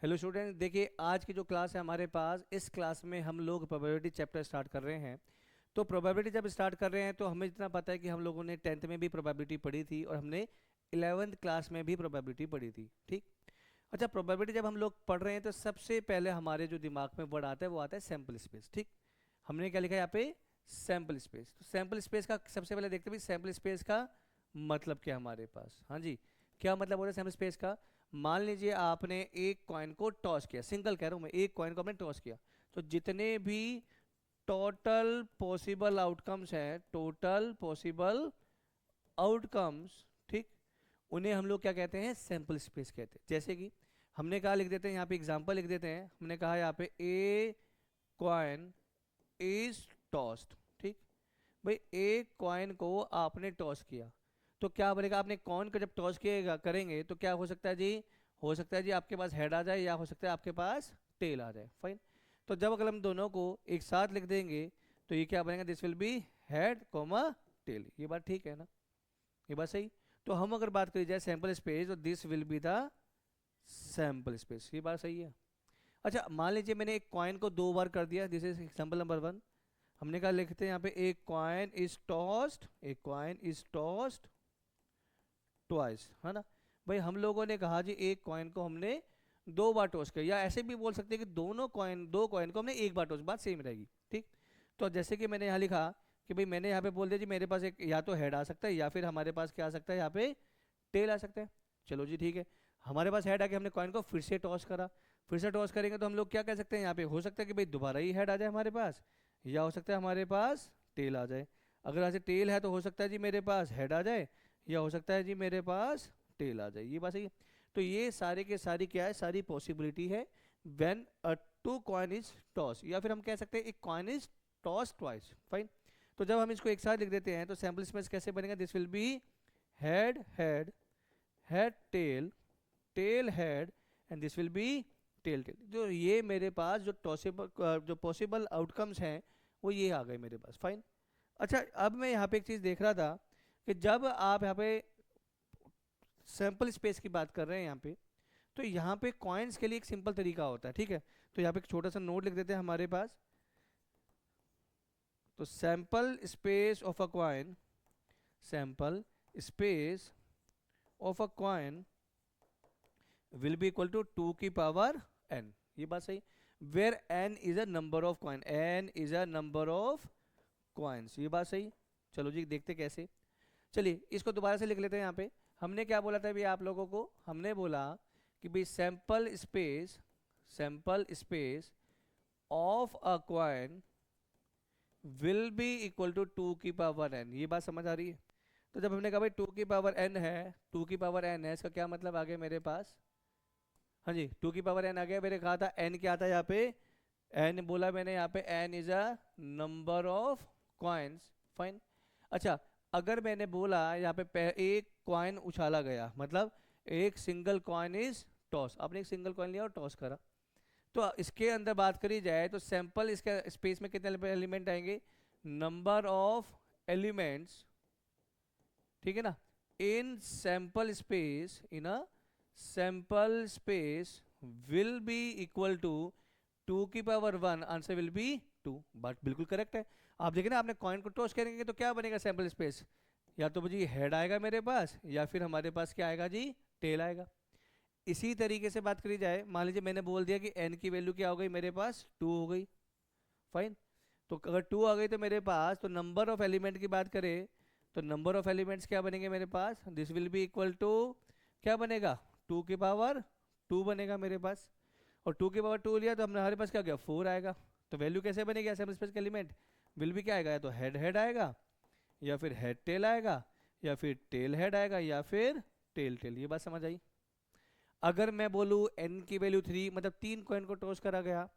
Hello student, देखिए आज की जो क्लास है हमारे पास, इस क्लास में हम लोग प्रोबेबिलिटी चैप्टर स्टार्ट कर रहे हैं। तो प्रोबेबिलिटी जब स्टार्ट कर रहे हैं तो हमें इतना पता है कि हम लोगों ने 10th में भी प्रोबेबिलिटी पढ़ी थी और हमने 11th क्लास में भी प्रोबेबिलिटी पढ़ी थी, ठीक। अच्छा, प्रोबेबिलिटी जब हम लोग पढ़ रहे हैं तो सबसे पहले हमारे जो दिमाग में वर्ड आता है वो आता है सैम्पल स्पेस, ठीक। हमने क्या लिखा है यहाँ पे? Sample space. तो सैम्पल स्पेस का सबसे पहले देखते हैं सैम्पल स्पेस का मतलब क्या है हमारे पास। हाँ जी, क्या मतलब होता है सैम्पल स्पेस का? मान लीजिए आपने एक कॉइन को टॉस किया, सिंगल कह रहा हूं मैं, एक कॉइन को आपने टॉस किया, तो जितने भी टोटल पॉसिबल आउटकम्स हैं, टोटल पॉसिबल आउटकम्स, ठीक, उन्हें हम लोग क्या कहते हैं? सैंपल स्पेस कहते हैं। जैसे कि हमने कहा, लिख देते हैं यहाँ पे, एग्जांपल लिख देते हैं। हमने कहा यहाँ पे ए कॉइन इज टॉस्ड, ठीक। भाई एक कॉइन को आपने टॉस किया तो क्या बनेगा? आपने कॉइन को जब टॉस किएगा करेंगे तो क्या हो सकता है जी? हो सकता है जी आपके पास हेड आ जाए या हो सकता है आपके पास टेल आ जाए, फाइन। तो जब अगर हम दोनों को एक साथ लिख देंगे तो ये क्या बनेगा? This will be head comma tail. ये बात ठीक है ना? ये बात सही। तो हम अगर बात करी जाए सैंपल स्पेस, तो this will be the sample space. ये बात सही है। अच्छा, मान लीजिए मैंने एक कॉइन को दो बार कर दिया, दिस इज एग्जाम्पल नंबर 1। हमने कहा, लिखते हैं यहाँ पे एक कॉइन इज टॉस्ड, एक कॉइन इज टॉस्ड ट्वाइस, है ना। भाई हम लोगों ने कहा जी एक कॉइन को हमने दो बार टॉस किया, या ऐसे भी बोल सकते हैं कि दो कॉइन को हमने एक बार टॉस, बात सेम रहेगी, ठीक। तो जैसे कि मैंने यहाँ लिखा कि भाई मैंने यहाँ पे बोल दिया जी मेरे पास एक या तो हेड आ सकता है या फिर हमारे पास क्या आ सकता है यहाँ पे? टेल आ सकता है। चलो जी ठीक है, हमारे पास हेड आके हमने कॉइन को फिर से टॉस करा। फिर से टॉस करेंगे तो हम लोग क्या कह सकते हैं यहाँ पे? हो सकता है कि भाई दोबारा ही हेड आ जाए हमारे पास, या हो सकता है हमारे पास टेल आ जाए। अगर ऐसे टेल है तो हो सकता है जी मेरे पास हेड आ जाए, या हो सकता है जी मेरे पास टेल आ जाए। ये बात सही है। तो ये सारे के सारी क्या है? सारी पॉसिबिलिटी है when a two coin is toss, या फिर हम कह सकते हैं एक coin is toss twice, fine. तो जब हम इसको एक साथ लिख देते हैं तो सैंपल स्पेस कैसे बनेगा? This will be head head, head tail, tail head, and this will be tail tail. जो ये मेरे पास जो टॉसिबल जो पॉसिबल आउटकम्स हैं वो ये आ गए मेरे पास, फाइन। अच्छा, अब मैं यहाँ पे एक चीज़ देख रहा था कि जब आप यहाँ पे सैंपल स्पेस की बात कर रहे हैं यहाँ पे, तो यहाँ पे कॉइन्स के लिए एक सिंपल तरीका होता है, ठीक है। तो यहाँ पे एक छोटा सा नोट लिख देते हैं हमारे पास। तो sample space of a coin, sample space of a coin will be equal to 2 की पावर n। ये बात सही। Where n is a number of coin, n is a number of coins. ये बात सही। चलो जी देखते कैसे। चलिए इसको दोबारा से लिख लेते हैं। यहाँ पे हमने क्या बोला था भाई आप लोगों को? हमने बोला कि भाई sample space, sample space of a coin will be equal to 2 की पावर n। ये बात समझ आ रही है? तो जब हमने कहा भाई 2 की पावर n है, 2 की पावर n है, इसका क्या मतलब आ गया मेरे पास? हाँ जी, 2 की पावर n आ गया। मैंने कहा था n क्या था यहाँ पे? n बोला मैंने यहाँ पे n is a number of coins, fine. अच्छा, अगर मैंने बोला यहाँ पे एक कॉइन उछाला गया, मतलब एक सिंगल कॉइन इज टॉस, आपने एक सिंगल कॉइन लिया और टॉस करा, तो इसके अंदर बात करी जाए तो सैंपल इसके स्पेस में कितने एलिमेंट आएंगे? नंबर ऑफ एलिमेंट्स, ठीक है ना, in sample space, in a sample space will be equal to 2 की power 1, answer will be 2। But बिल्कुल करेक्ट है। आप देखें ना, आपने कॉइन को टॉस करेंगे तो क्या बनेगा सैंपल स्पेस? या तो जी हेड आएगा मेरे पास, या फिर हमारे पास क्या आएगा जी? टेल आएगा। इसी तरीके से बात करी जाए, मान लीजिए मैंने बोल दिया कि n की वैल्यू क्या हो गई मेरे पास? 2 हो गई, फाइन। तो अगर 2 आ गई तो मेरे पास, तो नंबर ऑफ एलिमेंट की बात करें तो नंबर ऑफ एलिमेंट्स क्या बनेंगे मेरे पास? This will be equal to क्या बनेगा? 2 की पावर 2 बनेगा मेरे पास। और 2 की पावर 2 लिया तो हमारे पास क्या गया? 4 आएगा। तो वैल्यू कैसे बनेगी ऐसे स्पेस का एलिमेंट? विल भी क्या आएगा? या तो हेड हेड आएगा, या फिर हेड टेल आएगा, या फिर टेल हेड आएगा, या फिर टेल टेल। ये बात समझ आई? अगर मैं बोलूँ n की वैल्यू 3, मतलब 3 कॉइन को टॉस करा गया,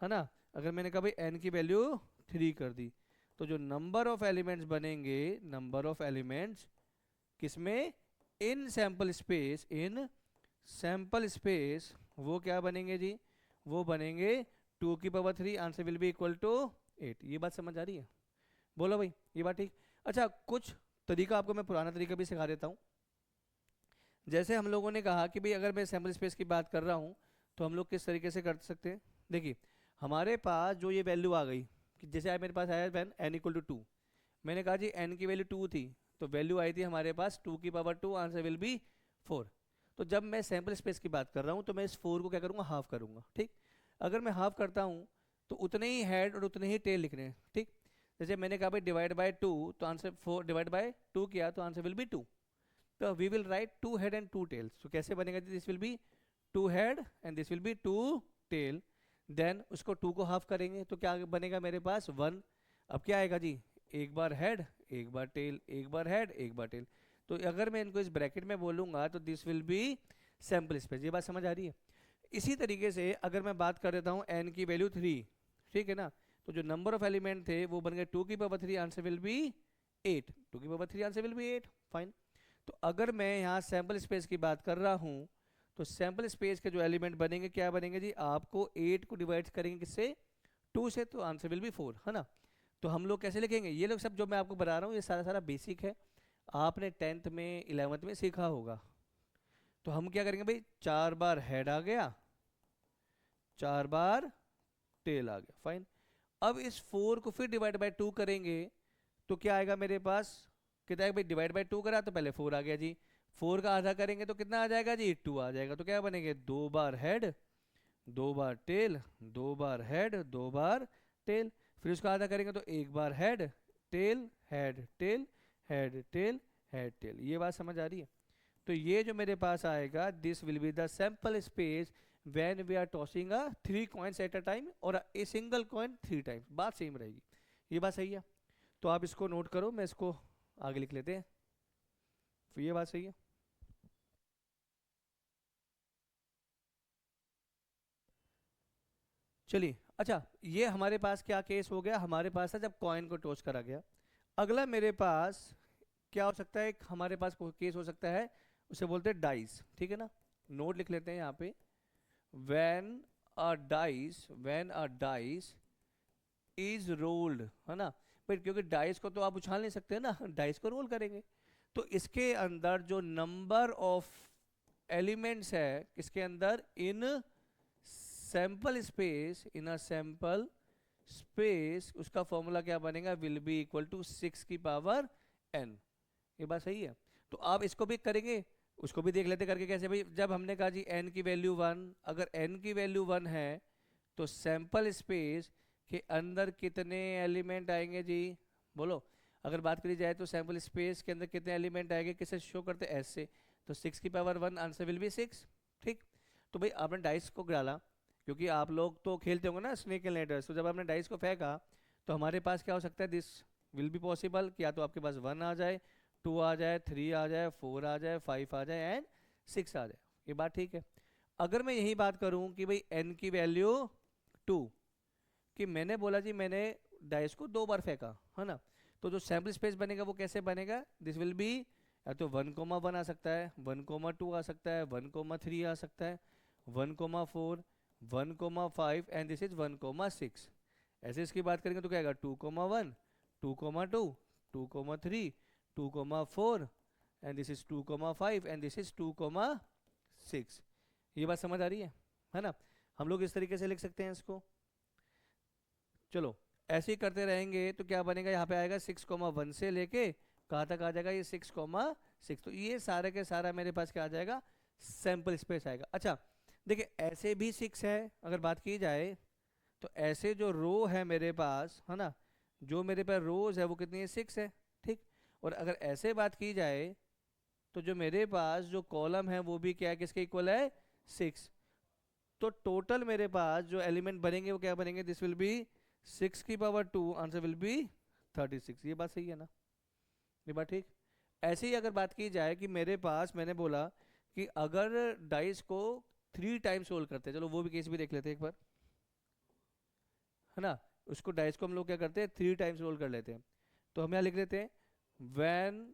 है ना। अगर मैंने कहा भाई n की वैल्यू 3 कर दी, तो जो नंबर ऑफ एलिमेंट्स बनेंगे, नंबर ऑफ एलिमेंट्स किसमें? In sample space, in sample space, वो क्या बनेंगे जी? वो बनेंगे 2 की power 3, answer will be equal to 8। ये बात समझ आ रही है? बोलो भाई, ये बात ठीक। अच्छा, कुछ तरीका आपको मैं पुराना तरीका भी सिखा देता हूँ। जैसे हम लोगों ने कहा कि भाई अगर मैं सैंपल स्पेस की बात कर रहा हूँ तो हम लोग किस तरीके से कर सकते हैं, देखिए हमारे पास जो ये वैल्यू आ गई कि जैसे आज मेरे पास आया वैन n इक्वल टू 2, मैंने कहा जी n की वैल्यू 2 थी, तो वैल्यू आई थी हमारे पास 2 की पावर 2, आंसर विल बी 4। तो जब मैं सैम्पल स्पेस की बात कर रहा हूँ तो मैं इस 4 को क्या करूँगा, हाफ करूँगा। ठीक, अगर मैं हाफ करता हूँ तो उतने ही हेड और उतने ही टेल लिखने हैं। ठीक, जैसे मैंने कहा भाई डिवाइड बाय 2, तो आंसर 4 डिवाइड बाय 2 किया तो आंसर विल बी 2। तो we will write 2 head and 2 tails. तो कैसे बनेगा, this will be 2 head and this will be 2 tail. Then उसको 2 को हाफ करेंगे तो क्या बनेगा मेरे पास 1। अब क्या आएगा जी, एक बार हेड एक बार टेल, एक बार हेड एक बार टेल। तो अगर मैं इनको इस ब्रैकेट में बोलूंगा तो this will B sample space. ये बात समझ आ रही है। इसी तरीके से अगर मैं बात कर देता हूँ n की वैल्यू 3, ठीक है ना, तो जो नंबर ऑफ एलिमेंट थे वो बन गए 2 की पावर 3, आंसर विल बी 8। 2 की power 3 answer will B 8, fine. तो अगर मैं यहाँ सैम्पल स्पेस की बात कर रहा हूँ तो सैम्पल स्पेस के जो एलिमेंट बनेंगे क्या बनेंगे जी, आपको 8 को डिवाइड करेंगे किससे, 2 से, तो आंसर विल बी 4, है ना। तो हम लोग कैसे लिखेंगे, ये लोग सब जो मैं आपको बता रहा हूँ ये सारा सारा बेसिक है, आपने 10th में 11th में सीखा होगा। तो हम क्या करेंगे भाई, 4 बार हेड आ गया, 4 बार टेल आ गया, फाइन। अब इस 4 को फिर डिवाइड बाय 2 करेंगे तो क्या आएगा मेरे पास, कितना है भाई, डिवाइड बाय 2 करा तो पहले 4 आ गया जी, 4 का आधा करेंगे तो कितना आ जाएगा जी, 2 आ जाएगा। तो क्या बनेंगे, 2 बार हेड 2 बार टेल, 2 बार हेड 2 बार टेल। फिर उसका आधा करेंगे तो 1 बार head tail head tail head tail head tail. ये बात समझ आ रही है। तो ये जो मेरे पास आएगा, this will be the sample space when we are tossing a 3 coins at a time और ए सिंगल कॉइन 3 टाइम्स। बात सेम रहेगी, ये बात सही है। तो आप इसको नोट करो, मैं इसको आगे लिख लेते हैं, तो ये बात सही है। चलिए, अच्छा ये हमारे पास क्या केस हो गया, हमारे पास था जब कॉइन को टॉस करा गया। अगला मेरे पास क्या हो सकता है, एक हमारे पास केस हो सकता है, उसे बोलते हैं डाइस, ठीक है ना। नोट लिख लेते हैं यहाँ पे, when a dice is rolled, है ना। पर क्योंकि डाइस को तो आप उछाल नहीं सकते ना, डाइस को रोल करेंगे। तो इसके अंदर जो नंबर ऑफ एलिमेंट्स है, किसके अंदर, इन sample space, in a sample space, उसका फॉर्मूला क्या बनेगा, विल बी इक्वल टू 6 की पावर n। ये बात सही है। तो आप इसको भी करेंगे, उसको भी देख लेते करके कैसे भाई। जब हमने कहा जी n की वैल्यू 1, अगर n की वैल्यू 1 है तो सैंपल स्पेस के अंदर कितने एलिमेंट आएंगे जी, बोलो। अगर बात करी जाए तो सैंपल स्पेस के अंदर कितने एलिमेंट आएंगे, किससे शो करते हैं, s से। तो 6 की पावर 1, आंसर विल बी 6। ठीक, तो भाई आपने डाइस को डाला, क्योंकि आप लोग तो खेलते होंगे ना स्नेक एंड लैडर। तो जब आपने डाइस को फेंका तो हमारे पास क्या हो सकता है, दिस विल बी पॉसिबल कि या तो आपके पास 1 आ जाए, 2 आ जाए, 3 आ जाए, 4 आ जाए, 5 आ जाए एंड 6 आ जाए। ये बात ठीक है। अगर मैं यही बात करूं कि भाई n की वैल्यू 2, कि मैंने बोला जी मैंने डाइस को 2 बार फेंका, है ना, तो जो सैम्पल स्पेस बनेगा वो कैसे बनेगा, दिस विल बी या तो 1,1 आ सकता है, 1,2 आ सकता है, 1,3 आ सकता है, 1,4, 1,5 एंड दिस इज 1,6। ऐसे इसकी बात करेंगे तो क्या आएगा, 2,1, 2,2, 2,3, 2,4 and this is 2,5 and this is 2,6। ये बात समझ आ रही है ना। हम लोग इस तरीके से लिख सकते हैं इसको। चलो ऐसे ही करते रहेंगे तो क्या बनेगा, यहाँ पे आएगा 6,1 से लेके कहाँ तक आ जाएगा, ये 6,6। तो ये सारे के सारा मेरे पास क्या आ जाएगा, सैंपल स्पेस आएगा। अच्छा देखिए ऐसे भी 6 है, अगर बात की जाए तो ऐसे जो रो है मेरे पास, है ना, जो मेरे पास रोज है वो कितनी है, 6 है। ठीक, और अगर ऐसे बात की जाए तो जो मेरे पास जो कॉलम है वो भी क्या है, किसके इक्वल है, 6। तो टोटल मेरे पास जो एलिमेंट बनेंगे वो क्या बनेंगे, दिस विल बी 6 की पावर 2, आंसर विल बी 36। ये बात सही है ना, ये बात ठीक। ऐसे ही अगर बात की जाए कि मेरे पास, मैंने बोला कि अगर डाइस को 3 टाइम्स रोल करते हैं, चलो वो भी केस भी देख लेते हैं एक बार, है ना। उसको डाइस को हम लोग क्या करते हैं, 3 टाइम्स रोल कर लेते हैं। तो हम यहाँ लिख लेते हैं व्हेन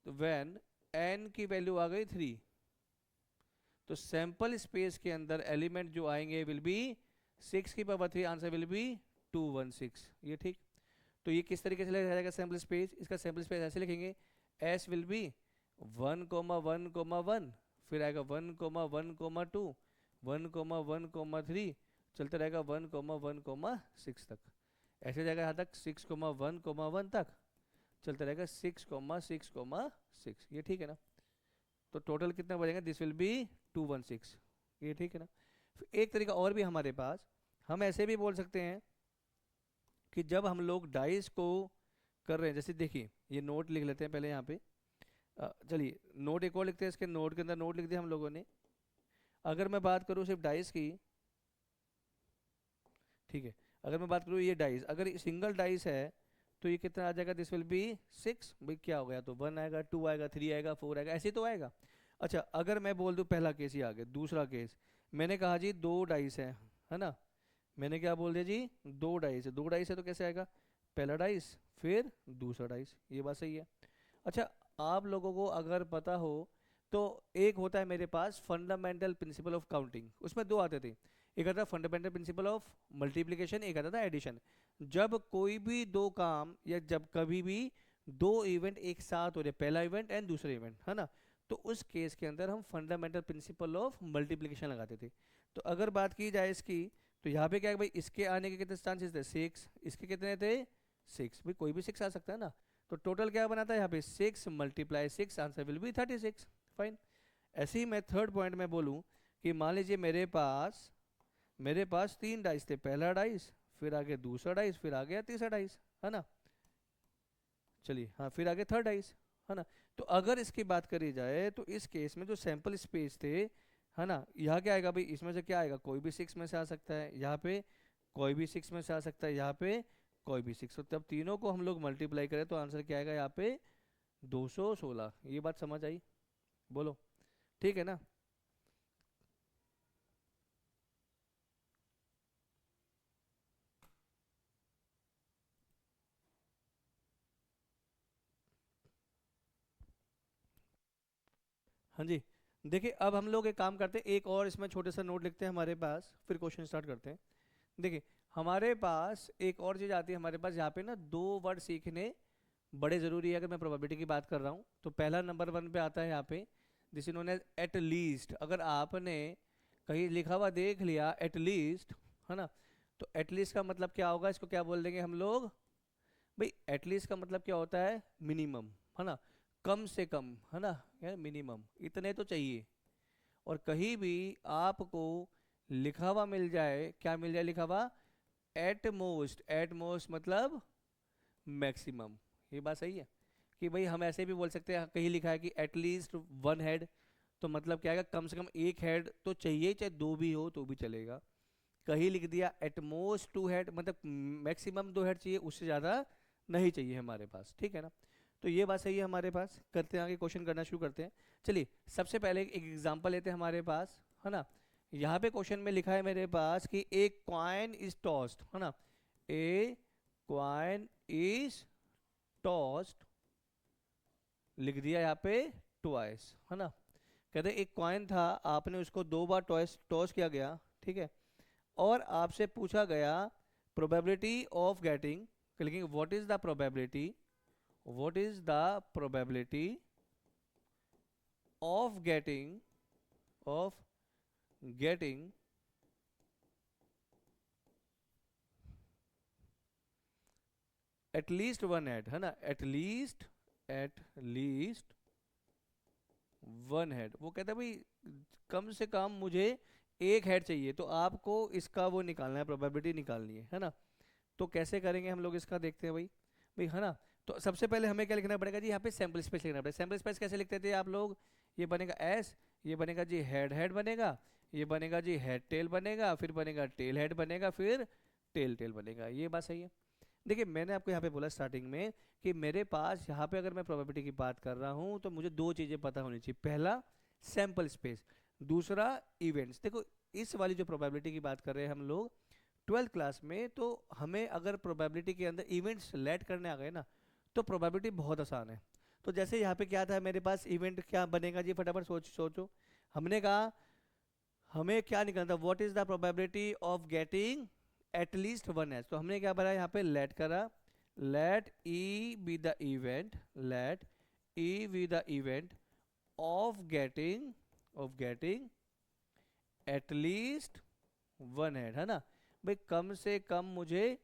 व्हेन n की वैल्यू आ गई 3, तो सैंपल स्पेस के अंदर एलिमेंट जो आएंगे विल बी 6 की पावर 3, आंसर विल बी 216। ये ठीक। तो ये किस तरीके से लिखा जाएगा सैंपल स्पेस, इसका सैंपल स्पेस ऐसे लिखेंगे, s विल बी 1,1,1, फिर आएगा 1,1,2, 1,1,3 चलते रहेगा 1,1,6 तक, ऐसे जाएगा यहाँ तक 6,1,1 तक, चलते रहेगा 6,6,6, ये ठीक है ना। तो टोटल कितना बचेगा, दिस विल बी 216, ये ठीक है ना। फिर एक तरीका और भी हमारे पास, हम ऐसे भी बोल सकते हैं कि जब हम लोग डाइस को कर रहे हैं, जैसे देखिए ये नोट लिख लेते हैं पहले यहाँ पे, चलिए नोट एक और लिखते हैं, इसके नोट के अंदर नोट लिख दिया हम लोगों ने। अगर मैं बात करूँ सिर्फ डाइस की, ठीक है, अगर मैं बात करूँ ये डाइस, अगर सिंगल डाइस है तो ये कितना आ जाएगा, दिस विल बी 6, भाई क्या हो गया, तो 1 आएगा, 2 आएगा, 3 आएगा, 4 आएगा, ऐसे तो आएगा। अच्छा अगर मैं बोल दूँ, पहला केस ही आ गया, दूसरा केस, मैंने कहा जी 2 डाइस है ना, मैंने क्या बोल दिया जी, 2 डाइस है, 2 डाइस है तो कैसे आएगा, पहला डाइस फिर दूसरा डाइस, ये बात सही है। अच्छा आप लोगों को अगर पता हो तो एक होता है मेरे पास फंडामेंटल प्रिंसिपल ऑफ काउंटिंग, उसमें दो आते थे, एक आता था फंडामेंटल प्रिंसिपल ऑफ मल्टीप्लिकेशन, एक आता था एडिशन। जब कोई भी दो काम या जब कभी भी दो इवेंट एक साथ हो रहे, पहला इवेंट एंड दूसरा इवेंट, है ना, तो उस केस के अंदर हम फंडामेंटल प्रिंसिपल ऑफ मल्टीप्लिकेशन लगाते थे। तो अगर बात की जाए इसकी, तो यहाँ पे क्या है भाई, इसके आने के कितने चांसेस थे, 6, इसके कितने थे 6, भाई कोई भी 6 आ सकता है ना। तो टोटल क्या बनाता है यहाँ पे 6 × 6, आंसर विल बी 36, फाइन। ऐसे ही मैं थर्ड पॉइंट में बोलूँ कि मान लीजिए मेरे पास 3 डाइस थे, पहला डाइस फिर आगे दूसरा डाइस फिर आ गया तीसरा डाइस, है ना, चलिए हाँ फिर आगे थर्ड डाइस, है ना। तो अगर इसकी बात करी जाए तो इस केस में जो सैंपल स्पेस थे, है ना, यहाँ क्या आएगा भाई, इसमें से क्या आएगा, कोई भी 6 में से आ सकता है, यहाँ पे कोई भी 6 में से आ सकता है, यहाँ पे कोई भी 6, तो तब तीनों को हम लोग मल्टीप्लाई करें तो आंसर क्या आएगा यहाँ पे 216, ये बात समझ आई, बोलो ठीक है ना। हाँ जी, देखिए अब हम लोग एक काम करते हैं, एक और इसमें छोटे सा नोट लिखते हैं हमारे पास, फिर क्वेश्चन स्टार्ट करते हैं। देखिए हमारे पास एक और चीज़ आती है हमारे पास, यहाँ पे ना 2 वर्ड सीखने बड़े ज़रूरी है। अगर मैं प्रोबेबिलिटी की बात कर रहा हूँ तो पहला नंबर 1 पे आता है यहाँ पे, this is known as at least. अगर आपने कहीं लिखा हुआ देख लिया एट लीस्ट, है ना, तो एट लीस्ट का मतलब क्या होगा, इसको क्या बोल देंगे हम लोग, भाई एटलीस्ट का मतलब क्या होता है, मिनिमम, है ना, कम से कम, है ना, यार मिनिमम इतने तो चाहिए। और कहीं भी आपको लिखा हुआ मिल जाए, क्या मिल जाए लिखा हुआ, एट मोस्ट मतलब मैक्सिमम, ये बात सही है कि भाई हम ऐसे भी बोल सकते हैं, कहीं लिखा है कि एटलीस्ट 1 हेड, तो मतलब क्या है, कम से कम 1 हेड तो चाहिए, चाहे 2 भी हो तो भी चलेगा। कहीं लिख दिया एटमोस्ट 2 हेड, मतलब मैक्सिमम 2 हेड चाहिए, उससे ज़्यादा नहीं चाहिए हमारे पास, ठीक है ना। तो ये बात सही है हमारे पास, करते हैं आगे क्वेश्चन करना शुरू करते हैं। चलिए सबसे पहले एक एग्जांपल लेते हैं हमारे पास, है ना। यहाँ पे क्वेश्चन में लिखा है मेरे पास कि एक कॉइन इज टॉस्ड, है ना, ए कॉइन इज टॉस्ड, लिख दिया यहाँ पे ट्वाइस, है ना। कहते एक कॉइन था, आपने उसको 2 बार टॉस टॉस किया गया, ठीक है, और आपसे पूछा गया प्रोबेबिलिटी ऑफ गेटिंग, लिखेंगे what is the probability, what is the probability of getting at least 1 head, है ना, एटलीस्ट 1 हेड। वो कहता है भाई कम से कम मुझे 1 हेड चाहिए, तो आपको इसका वो निकालना है, प्रोबेबिलिटी निकालनी है ना। तो कैसे करेंगे हम लोग इसका, देखते हैं भाई, है ना। तो सबसे पहले हमें क्या लिखना पड़ेगा जी, यहाँ पे सैंपल स्पेस लिखना पड़ेगा। सैंपल स्पेस कैसे लिखते थे आप लोग, ये बनेगा एस, ये बनेगा जी हेड हेड बनेगा, ये बनेगा जी हेड टेल बनेगा, फिर बनेगा टेल हेड बनेगा, फिर टेल टेल बनेगा, ये बात सही है। देखिए मैंने आपको यहाँ पे बोला स्टार्टिंग में कि मेरे पास यहाँ पे अगर मैं प्रोबेबिलिटी की बात कर रहा हूँ तो मुझे 2 चीज़ें पता होनी चाहिए, पहला सैंपल स्पेस, दूसरा इवेंट्स। देखो इस वाली जो प्रोबेबिलिटी की बात कर रहे हैं हम लोग 12th क्लास में, तो हमें अगर प्रोबेबिलिटी के अंदर इवेंट्स लेट करने आ गए ना तो प्रोबेबिलिटी बहुत आसान है। तो जैसे यहाँ पे क्या था मेरे पास, इवेंट क्या बनेगा जी, फटाफट सोचो। हमने कहा हमें क्या निकालना था, what is the probability of getting at least 1 H, तो हमने क्या भरा यहाँ पे लेट करा, let E be the event, let E be the event of getting at least one head, है ना भाई, कम से कम मुझे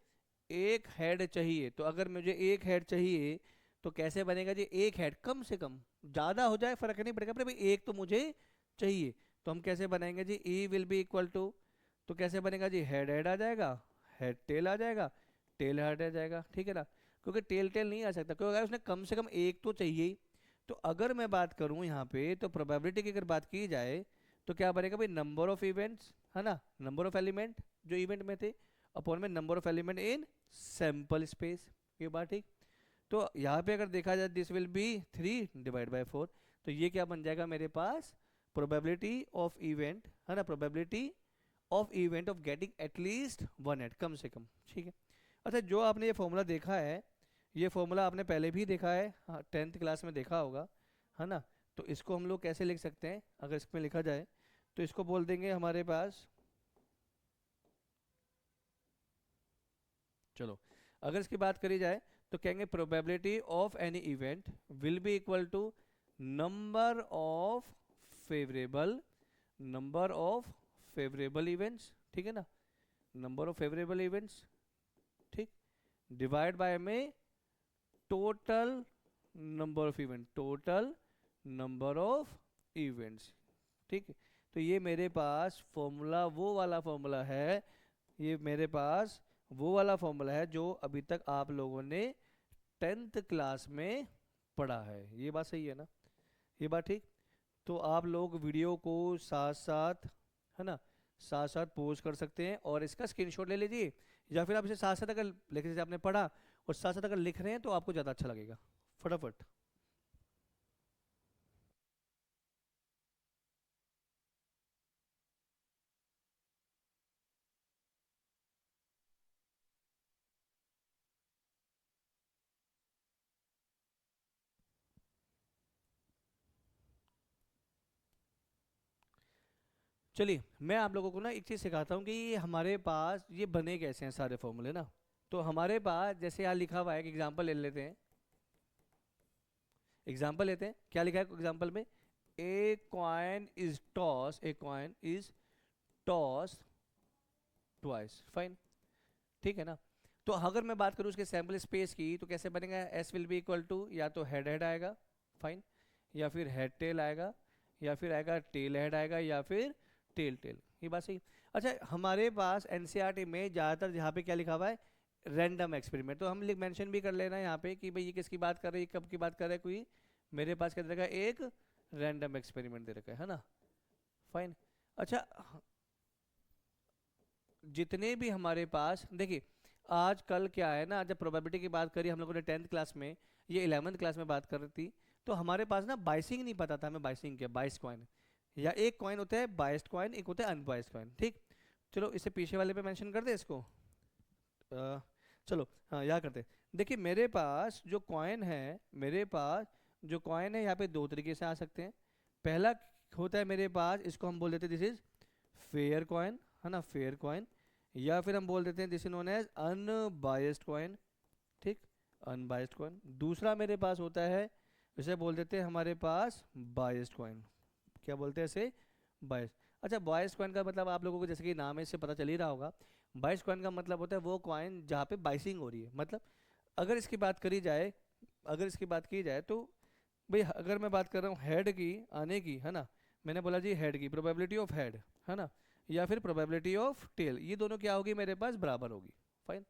एक हेड चाहिए। तो अगर मुझे एक हेड चाहिए तो कैसे बनेगा जी, एक हेड कम से कम, ज्यादा हो जाए फर्क नहीं पड़ेगा, पर भाई एक तो मुझे चाहिए। तो हम कैसे बनाएंगे जी, ई विल बी इक्वल टू, तो कैसे बनेगा जी, हेड हेड आ जाएगा, हेड टेल आ जाएगा, टेल हेड आ जाएगा, ठीक है ना, क्योंकि टेल टेल नहीं आ सकता क्योंकि अगर उसने कम से कम एक तो चाहिए ही। तो अगर मैं बात करूं यहाँ पे तो प्रोबेबिलिटी की अगर बात की जाए तो क्या बनेगा भाई, नंबर ऑफ इवेंट्स, है ना, नंबर ऑफ एलिमेंट जो इवेंट में थे अपॉन में number of element in sample space. ये बात ठीक। तो यहाँ पे अगर देखा जाए दिस विल बी 3/4, तो ये क्या बन जाएगा मेरे पास, प्रोबेबिलिटी ऑफ इवेंट, है ना, probability of event of getting at least one eight, कम से कम, ठीक है। अच्छा, जो आपने ये फॉर्मूला देखा है, ये फॉर्मूला आपने पहले भी देखा है, हाँ 10th क्लास में देखा होगा, है ना। तो इसको हम लोग कैसे लिख सकते हैं, अगर इसमें लिखा जाए तो इसको बोल देंगे हमारे पास, चलो अगर इसकी बात करी जाए तो कहेंगे probability of any event will be equal to number of favourable, number of favourable events, ठीक है ना, नंबर ऑफ फेवरेबल इवेंट्स, ठीक, डिवाइड बाय में total number of event, total number of events, ठीक है। तो ये मेरे पास फॉर्मूला वो वाला फॉर्मूला है, ये मेरे पास वो वाला फॉर्मूला है जो अभी तक आप लोगों ने 10th क्लास में पढ़ा है। ये बात सही है ना, ये बात ठीक। तो आप लोग वीडियो को साथ साथ, है ना, साथ साथ पोज कर सकते हैं और इसका स्क्रीनशॉट ले लीजिए, या फिर आप इसे साथ साथ अगर लिख, जैसे आपने पढ़ा और साथ साथ अगर लिख रहे हैं तो आपको ज़्यादा अच्छा लगेगा, फटाफट। चलिए मैं आप लोगों को ना एक चीज़ सिखाता हूँ कि ये हमारे पास ये बने कैसे हैं सारे फॉर्मूले ना। तो हमारे पास जैसे यहाँ लिखा हुआ है कि एग्जांपल ले लेते हैं, एग्जांपल लेते हैं, क्या लिखा है एग्जांपल में, a coin is toss, a coin is toss twice, fine, ठीक है ना। तो अगर मैं बात करूँ उसके सैम्पल स्पेस की तो कैसे बनेगा, S will be equal to या तो हेड हेड आएगा, फाइन, या फिर हेड टेल आएगा, या फिर आएगा टेल हेड आएगा, या फिर टेल टेल, ये बात सही। अच्छा, हमारे पास एनसीईआरटी में ज़्यादातर यहाँ पे क्या लिखा हुआ है, रैंडम एक्सपेरिमेंट, तो हम लिख मेंशन भी कर लेना यहाँ पे कि भाई ये किसकी बात कर रही है, कब की बात कर रहा है, कोई मेरे पास क्या दे रखा है, एक रैंडम एक्सपेरिमेंट दे रखा है ना, फाइन। अच्छा, जितने भी हमारे पास देखिए, आज कल क्या है ना, जब प्रोबेबिलिटी की बात करी हम लोगों ने 10th क्लास में, ये 11th क्लास में बात कर रही थी, तो हमारे पास ना बाइसिंग नहीं पता था, हमें बाइसिंग क्या, बाइस कॉइन, या एक कॉइन होता है बाइस्ड कॉइन, एक होता है अनबाइस्ड कॉइन, ठीक। चलो इसे पीछे वाले पे मेंशन कर दे इसको, अ, चलो हाँ यहाँ करते हैं। देखिए मेरे पास जो कॉइन है, मेरे पास जो कॉइन है यहाँ पे दो तरीके से आ सकते हैं। पहला होता है मेरे पास, इसको हम बोल देते हैं दिस इज फेयर कॉइन, है ना, फेयर कॉइन, या फिर हम बोल देते हैं this is known as unbiased coin, ठीक, अनबायस्ड कॉइन। दूसरा मेरे पास होता है, इसे बोल देते हैं हमारे पास बायस्ड कॉइन, क्या बोलते हैं इसे, बायस। अच्छा, बायस्ड कॉइन का मतलब आप लोगों को जैसे कि नाम है इससे पता चल ही रहा होगा, बायस्ड कॉइन का मतलब होता है वो कॉइन जहाँ पे बाइसिंग हो रही है। मतलब अगर इसकी बात करी जाए, अगर इसकी बात की जाए तो भाई अगर मैं बात कर रहा हूँ हेड की आने की, है ना, मैंने बोला जी हेड की प्रोबेबिलिटी ऑफ हेड, है ना, या फिर प्रोबेबिलिटी ऑफ टेल, ये दोनों क्या होगी मेरे पास, बराबर होगी, फाइन।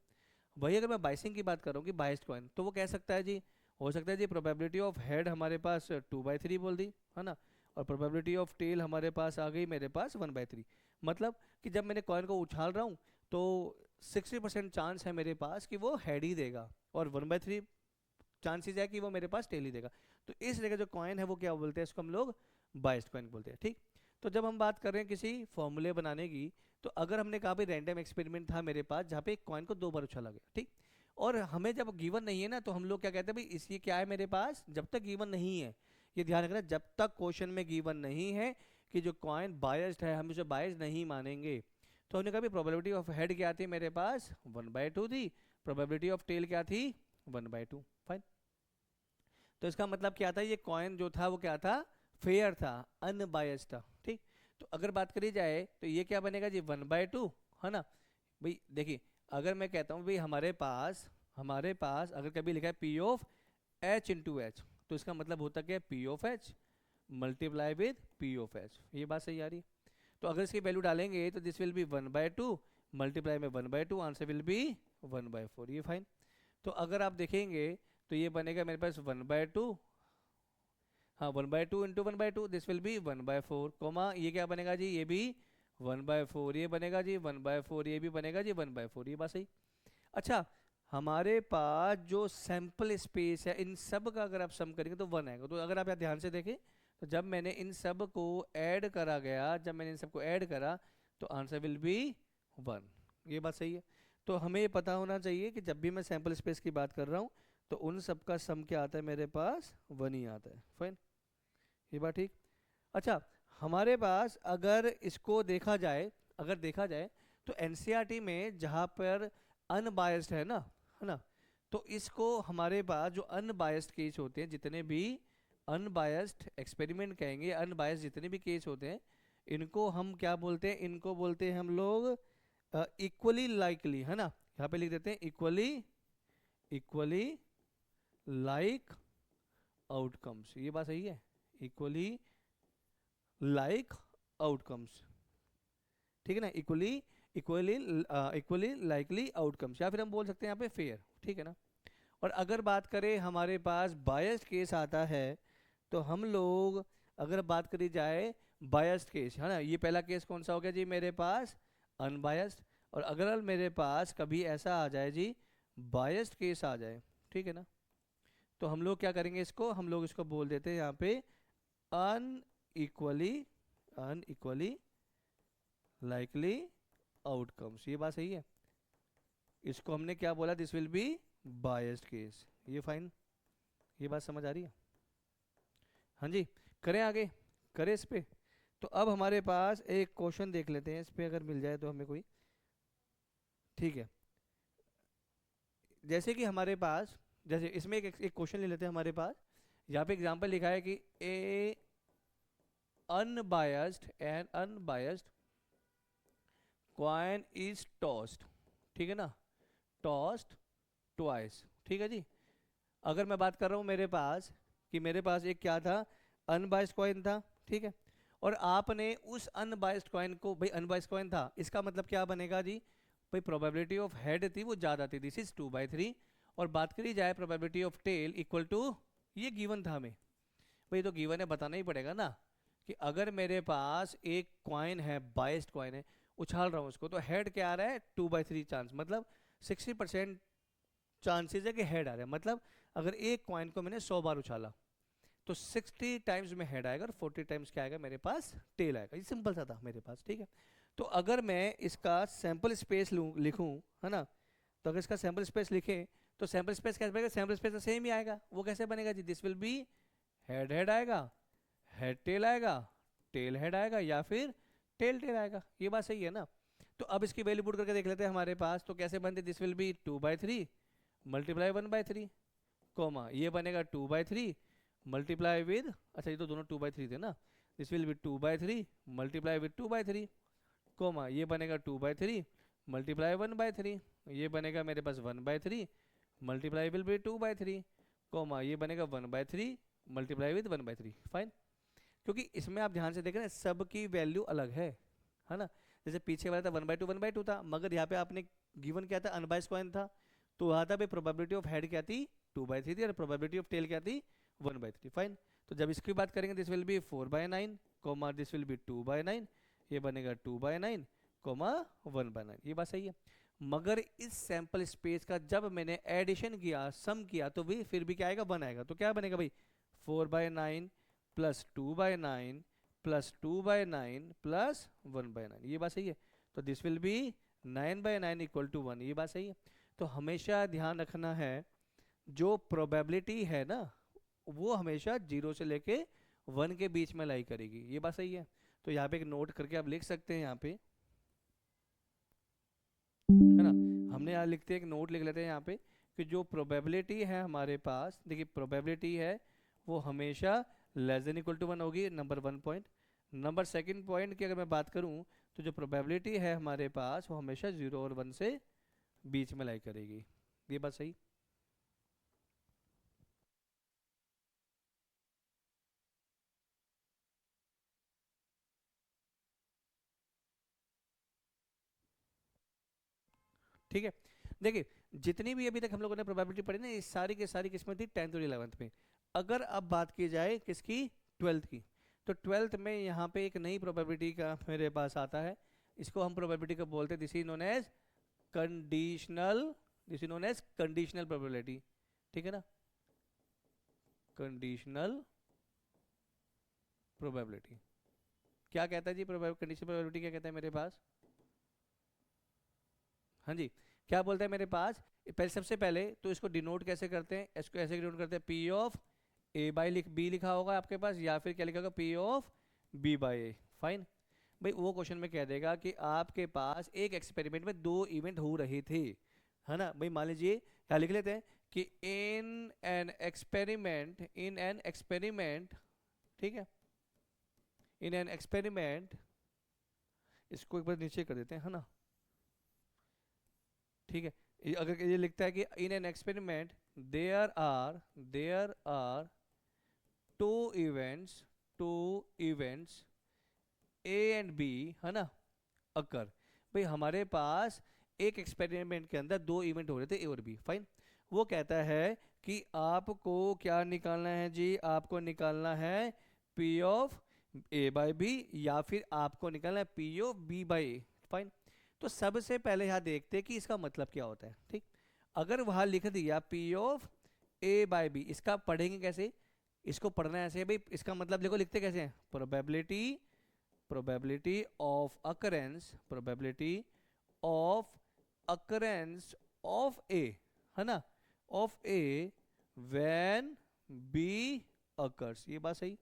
वही अगर मैं बाइसिंग की बात कर रहा हूँ कि बाइस्ड कॉइन, तो वो कह सकता है जी, हो सकता है जी प्रोबेबिलिटी ऑफ हेड हमारे पास 2/3 बोल दी, है ना, और प्रोबेबिलिटी ऑफ टेल हमारे पास आ गई मेरे पास 1/3। मतलब कि जब मैंने कॉइन को उछाल रहा हूँ तो 60% चांस है मेरे पास कि वो हेड ही देगा, और 1/3 चांसेस है कि वो मेरे पास टेल ही देगा। तो इस तरह का जो कॉइन है वो क्या बोलते हैं, इसको हम लोग बाइस्ड कॉइन बोलते हैं, ठीक। तो जब हम बात कर रहे हैं किसी फॉर्मूले बनाने की, तो अगर हमने कहा भाई रैंडम एक्सपेरिमेंट था मेरे पास जहाँ पे एक कॉइन को दो बार उछाला गया, ठीक, और हमें जब गिवन नहीं है ना तो हम लोग क्या कहते हैं भाई इस, क्या है मेरे पास, जब तक गिवन नहीं है, ये ध्यान रखना, जब तक क्वेश्चन में गिवन नहीं है कि जो कॉइन बायस्ड है हम उसे बायस्ड नहीं मानेंगे। तो हमने कहा भी प्रोबेबिलिटी ऑफ हेड क्या थी मेरे पास, 1/2 थी, प्रोबेबिलिटी ऑफ टेल क्या थी, 1/2, फाइन। तो इसका मतलब क्या था, ये कॉइन जो था वो क्या था, फेयर था, अनबायस्ड था, ठीक। तो अगर बात करी जाए तो ये क्या बनेगा जी 1/2, है ना भाई। देखिए अगर मैं कहता हूँ भाई हमारे पास अगर कभी लिखा है P of H into H, तो इसका मतलब होता क्या है P of H multiply with P of H. ये बात सही आ रही है। तो अगर इसकी वैल्यू डालेंगे तो दिस विल बी 1/2 मल्टीप्लाई में 1/2, आंसर विल बी 1/4। ये फाइन। तो अगर आप देखेंगे तो ये बनेगा मेरे पास 1/2, हाँ 1/2 into 1/2 this will be 1/4, comma ये क्या बनेगा जी ये भी 1/4, ये बनेगा जी 1/4, ये भी बनेगा जी 1/4। ये बात सही। अच्छा हमारे पास जो सैंपल स्पेस है इन सब का अगर आप सम करेंगे तो 1 आएगा। तो अगर आप यहाँ ध्यान से देखें तो जब मैंने इन सब को ऐड करा गया, जब मैंने इन सब को ऐड करा तो आंसर विल बी 1। ये बात सही है। तो हमें ये पता होना चाहिए कि जब भी मैं सैंपल स्पेस की बात कर रहा हूँ तो उन सब का सम क्या आता है मेरे पास 1 ही आता है। फाइन, ये बात ठीक। अच्छा हमारे पास अगर इसको देखा जाए, अगर देखा जाए तो एनसीईआरटी में जहाँ पर अनबायस्ड है ना, तो इसको हमारे पास जो अनबायस्ड केस होते हैं, जितने भी अनबायस्ड एक्सपेरिमेंट कहेंगे, अनबायस्ड जितने भी केस होते हैं, इनको हम क्या बोलते हैं, इनको बोलते हैं हम लोग इक्वली लाइकली, है ना। यहाँ पे लिख देते हैं इक्वली लाइक आउटकम्स। ये बात सही है, इक्वली लाइक आउटकम्स, ठीक है ना, इक्वली लाइकली आउटकम्स, या फिर हम बोल सकते हैं यहाँ पे फेयर, ठीक है ना। और अगर बात करें हमारे पास बायस्ड केस आता है तो हम लोग अगर बात करी जाए बायस्ड केस, है ना, ये पहला केस कौन सा हो गया जी मेरे पास अनबायस्ड। और अगर मेरे पास कभी ऐसा आ जाए जी बायस्ड केस आ जाए, ठीक है ना, तो हम लोग क्या करेंगे, इसको हम लोग इसको बोल देते हैं यहाँ पे अनइक्वली लाइकली आउटकम्स। ये बात सही है। इसको हमने क्या बोला, this will be biased case. ये फाइन, ये बात समझ आ रही है। हाँ जी, करें आगे, करें इस पे। तो अब हमारे पास एक क्वेश्चन देख लेते हैं, इस पे अगर मिल जाए तो हमें कोई, ठीक है। जैसे कि हमारे पास, जैसे इसमें एक क्वेश्चन ले लेते हैं हमारे पास। यहाँ पे एग्जांपल लिखा है कि ए अनबायस्ड कॉइन इज टॉस्ड, ठीक है ना, टॉस्ड ट्वाइस, ठीक है जी। अगर मैं बात कर रहा हूँ मेरे पास कि मेरे पास एक क्या था, अनबायस्ड कॉइन था, ठीक है, और आपने उस अनबायस्ड कॉइन को, भाई अनबायस्ड कॉइन था, इसका मतलब क्या बनेगा जी, भाई प्रोबेबिलिटी ऑफ हेड थी वो ज़्यादा थी, दिस इज 2/3। और बात करी जाए probability of tail equal to, ये गिवन था हमें, भाई तो गिवन है, बताना ही पड़ेगा ना, कि अगर मेरे पास एक कॉइन है, बायस्ड कॉइन है, उछाल रहा हूँ उसको, तो हेड क्या आ रहा है 2/3 चांस, मतलब 60% चांसेस है कि हेड आ रहा है। मतलब अगर एक कॉइन को मैंने 100 बार उछाला तो 60 टाइम्स में हेड आएगा और 40 टाइम्स क्या आएगा मेरे पास, टेल आएगा। ये सिंपल सा था मेरे पास, ठीक है। तो अगर मैं इसका सैंपल स्पेस लिखूं, है ना, तो अगर इसका सैंपल स्पेस लिखें तो सैंपल स्पेस कैसे बनेगा, सैंपल स्पेस तो सेम ही आएगा। वो कैसे बनेगा जी, this will be head head आएगा, हेड टेल आएगा, टेल हेड आएगा, या फिर टेल टेल आएगा। ये बात सही है ना। तो अब इसकी वैल्यू पुट करके देख लेते हैं हमारे पास, तो कैसे बनते, this will be 2/3 multiply 1/3, comma ये बनेगा 2/3 मल्टीप्लाई विद, अच्छा ये तो दोनों 2/3 थे ना, this will be 2/3 multiply with 2/3, comma ये बनेगा 2/3 मल्टीप्लाई 1/3, ये बनेगा मेरे पास 1/3 मल्टीप्लाई विल बी 2/3, कोमा ये बनेगा 1/3 मल्टीप्लाई विद 1/3। फाइन, क्योंकि इसमें आप ध्यान से देखें ना, सब की वैल्यू अलग है ना। जैसे पीछे वाला था 1/2 था, मगर यहाँ पे आपने गिवन क्या था, अनबायस्ड कॉइन था, तो वहाँ था प्रोबेबिलिटी ऑफ हेड क्या थी 2/3 थी, और प्रोबेबिलिटी ऑफ टेल क्या थी 1/3। फाइन, तो जब इसकी बात करेंगे this will be 4/9 comma this will be 2/9, ये बनेगा 2/9 कोमा 1/9। ये बात सही है। मगर इस सैंपल स्पेस का जब मैंने एडिशन किया, सम किया, तो भी फिर भी क्या आएगा, 1 आएगा। तो क्या बनेगा भाई, 4/9 प्लस 2/9 प्लस 2/9 प्लस 1/9। ये बात सही है। तो this will be 9/9 equal to 1। ये बात सही है। तो हमेशा ध्यान रखना है, जो प्रोबेबिलिटी है ना, वो हमेशा 0 से लेके 1 के बीच में लाई करेगी। ये बात सही है। तो यहाँ पे एक नोट करके आप लिख सकते हैं, यहाँ पे, है ना, हमने यहाँ लिखते हैं, एक नोट लिख लेते हैं यहाँ पे, कि जो प्रोबेबिलिटी है हमारे पास, देखिए प्रोबेबिलिटी है वो हमेशा लेस देन इक्वल टू 1 होगी, number 1 point. Number second point की अगर मैं बात करूं तो जो प्रोबेबिलिटी है हमारे पास वो हमेशा 0 और 1 से बीच में लाई करेगी। ये बात सही? ठीक है। देखिए, जितनी भी अभी तक हम लोगों ने प्रोबेबिलिटी पढ़ी ना, ये सारी की सारी किस्में थी 10th और 11th में। अगर अब बात की जाए किसकी, 12th की, तो 12th में यहाँ पे एक नई प्रोबेबिलिटी का मेरे पास आता है। इसको हम प्रोबेबिलिटी का बोलते हैं, this is known as conditional, this is known as conditional probability. ठीक है ना, कंडीशनल प्रोबेबिलिटी क्या कहता है जी, कंडीशनल प्रोबेबिलिटी क्या कहता है मेरे पास? हाँ जी, क्या बोलता है मेरे पास? पहले, सबसे पहले तो इसको डिनोट कैसे करते हैं, इसको ऐसे डिनोट करते हैं, P of A by B लिखा होगा आपके पास, या फिर क्या लिखा होगा, P of B by A. Fine. भाई वो क्वेश्चन में कह देगा कि आपके पास एक एक्सपेरिमेंट में दो इवेंट हो रहे थे, है ना भाई। मान लीजिए क्या लिख लेते हैं कि इन एन एक्सपेरिमेंट, ठीक है, इन एन एक्सपेरिमेंट, इसको एक बार नीचे कर देते हैं, है ना। ठीक है, अगर ये लिखता है कि in an experiment there are two events, two events A and B, है ना, अकर। भाई हमारे पास एक एक्सपेरिमेंट के अंदर दो इवेंट हो रहे थे, ए और बी। फाइन। वो कहता है कि आपको क्या निकालना है जी, आपको निकालना है P of A by B, या फिर आपको निकालना है P of B by A. Fine. तो सबसे पहले यहाँ देखते हैं कि इसका मतलब क्या होता है। ठीक, अगर वहां लिख दिया P of A by B, इसका पढ़ेंगे कैसे? इसको पढ़ना है ऐसे भाई, इसका मतलब देखो लिखते कैसे हैं, probability, probability of occurrence, probability of occurrence of A, है ना, of A when B occurs. ये बात सही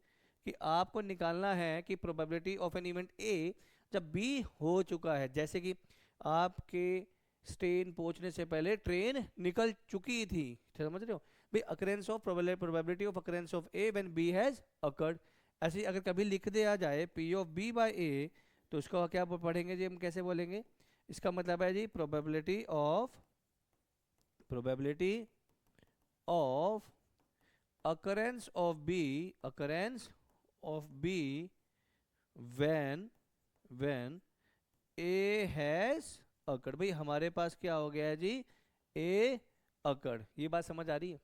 कि आपको निकालना है कि probability of an event A जब बी हो चुका है, जैसे कि आपके स्टेन पहुंचने से पहले ट्रेन निकल चुकी थी, समझ रहे हो भाई, occurrence of probability of occurrence of A when B has occurred. ऐसे ही अगर कभी लिख दिया जाए P of B by A, तो उसको क्या पढ़ेंगे जी, हम कैसे बोलेंगे? इसका मतलब है जी probability of occurrence of B, occurrence of B when when A has occurred. भाई हमारे पास क्या हो गया है जी, ए अकर्ड। ये बात समझ आ रही है?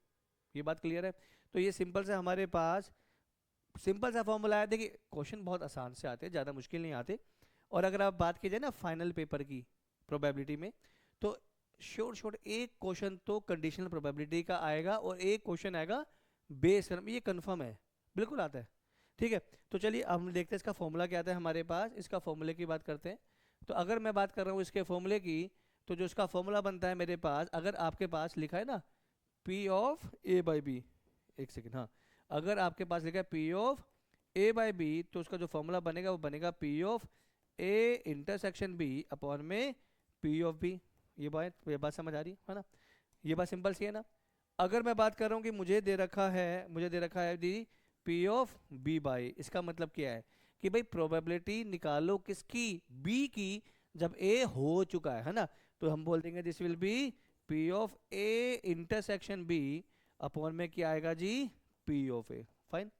ये बात क्लियर है? तो ये सिंपल से हमारे पास सिंपल सा फॉर्मूला है। देखिए क्वेश्चन बहुत आसान से आते हैं, ज़्यादा मुश्किल नहीं आते। और अगर आप बात की जाए ना फाइनल पेपर की प्रोबेबिलिटी में, तो श्योर श्योर एक क्वेश्चन तो कंडीशनल प्रोबेबिलिटी का आएगा और एक क्वेश्चन आएगा बेस कर्व, ये कंफर्म है, बिल्कुल आता है। ठीक है, तो चलिए अब हम देखते हैं इसका फॉर्मूला क्या आता है हमारे पास। इसका फॉर्मूले की बात करते हैं। तो अगर मैं बात कर रहा हूँ इसके फॉर्मूले की, तो जो इसका फॉर्मूला बनता है मेरे पास, अगर आपके पास लिखा है ना P of A by B, एक सेकेंड, हाँ, अगर आपके पास लिखा है P of A by B, तो उसका जो फॉर्मूला बनेगा वो बनेगा P of A intersection B upon में पी ऑफ बी। ये बात समझ आ रही है ना? ये बात सिंपल सी है ना। अगर मैं बात कर रहा हूँ कि मुझे दे रखा है दी पी ऑफ बी बाई, इसका मतलब क्या है कि भाई प्रोबेबिलिटी निकालो किसकी, बी की, जब ए हो चुका है ना। तो हम बोल देंगे this will be P of A intersection B upon में क्या आएगा जी, P of A. Fine.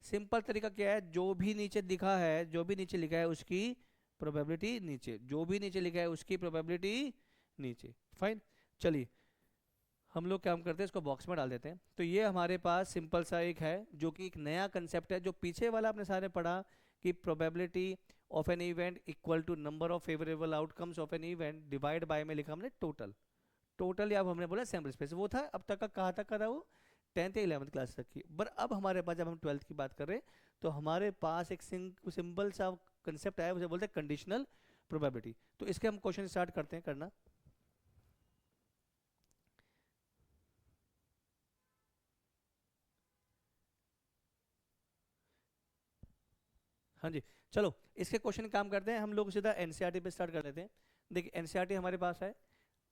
Simple तरीका क्या है, जो भी नीचे दिखा है, जो भी नीचे लिखा है उसकी प्रोबेबिलिटी नीचे, जो भी नीचे लिखा है उसकी प्रोबेबिलिटी नीचे। फाइन। चलिए हम लोग क्या हम करते हैं, इसको बॉक्स में डाल देते हैं। तो ये हमारे पास सिंपल सा एक है, जो कि एक नया कंसेप्ट है। जो पीछे वाला आपने सारे पढ़ा कि probability of an event equal to number of favourable outcomes of an event divide by में लिखा हमने टोटल, टोटल या हमने बोला सैम्पल स्पेस, वो था अब तक का, कहाँ तक का था वो, 10th या 11th क्लास तक की। पर अब हमारे पास जब हम 12th की बात कर रहे हैं, तो हमारे पास एक सिंपल सा कंसेप्ट आया, उसे बोलते हैं कंडीशनल प्रोबेबिलिटी। तो इसके हम क्वेश्चन स्टार्ट करते हैं करना। हाँ जी, चलो इसके क्वेश्चन काम करते हैं हम लोग, सीधा एनसीईआरटी पे स्टार्ट कर लेते हैं। देखिए एनसीईआरटी हमारे पास है।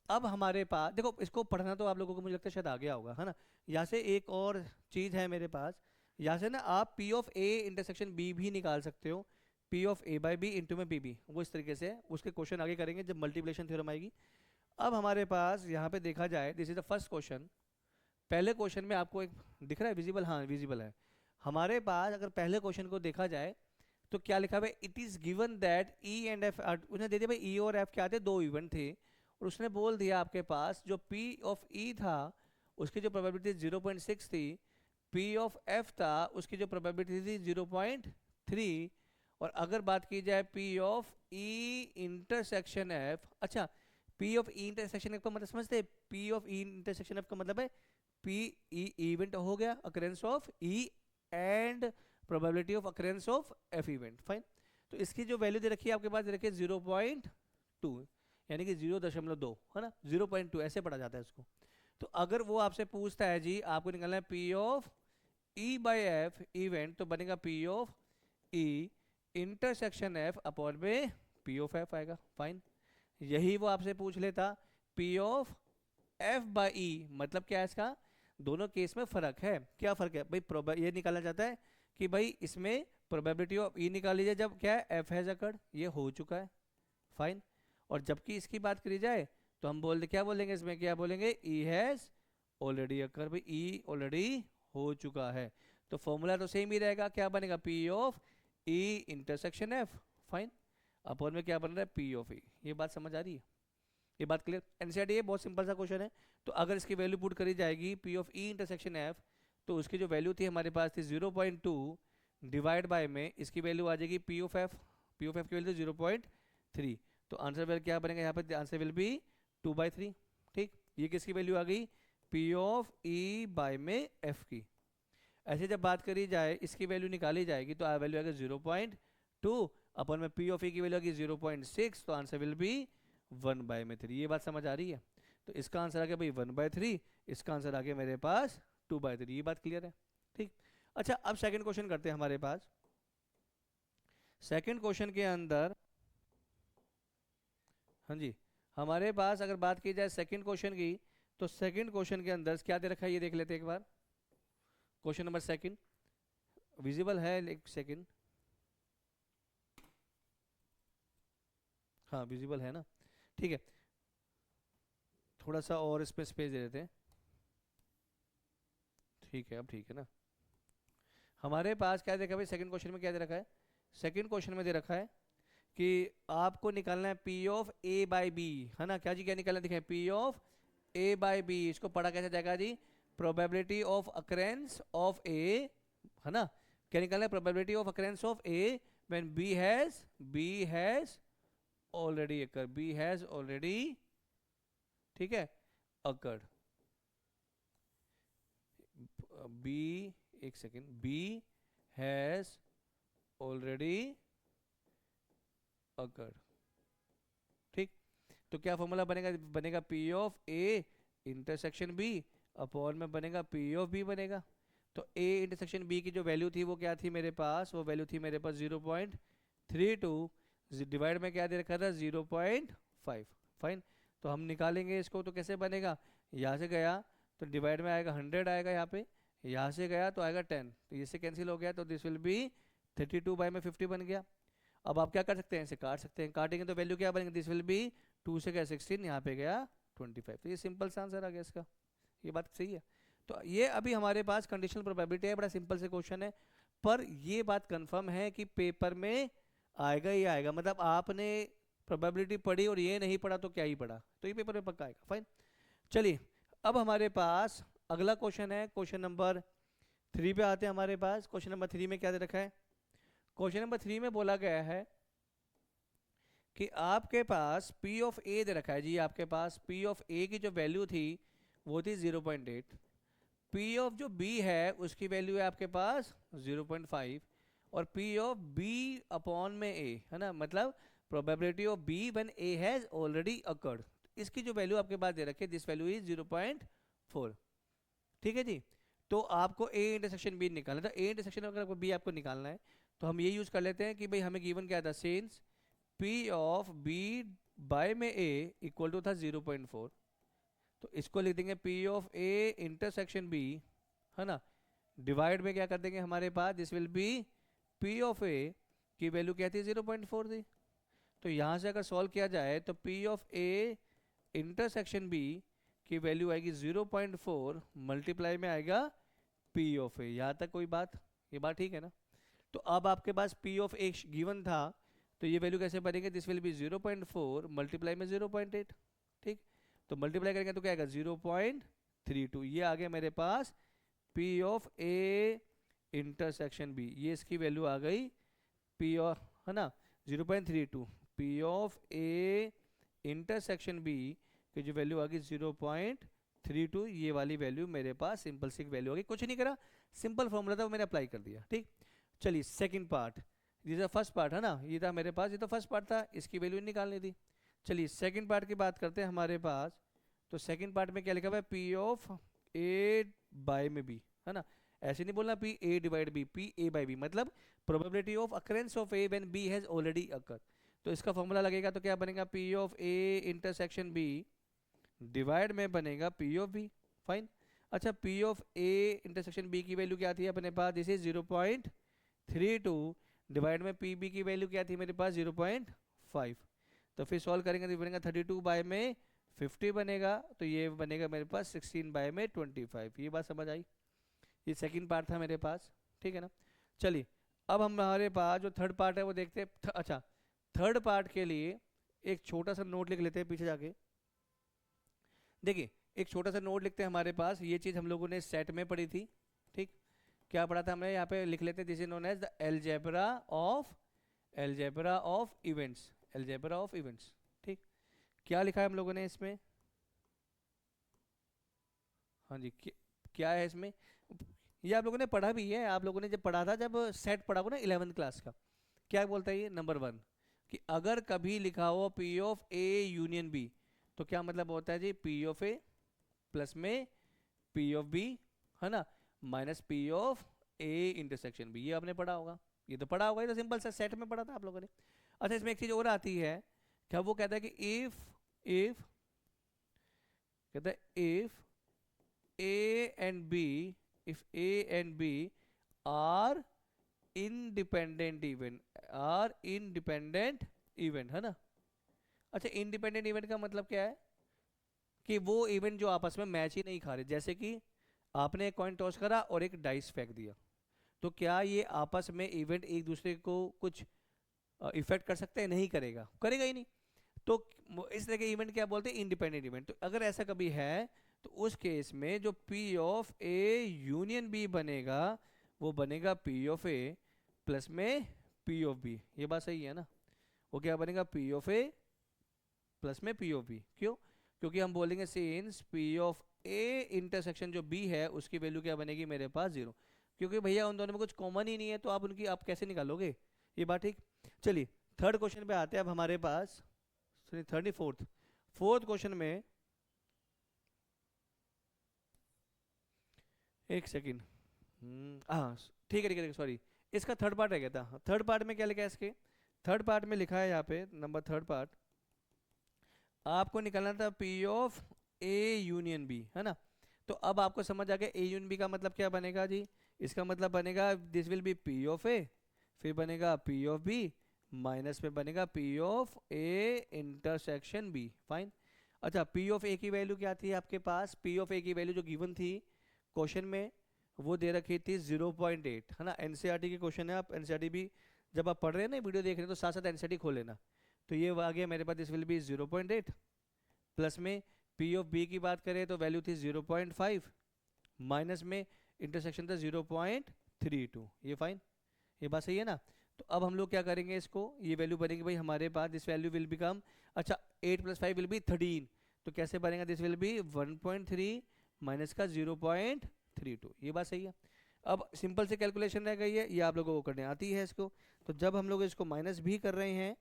अब हमारे पास देखो, इसको पढ़ना तो आप लोगों को मुझे लगता है शायद आ गया होगा, है ना। यहाँ से एक और चीज़ है मेरे पास, यहाँ से ना आप P of A intersection B भी निकाल सकते हो। P of A by B into में पी बी, वो इस तरीके से उसके क्वेश्चन आगे करेंगे जब मल्टीप्लिकेशन थ्योरम आएगी। अब हमारे पास यहाँ पे देखा जाए, this is the first question. पहले क्वेश्चन में आपको एक दिख रहा है विजिबल, हाँ विजिबल है। हमारे पास अगर पहले क्वेश्चन को देखा जाए तो क्या लिखा हुआ है, it is given that E and F, उसने दे दिया भाई ई और एफ क्या थे, दो इवेंट थे, और उसने बोल दिया आपके पास जो पी ऑफ ई था उसकी जो प्रोबेबिलिटी 0.6 थी, पी ऑफ एफ था उसकी जो प्रोबेबिलिटी थी 0.3, और अगर बात की जाए P of E intersection F, अच्छा P of E intersection F का मतलब समझते हैं, P of E intersection F का मतलब है पी ई इवेंट हो गया occurrence of E and probability of occurrence of F event, fine. तो इसकी जो वैल्यू दे रखी है आपके पास दे रखी है 0.2, यानी कि 0.2 है ना, 0.2 ऐसे पढ़ा जाता है इसको। तो अगर वो आपसे पूछता है जी आपको निकालना है P of E by F event, तो बनेगा P of E intersection F upon में पी ऑफ एफ आएगा, फाइन। यही वो आपसे पूछ लेता P of F by E, मतलब क्या है इसका, दोनों केस में फर्क है, क्या फर्क है भाई, ये निकालना चाहता है कि भाई इसमें प्रोबेबिलिटी ऑफ ई निकाल लीजिए जब क्या है एफ हैज अकर्ड, ये हो चुका है, फाइन। और जबकि इसकी बात करी जाए तो हम क्या बोलेंगे इसमें, क्या बोलेंगे, ई हैज ऑलरेडी अकर, भाई ई ऑलरेडी हो चुका है। तो फॉर्मूला तो सेम ही रहेगा, क्या बनेगा P of E intersection F, fine, upon में क्या बन रहा है पी ऑफ ई। ये बात समझ आ रही है, ये बात क्लियर। एनसीईआरटी ये बहुत सिंपल सा क्वेश्चन है। तो अगर इसकी वैल्यू पुट करी जाएगी P of E intersection F, तो उसकी जो वैल्यू थी हमारे पास थी 0.2 डिवाइड बाय में इसकी वैल्यू आ जाएगी P of F, P of F की वैल्यू 0.3, तो आंसर वैल्यू क्या बनेगा यहाँ पे, आंसर विल बी 2/3, ठीक। ये किसकी वैल्यू आ गई, पी ऑफ ई बाय में एफ की। ऐसे जब बात करी जाए इसकी वैल्यू निकाली जाएगी तो वैल्यू आएगा 0.2 अपन में पी ऑफ ई की वैल्यू आएगी 0.6, तो आंसर विल बी 1/3। ये बात समझ आ रही है। तो इसका आंसर आ गया भाई 1/3, इसका आंसर आ गया मेरे पास 2/3। ये बात क्लियर है, ठीक। अच्छा अब सेकंड क्वेश्चन करते हैं हमारे पास। सेकंड क्वेश्चन के अंदर, हाँ जी, हमारे पास अगर बात की जाए सेकंड क्वेश्चन की, तो सेकंड क्वेश्चन के अंदर क्या दे रखा है ये देख लेते हैं एक बार। क्वेश्चन नंबर सेकंड विजिबल है, एक सेकंड, हाँ विजिबल है ना, ठीक है। थोड़ा सा और इसमें स्पेस दे देते हैं, ठीक है अब ठीक है ना। हमारे पास क्या देखा भाई सेकंड क्वेश्चन में, क्या दे रखा है, सेकंड क्वेश्चन में दे रखा है कि आपको निकालना है P of A by B, है ना, क्या जी क्या निकालना दिखाए, P of A by B. इसको पढ़ा कैसे जाएगा जी, probability of occurrence of A, है ना, क्या निकालना है, probability of occurrence of A when B has already occur, B has already, ठीक है, अकर्ड। बी, एक second, B has already occurred, ठीक। तो क्या फॉर्मूला बनेगा, बनेगा P of A intersection B upon में बनेगा पी ऑफ बी बनेगा। तो ए इंटरसेक्शन बी की जो वैल्यू थी वो क्या थी मेरे पास, वो वैल्यू थी मेरे पास 0.32, डिवाइड में क्या दे रखा था 0.5, फाइन। तो हम निकालेंगे इसको, तो कैसे बनेगा, यहाँ से गया तो डिवाइड में आएगा 100 आएगा, यहाँ पे यहाँ से गया तो आएगा 10, तो इससे कैंसिल हो गया, तो दिस विल बी 32/50 बन गया। अब आप क्या कर सकते हैं, इसे काट सकते हैं, काटेंगे तो वैल्यू क्या बनेगी, दिस विल बी 2 से गया 16, यहाँ पे गया 25, तो ये सिंपल सा आंसर आ गया इसका। ये बात सही है। तो ये अभी हमारे पास कंडीशनल प्रोबेबिलिटी है, बड़ा सिंपल से क्वेश्चन है, पर ये बात कंफर्म है कि पेपर में आएगा ही आएगा, मतलब आपने प्रोबेबिलिटी पढ़ी और ये नहीं पढ़ा तो क्या ही पढ़ा, तो ये पेपर में पक्का आएगा, फाइन। चलिए अब हमारे पास अगला क्वेश्चन है, क्वेश्चन नंबर 3 पे आते हैं हमारे पास। क्वेश्चन नंबर 3 में क्या दे रखा है, क्वेश्चन नंबर 3 में बोला गया है कि आपके पास P ऑफ A दे रखा है जी, आपके पास P ऑफ A की जो वैल्यू थी वो थी 0.8, P ऑफ जो B है उसकी वैल्यू है आपके पास 0.5, और P ऑफ B अपॉन में A, है ना, मतलब probability of B when A has already occurred, इसकी जो वैल्यू आपके पास दे रखी है दिस वैल्यू इज 0.4, ठीक है जी। तो आपको A इंटरसेक्शन B निकालना था, A इंटरसेक्शन अगर आपको B आपको निकालना है तो हम ये यूज कर लेते हैं कि भाई हमें गिवन क्या था, since P of B by में A इक्वल टू था 0.4, तो इसको लिख देंगे P of A intersection B, है ना, डिवाइड में क्या कर देंगे हमारे पास, this will be P of A की वैल्यू क्या थी 0.4 थी। तो यहाँ से अगर सॉल्व किया जाए तो P of A intersection B की वैल्यू आएगी 0.4 मल्टीप्लाई में आएगा पी ऑफ ए। यहाँ तक कोई बात, ये बात ठीक है ना। तो अब आपके पास पी ऑफ ए गिवन था, तो ये वैल्यू कैसे बनेगी, दिस विल बी 0.4 मल्टीप्लाई में 0.8। ठीक, तो मल्टीप्लाई करेंगे तो क्या आएगा 0.32। ये आ गया मेरे पास P of A intersection B, ये इसकी वैल्यू आ गई पी ऑफ, है ना, 0.32। P of A intersection B की जो वैल्यू आ गई 0.32, ये वाली वैल्यू मेरे पास सिंपल सी वैल्यू आ गई। कुछ नहीं करा, सिंपल फॉर्मूला था वो मैंने अप्लाई कर दिया। ठीक, चलिए सेकंड पार्ट, ये फर्स्ट पार्ट है ना, ये था मेरे पास, ये तो फर्स्ट पार्ट था, इसकी वैल्यू निकालनी थी। चलिए सेकंड पार्ट की बात करते हैं हमारे पास। तो सेकंड पार्ट में क्या लिखा हुआ है, पी ऑफ ए बाय में बी, है ना। ऐसे नहीं बोलना P A divide B, P A by B, मतलब probability of occurrence of A when B has already occur. तो इसका फॉर्मूला लगेगा तो क्या बनेगा, P of A intersection B divide में बनेगा पी ऑफ बी। फाइन। अच्छा, P of A intersection B की वैल्यू क्या थी अपने पास, दिस इज 0.32 डिवाइड में पी बी की वैल्यू क्या थी मेरे पास 0.5। तो फिर सॉल्व करेंगे तो बनेगा 32 बाय में 50 बनेगा, तो ये बनेगा मेरे पास 16 बाय में 25। ये बात समझ आई। ये सेकंड पार्ट था मेरे पास, ठीक है ना। चलिए अब हमारे पास जो थर्ड पार्ट है वो देखते हैं। अच्छा, थर्ड पार्ट के लिए एक छोटा सा नोट लिख लेते हैं पीछे जाके। देखिए एक छोटा सा नोट लिखते हैं हमारे पास, ये चीज़ हम लोगों ने सेट में पढ़ी थी। ठीक, क्या पढ़ा था हमने, यहाँ पे लिख लेते हैं, this is known as the algebra of events, algebra of events. ठीक, क्या लिखा है हम लोगों ने इसमें, हाँ जी, क्या है इसमें, ये आप लोगों ने पढ़ा भी है, आप लोगों ने जब पढ़ा था, जब सेट पढ़ा हो ना 11th क्लास का। क्या बोलता है ये, नंबर 1 कि अगर कभी लिखा हो P of A union B, तो क्या मतलब होता है जी, पी ऑफ ए प्लस में पी ऑफ बी, है ना, minus P of A intersection B. ये आपने पढ़ा होगा, ये तो पढ़ा होगा, ये तो सिंपल सा सेट में पढ़ा था आप लोगों ने। अच्छा, इसमें एक चीज और आती है, क्या वो कहता है कि इफ कहता है if A and B, if A and B are independent event, है ना। अच्छा, इंडिपेंडेंट इवेंट का मतलब क्या है, कि वो इवेंट जो आपस में मैच ही नहीं खा रहे। जैसे कि आपने एक कॉइन टॉस करा और एक डाइस फेंक दिया, तो क्या ये आपस में इवेंट एक दूसरे को कुछ इफेक्ट कर सकते हैं, नहीं करेगा, करेगा ही नहीं। तो इस तरह के इवेंट क्या बोलते हैं, इंडिपेंडेंट इवेंट। तो अगर ऐसा कभी है तो उस केस में जो P of A union B बनेगा, वो बनेगा पी ऑफ ए प्लस में पी ऑफ बी। ये बात सही है ना, वो क्या बनेगा, पी ऑफ ए प्लस में पी ऑफ बी। क्यों, क्योंकि हम बोलेंगे since P of A intersection जो बी है उसकी वैल्यू क्या बनेगी मेरे पास 0, क्योंकि भैया उन दोनों में कुछ कॉमन ही नहीं है, तो आप कैसे निकालोगे, ये बात ठीक। चलिए थर्ड क्वेश्चन पे आते हैं अब हमारे पास, थर्ड नहीं फोर्थ क्वेश्चन में, एक सेकेंड, हाँ ठीक है सॉरी, इसका थर्ड पार्ट रह गया था। थर्ड पार्ट में क्या लिखा है, इसके थर्ड पार्ट में लिखा है यहाँ पे नंबर थर्ड पार्ट, आपको निकालना था P of A union B, है ना। तो अब आपको समझ आ गया ए यूनियन बी का मतलब क्या बनेगा जी, इसका मतलब बनेगा this will be P of A, फिर बनेगा पी ऑफ बी, माइनस में बनेगा P of A intersection B. Fine. अच्छा, पी ऑफ ए की वैल्यू क्या थी आपके पास, पी ऑफ ए की वैल्यू जो गिवन थी क्वेश्चन में, वो दे रखी थी 0.8, है ना। एनसीईआरटी के क्वेश्चन है, आप एनसीईआरटी भी जब आप पढ़ रहे हैं ना, वीडियो देख रहे हैं, तो साथ साथ एनसीईआरटी खोल लेना। तो ये आ गया मेरे पास, दिस विल बी 0.8 प्लस में पी ऑफ बी की बात करें तो वैल्यू थी 0.5, माइनस में इंटरसेक्शन था 0.32। ये फाइन, ये बात सही है ना। तो अब हम लोग क्या करेंगे, इसको ये वैल्यू बनेगी भाई हमारे पास, दिस वैल्यू विल बिकम, अच्छा 8 + 5 विल बी 13, तो कैसे बनेगा, दिस विल बी 1.3 माइनस का 0.32। ये बात सही है। अब सिंपल से कैलकुलेशन रह गई है, ये आप लोगों को करने आती है इसको। तो जब हम लोग इसको माइनस भी कर रहे हैं,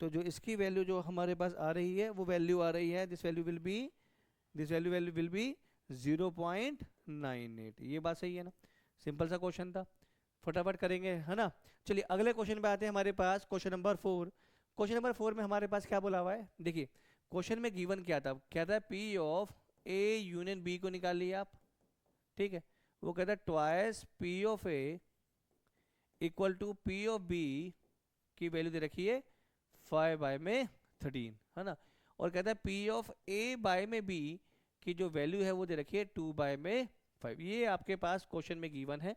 तो जो इसकी वैल्यू जो हमारे पास आ रही है वो वैल्यू आ रही है, दिस वैल्यू विल बी 0.98। ये बात सही है ना, सिंपल सा क्वेश्चन था, फटाफट करेंगे, है ना। चलिए अगले क्वेश्चन पे आते हैं हमारे पास, क्वेश्चन नंबर 4। क्वेश्चन नंबर 4 में हमारे पास क्या बोला हुआ है, देखिए क्वेश्चन में गिवन क्या था P of A union B को निकाल लिया आप, ठीक है। वो कहता है twice P of A equal to P of B की वैल्यू दे रखी है 5 बाय में 13, है ना। और कहता है पी ऑफ ए बाय में बी की जो वैल्यू है वो दे रखी है 2 बाय में 5। ये आपके पास क्वेश्चन में गिवन है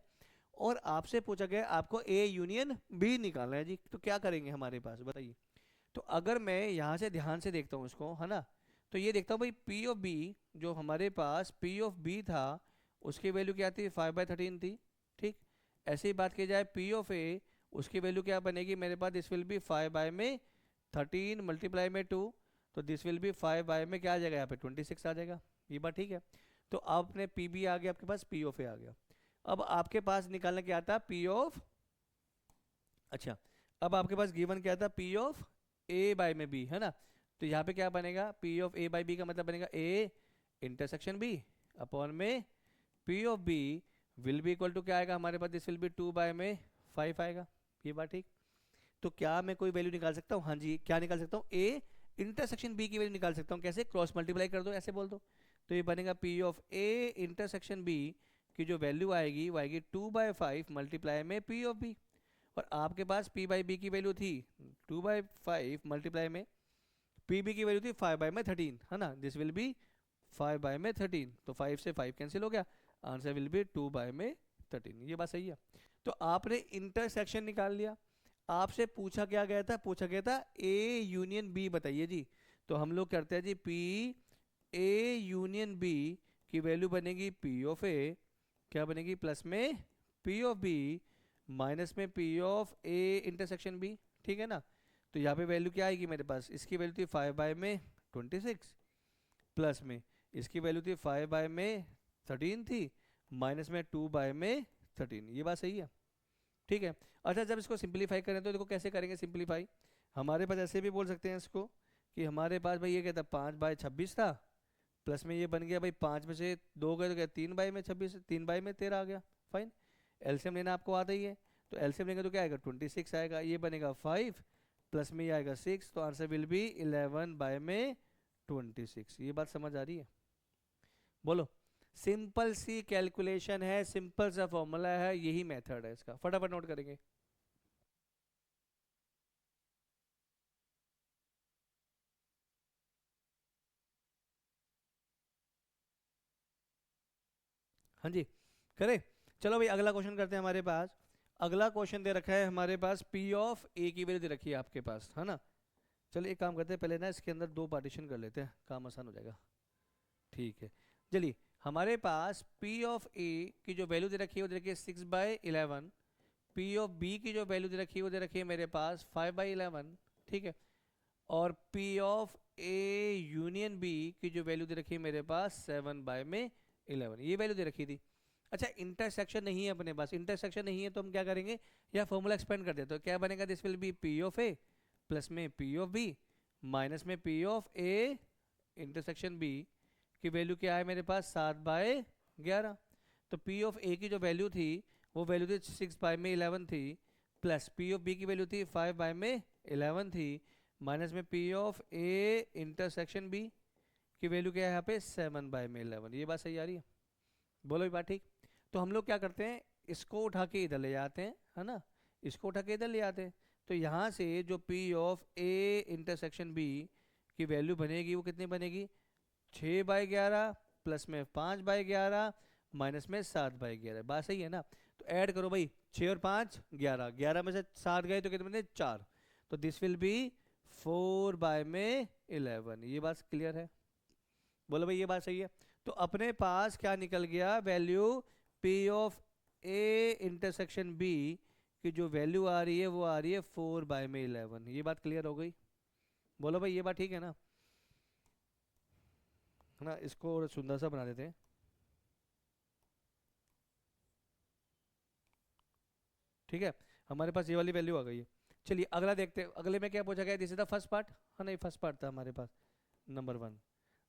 और आपसे पूछा गया आपको ए यूनियन बी निकालना है जी। तो क्या करेंगे हमारे पास बताइए। तो अगर मैं यहाँ से ध्यान से देखता हूँ इसको, है ना, तो ये देखता हूँ भाई पी ऑफ बी, जो हमारे पास पी ऑफ बी था उसकी वैल्यू क्या थी 5 बाय 13 थी, ठीक। ऐसे ही बात की जाए पी ऑफ ए, उसकी वैल्यू क्या बनेगी मेरे पास, दिस विल बी 5 बाय में 13 मल्टीप्लाई में 2, तो दिस विल बी 5 बाय में क्या आ जाएगा यहाँ पे 26 आ जाएगा। ये बात ठीक है। तो आपने पी बी आ गया, आपके पास पी ऑफ ए आ गया। अब आपके पास निकालना क्या आता पी ऑफ, अच्छा अब आपके पास गिवन क्या था पी ऑफ ए बाय में बी, है ना। तो यहाँ पे क्या बनेगा P of A by B का मतलब बनेगा ए इंटरसेक्शन बी अपॉन में P of B will be equal to क्या आएगा हमारे पास, दिस विल बी 2 बाय में 5 आएगा। ये बात ठीक। तो क्या मैं कोई वैल्यू निकाल सकता हूँ, हाँ जी क्या निकाल सकता हूँ, ए इंटरसेक्शन बी की वैल्यू निकाल सकता हूँ। कैसे, क्रॉस मल्टीप्लाई कर दो, ऐसे बोल दो। तो ये बनेगा P of A intersection B की जो वैल्यू आएगी वो आएगी 2 बाय 5 मल्टीप्लाई में पी ऑफ बी। और आपके पास पी बाई बी की वैल्यू थी 2 बाय 5 मल्टीप्लाई में पी बी की वैल्यू थी 5 बाय में 13, है ना। दिस विल बी 5 बाय में 13, तो 5 से 5 कैंसिल हो गया, आंसर विल बी 2 बाय में 13। ये बात सही है। तो आपने इंटरसेक्शन निकाल लिया। आपसे पूछा क्या गया था, पूछा गया था ए यूनियन बी बताइए जी। तो हम लोग करते हैं जी पी ए यूनियन बी की वैल्यू बनेगी पी ऑफ ए, क्या बनेगी, प्लस में पी ऑफ बी माइनस में P of A intersection B, ठीक है ना। तो यहाँ पे वैल्यू क्या आएगी मेरे पास, इसकी वैल्यू थी 5 बाय में 26 प्लस में इसकी वैल्यू थी 5 बाय में 13 थी माइनस में 2 बाय में 13। ये बात सही है, ठीक है। अच्छा जब इसको सिंप्लीफाई करें तो देखो कैसे करेंगे सिंप्लीफाई। हमारे पास ऐसे भी बोल सकते हैं इसको कि हमारे पास भाई ये क्या था 5 बाय 26 था, प्लस में ये बन गया भाई 5 में से 2 गए तो क्या 3 बाय में 26, 3 बाय में 13 आ गया, फाइन। एलसीएम लेना आपको आता ही है, तो एलसीएम लेंगे तो क्या आएगा 26 आएगा, ये बनेगा 5 प्लस में ये आएगा 6, तो आंसर विल बी 11 बाय में 26। ये बात समझ आ रही है, बोलो। सिंपल सी कैलकुलेशन है, सिंपल सा फॉर्मूला है, यही मेथड है इसका, फटाफट नोट करेंगे। हाँ जी करें। चलो भाई अगला क्वेश्चन करते हैं। हमारे पास अगला क्वेश्चन दे रखा है हमारे पास पी ऑफ ए की वैल्यू दे रखी है आपके पास, है ना। चलिए एक काम करते हैं, पहले ना इसके अंदर 2 पार्टीशन कर लेते हैं, काम आसान हो जाएगा, ठीक है। चलिए हमारे पास पी ऑफ ए की जो वैल्यू दे रखी है वो दे रखी है 6 बाय 11, पी ऑफ बी की जो वैल्यू दे रखी है वो दे रखी है मेरे पास 5 बाई 11, ठीक है। और P of A union B की जो वैल्यू दे रखी है मेरे पास 7 बाय में 11, ये वैल्यू दे रखी थी। अच्छा इंटरसेक्शन नहीं है अपने पास, इंटरसेक्शन नहीं है तो हम क्या करेंगे, या फॉर्मूला एक्सपेंड कर देते, तो क्या बनेगा, this will be P of A plus में पी ऑफ बी माइनस में P of A intersection B की वैल्यू क्या है मेरे पास 7 बाय 11। तो पी ऑफ ए की जो वैल्यू थी वो वैल्यू थी 6 बाय में 11 थी, प्लस पी ऑफ बी की वैल्यू थी 5 बाय में 11 थी, माइनस में P of A intersection B की वैल्यू क्या है यहाँ पे 7 बाय में 11। ये बात सही आ रही है, बोलो ये बात ठीक। तो हम लोग क्या करते हैं, इसको उठा के इधर ले जाते हैं, है ना, इसको उठा के इधर ले आते हैं। तो यहाँ से जो P of A intersection B की वैल्यू बनेगी वो कितनी बनेगी, 6 बाय 11 प्लस में 5 बाय 11 माइनस में 7 बाय 11। बात सही है ना। तो ऐड करो भाई 6 और 5 11, 11 में से 7 गए तो कितने बने 4, तो दिस विल बी 4 बाय में 11। ये बात क्लियर है, बोलो भाई ये बात सही है। तो अपने पास क्या निकल गया value, P of A intersection B की जो वैल्यू आ रही है वो आ रही है 4 बाय में 11। ये बात क्लियर हो गई, बोलो भाई ये बात ठीक है ना। है ना, इसको और सुंदर सा बना देते हैं, ठीक है। हमारे पास ये वाली वैल्यू आ गई है। चलिए अगला देखते हैं, अगले में क्या पूछा गया, this is the first part, हाँ नहीं फर्स्ट पार्ट था हमारे पास नंबर 1।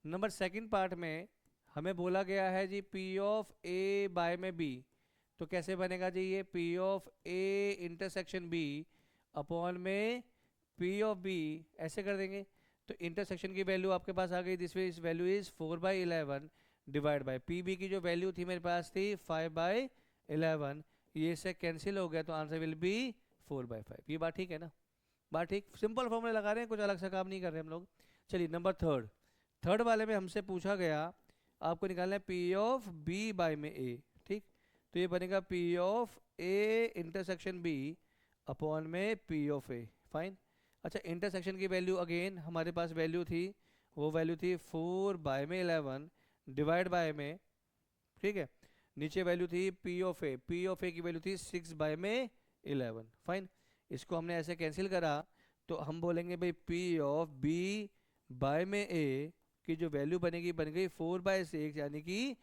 नंबर सेकंड पार्ट में हमें बोला गया है जी पी ऑफ ए बाय में बी, तो कैसे बनेगा जी, ये P of A intersection B upon में पी ऑफ बी, ऐसे कर देंगे। तो इंटरसेक्शन की वैल्यू आपके पास आ गई, this value is 4 by 11 divide by P B की जो वैल्यू थी मेरे पास थी 5 बाई 11, ये से कैंसिल हो गया तो आंसर विल बी 4 बाई 5। ये बात ठीक है ना, बात ठीक, सिंपल फॉर्मूले लगा रहे हैं, कुछ अलग सा काम नहीं कर रहे हम लोग। चलिए नंबर थर्ड, थर्ड वाले में हमसे पूछा गया आपको निकालना है पी ऑफ बी बाय में ए, ठीक। तो ये बनेगा P of A intersection B upon में पी ऑफ ए, फाइन। अच्छा इंटरसेक्शन की वैल्यू अगेन हमारे पास वैल्यू थी, वो वैल्यू थी 4 बाय में 11 डिवाइड बाय में, ठीक है। नीचे वैल्यू थी P of A, P of A की वैल्यू थी 6 बाय में 11, फाइन। इसको हमने ऐसे कैंसिल करा तो हम बोलेंगे भाई पी ऑफ बी बाय में ए की जो वैल्यू बनेगी बन गई 4 बाय 6 यानी कि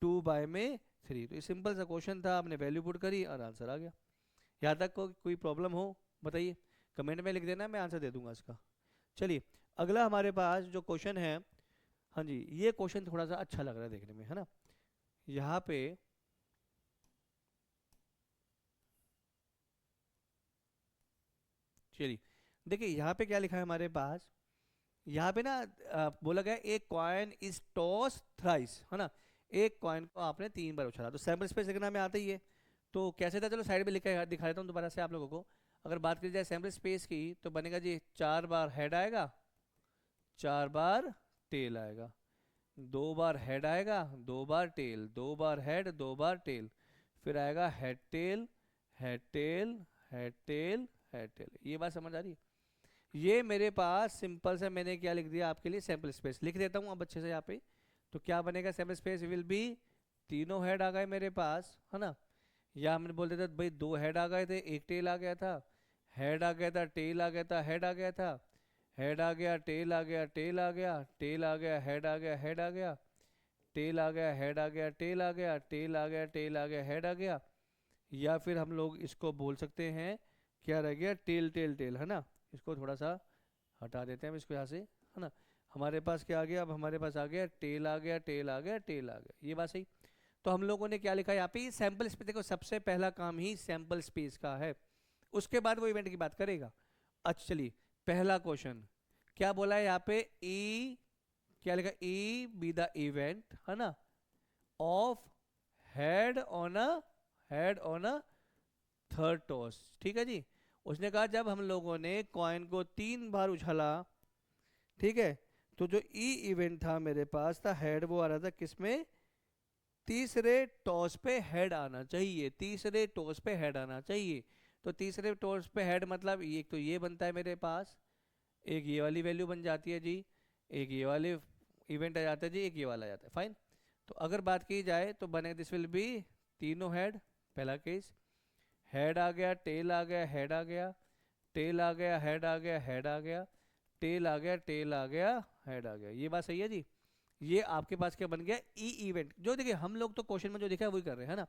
2 बाय में 3। तो ये सिंपल सा क्वेश्चन था, आपने वैल्यू पुट करी और आंसर आ गया। यहाँ तक कोई प्रॉब्लम हो बताइए, कमेंट में लिख देना, मैं आंसर दे दूंगा इसका। चलिए अगला हमारे पास जो क्वेश्चन है, हाँ जी ये क्वेश्चन थोड़ा सा अच्छा लग रहा है देखने में, है ना। यहाँ पे चलिए देखिए यहाँ पे क्या लिखा है हमारे पास, यहाँ पे ना बोला गया एक कॉइन इज टॉस थ्राइस, है ना। एक कॉइन को आपने 3 बार उछाला, तो सैंपल स्पेस लिखना में आता ही है। तो कैसे था, चलो साइड में लिखा दिखा देता हूँ दोबारा से आप लोगों को। अगर बात की जाए सैंपल स्पेस की तो बनेगा जी 4 बार हेड आएगा, 4 बार टेल आएगा, 2 बार हेड आएगा, 2 बार टेल, 2 बार हेड, 2 बार टेल, फिर आएगा head tail, head tail, head tail, head tail. ये बात समझ आ रही है। ये मेरे पास सिंपल से मैंने क्या लिख दिया आपके लिए, सैंपल स्पेस लिख देता हूँ अब अच्छे से यहाँ पे। तो क्या बनेगा, सैंपल स्पेस विल बी तीनों हेड आ गए मेरे पास, है ना। या हमने बोल देता भाई 2 हेड आ गए थे, एक टेल आ गया था, हेड आ गया था, टेल आ गया था, हेड आ गया था, हेड आ गया, टेल आ गया, टेल आ गया, टेल आ गया, हेड आ गया, हेड आ गया, टेल आ गया, हेड आ गया, टेल आ गया, टेल आ गया, टेल आ गया, हेड आ गया। या फिर हम लोग इसको बोल सकते हैं क्या रह गया, टेल टेल टेल, है ना। इसको थोड़ा सा हटा देते हैं हम इसको यहाँ से, है ना। हमारे पास क्या आ गया, अब हमारे पास आ गया टेल आ गया, टेल आ गया, टेल आ गया, ये बात सही। तो हम लोगों ने क्या लिखा यहाँ पे, सैंपल स्पेस, देखो सबसे पहला काम ही सैंपल स्पेस का है, उसके बाद वो इवेंट की बात करेगा। अच्छा चलिए पहला क्वेश्चन क्या बोला है यहाँ पे, ई क्या लिखा, ई बी द इवेंट, है ना, of head on a third toss, ठीक है जी। उसने कहा जब हम लोगों ने कॉइन को 3 बार उछाला, ठीक है, तो जो ई इवेंट था मेरे पास था हेड, वो आ रहा था किसमें, तीसरे टॉस पे हेड आना चाहिए, तीसरे टॉस पे हेड आना चाहिए। तो तीसरे टॉस पे हेड मतलब एक तो ये बनता है मेरे पास, एक ये वाली वैल्यू बन जाती है जी, एक ये वाले इवेंट आ जाता है जी, एक ये वाला आ जाता है, फाइन। तो अगर बात की जाए तो बने दिस विल बी तीनों हेड, पहला केस, हेड आ गया, टेल आ गया, हेड आ गया, टेल आ गया, हेड आ गया, हेड आ गया, टेल आ गया, टेल आ गया, हेड आ गया। ये बात सही है जी। ये आपके पास क्या बन गया, ई इवेंट। जो देखिए हम लोग तो क्वेश्चन में जो दिखा है वही कर रहे हैं, है ना।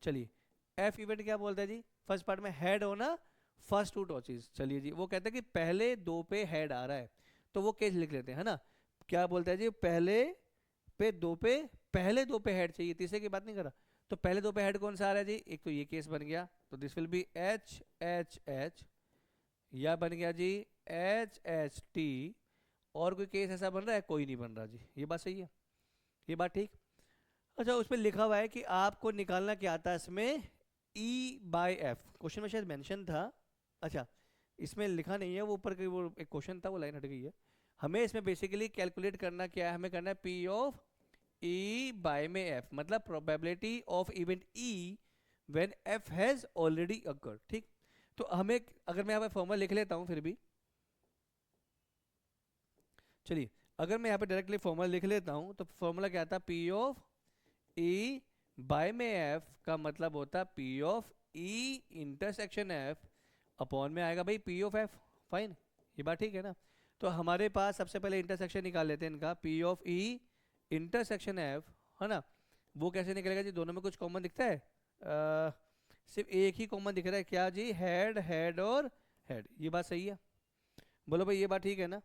चलिए एफ इवेंट क्या बोलता है जी, फर्स्ट पार्ट में हेड होना फर्स्ट 2 टॉचेस। चलिए जी वो कहता है कि पहले 2 पे हेड आ रहा है, तो वो केस लिख लेते हैं, है ना। क्या बोलता है जी, पहले 2 पे, पहले 2 पे हेड चाहिए, तीसरे की बात नहीं कर रहा। तो पहले 2 पे हेड कौन सा आ रहा है जी, एक तो ये केस बन गया, तो this will B H H H, या बन गया जी एच एच टी। और कोई केस ऐसा बन रहा है, कोई नहीं बन रहा जी, ये बात सही है, ये बात ठीक। अच्छा उसमें लिखा हुआ है कि आपको निकालना क्या आता है इसमें, ई बाय एफ, क्वेश्चन में शायद मेंशन था। अच्छा इसमें लिखा नहीं है, वो ऊपर वो एक क्वेश्चन था, वो लाइन हट गई है। हमें इसमें बेसिकली कैलकुलेट करना क्या है, हमें करना है पी ऑफ ई बाय में एफ, मतलब probability of event E when F has already occurred, ठीक। तो हमें अगर मैं यहाँ पे फॉर्मूला लिख लेता हूँ फिर भी, चलिए अगर मैं यहाँ पे डायरेक्टली फॉर्मूला लिख लेता हूँ तो फॉर्मूला क्या आता है, पी ऑफ ई बाय में एफ का मतलब होता है P of E intersection F upon में आएगा भाई पी ऑफ एफ, फाइन। ये बात ठीक है ना। तो हमारे पास सबसे पहले इंटरसेक्शन निकाल लेते हैं इनका, P of E intersection F, है ना। वो कैसे निकलेगा जी, दोनों में कुछ कॉमन दिखता है, सिर्फ एक ही कॉमन दिख रहा है, क्या जी, हेड, हेड और हेड। ये बात सही है, बोलो भाई ये बात ठीक है ना,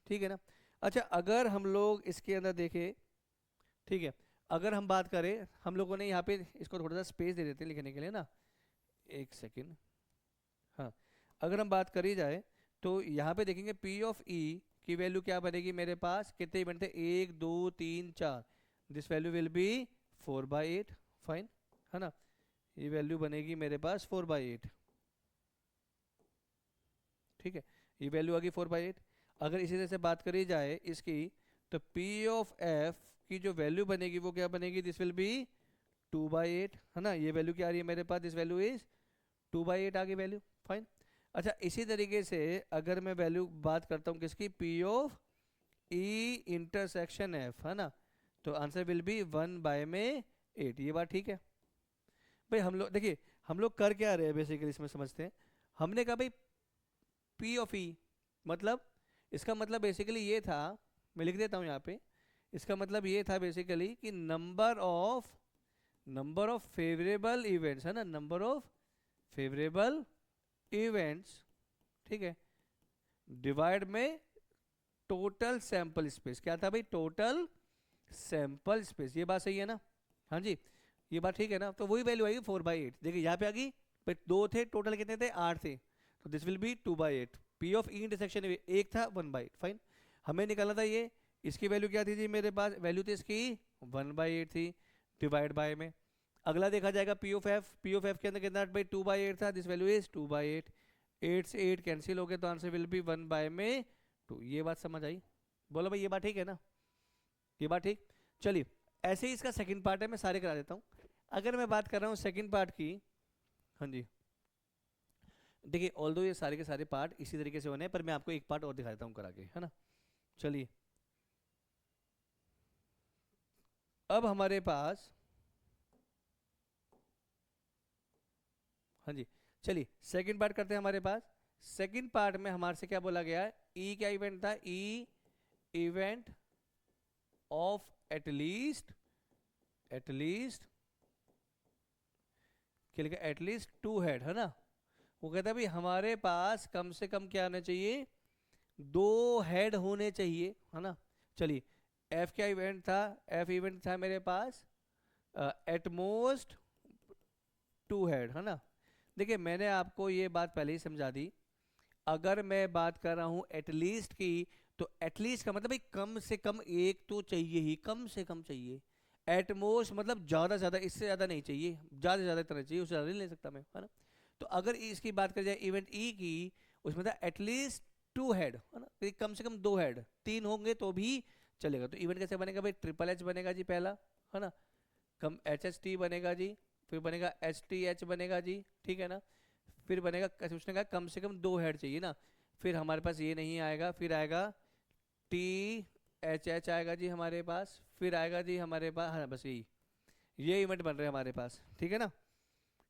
ठीक है ना। अच्छा अगर हम लोग इसके अंदर देखें, ठीक है, अगर हम बात करें, हम लोगों ने यहाँ पे इसको थोड़ा सा स्पेस दे देते हैं लिखने के लिए ना, एक सेकेंड, हाँ। अगर हम बात करी जाए तो यहाँ पे देखेंगे पी ऑफ ई की वैल्यू क्या बनेगी मेरे पास, कितने इवेंट थे, 1 2 3 4, this value will B 4/8, fine, है ना। ये वैल्यू बनेगी मेरे पास 4/8, ठीक है। ये वैल्यू आ गई 4/8। अगर इसी तरह से बात करी जाए इसकी, तो P ऑफ F की जो वैल्यू बनेगी वो क्या बनेगी, दिस विल बी 2/8, है ना। ये वैल्यू क्या आ रही है मेरे पास, दिस वैल्यू इज 2/8 आ गई वैल्यू, फाइन। अच्छा इसी तरीके से अगर मैं वैल्यू बात करता हूँ किसकी, P of E intersection F, है ना, तो आंसर विल बी 1/8। ये बात ठीक है भाई। हम लोग देखिए हम लोग कर क्या रहे हैं बेसिकली इसमें समझते हैं। हमने कहा भाई P ऑफ E मतलब, इसका मतलब बेसिकली ये था, मैं लिख देता हूँ यहाँ पे, इसका मतलब ये था बेसिकली कि नंबर ऑफ फेवरेबल इवेंट्स, है ना, नंबर ऑफ फेवरेबल इवेंट्स, ठीक है, डिवाइड में टोटल सैंपल स्पेस। क्या था भाई, टोटल सैंपल स्पेस। ये बात सही है ना, हाँ जी, ये बात ठीक है ना। तो वही वैल्यू आएगी 4/8। देखिए यहाँ पे आ गई, पर 2 थे, टोटल कितने थे, 8 थे, तो this will B 2/8। P of E intersection 1 था, 1/8, फाइन। हमें निकालना था ये, इसकी वैल्यू क्या थी जी मेरे पास, वैल्यू थी इसकी 1/8 थी, डिवाइड बाय में। अगला देखा जाएगा P of F, P of F के अंदर कितना भाई 2/8 था, दिस वैल्यू इज 2/8। 8 से 8 कैंसिल हो गए तो आंसर विल बी 1/2। ये बात समझ आई, बोलो भाई ये बात ठीक है ना, ये बात ठीक। चलिए ऐसे ही इसका सेकंड पार्ट है, मैं सारे करा देता हूँ। अगर मैं बात कर रहा हूँ सेकंड पार्ट की, हाँ जी, देखिए ऑल्दो ये सारे के सारे पार्ट इसी तरीके से होने हैं, पर मैं आपको एक पार्ट और दिखा देता हूँ करा के, है ना। चलिए अब हमारे पास, हाँ जी, चलिए सेकंड पार्ट करते हैं हमारे पास। सेकंड पार्ट में हमारे से क्या बोला गया है, ई क्या इवेंट था, ई इवेंट ऑफ एटलीस्ट क्या लिखा, एटलीस्ट 2 हेड, है ना। वो कहता है भाई हमारे पास कम से कम क्या आना चाहिए, 2 हेड होने चाहिए, है ना। चलिए एफ क्या इवेंट था, एफ इवेंट था मेरे पास एटमोस्ट 2 हेड, है ना। देखिए मैंने आपको ये बात पहले ही समझा दी। अगर मैं बात कर रहा हूँ एटलीस्ट की, तो एटलीस्ट का मतलब भाई कम से कम एक तो चाहिए ही, कम से कम चाहिए। एटमोस्ट मतलब ज़्यादा से ज़्यादा, इससे ज़्यादा नहीं चाहिए, ज़्यादा से ज़्यादा इतना चाहिए, उससे ज़्यादा नहीं ले सकता मैं, है ना। तो अगर इसकी बात करें जाए इवेंट ई की, उसमें था एटलीस्ट 2 हेड, है ना, तो कम से कम 2 हेड, 3 होंगे तो भी चलेगा। तो इवेंट कैसे बनेगा भाई, ट्रिपल एच बनेगा जी पहला, है ना, कम HHT बनेगा जी, फिर बनेगा HTH बनेगा जी, ठीक है ना। फिर बनेगा, उसने कहा कम से कम 2 हेड चाहिए ना, फिर हमारे पास ये नहीं आएगा, फिर आएगा THH आएगा जी हमारे पास, फिर आएगा जी हमारे पास, हाँ बस यही, ये इवेंट बन रहे हैं हमारे पास, ठीक है ना।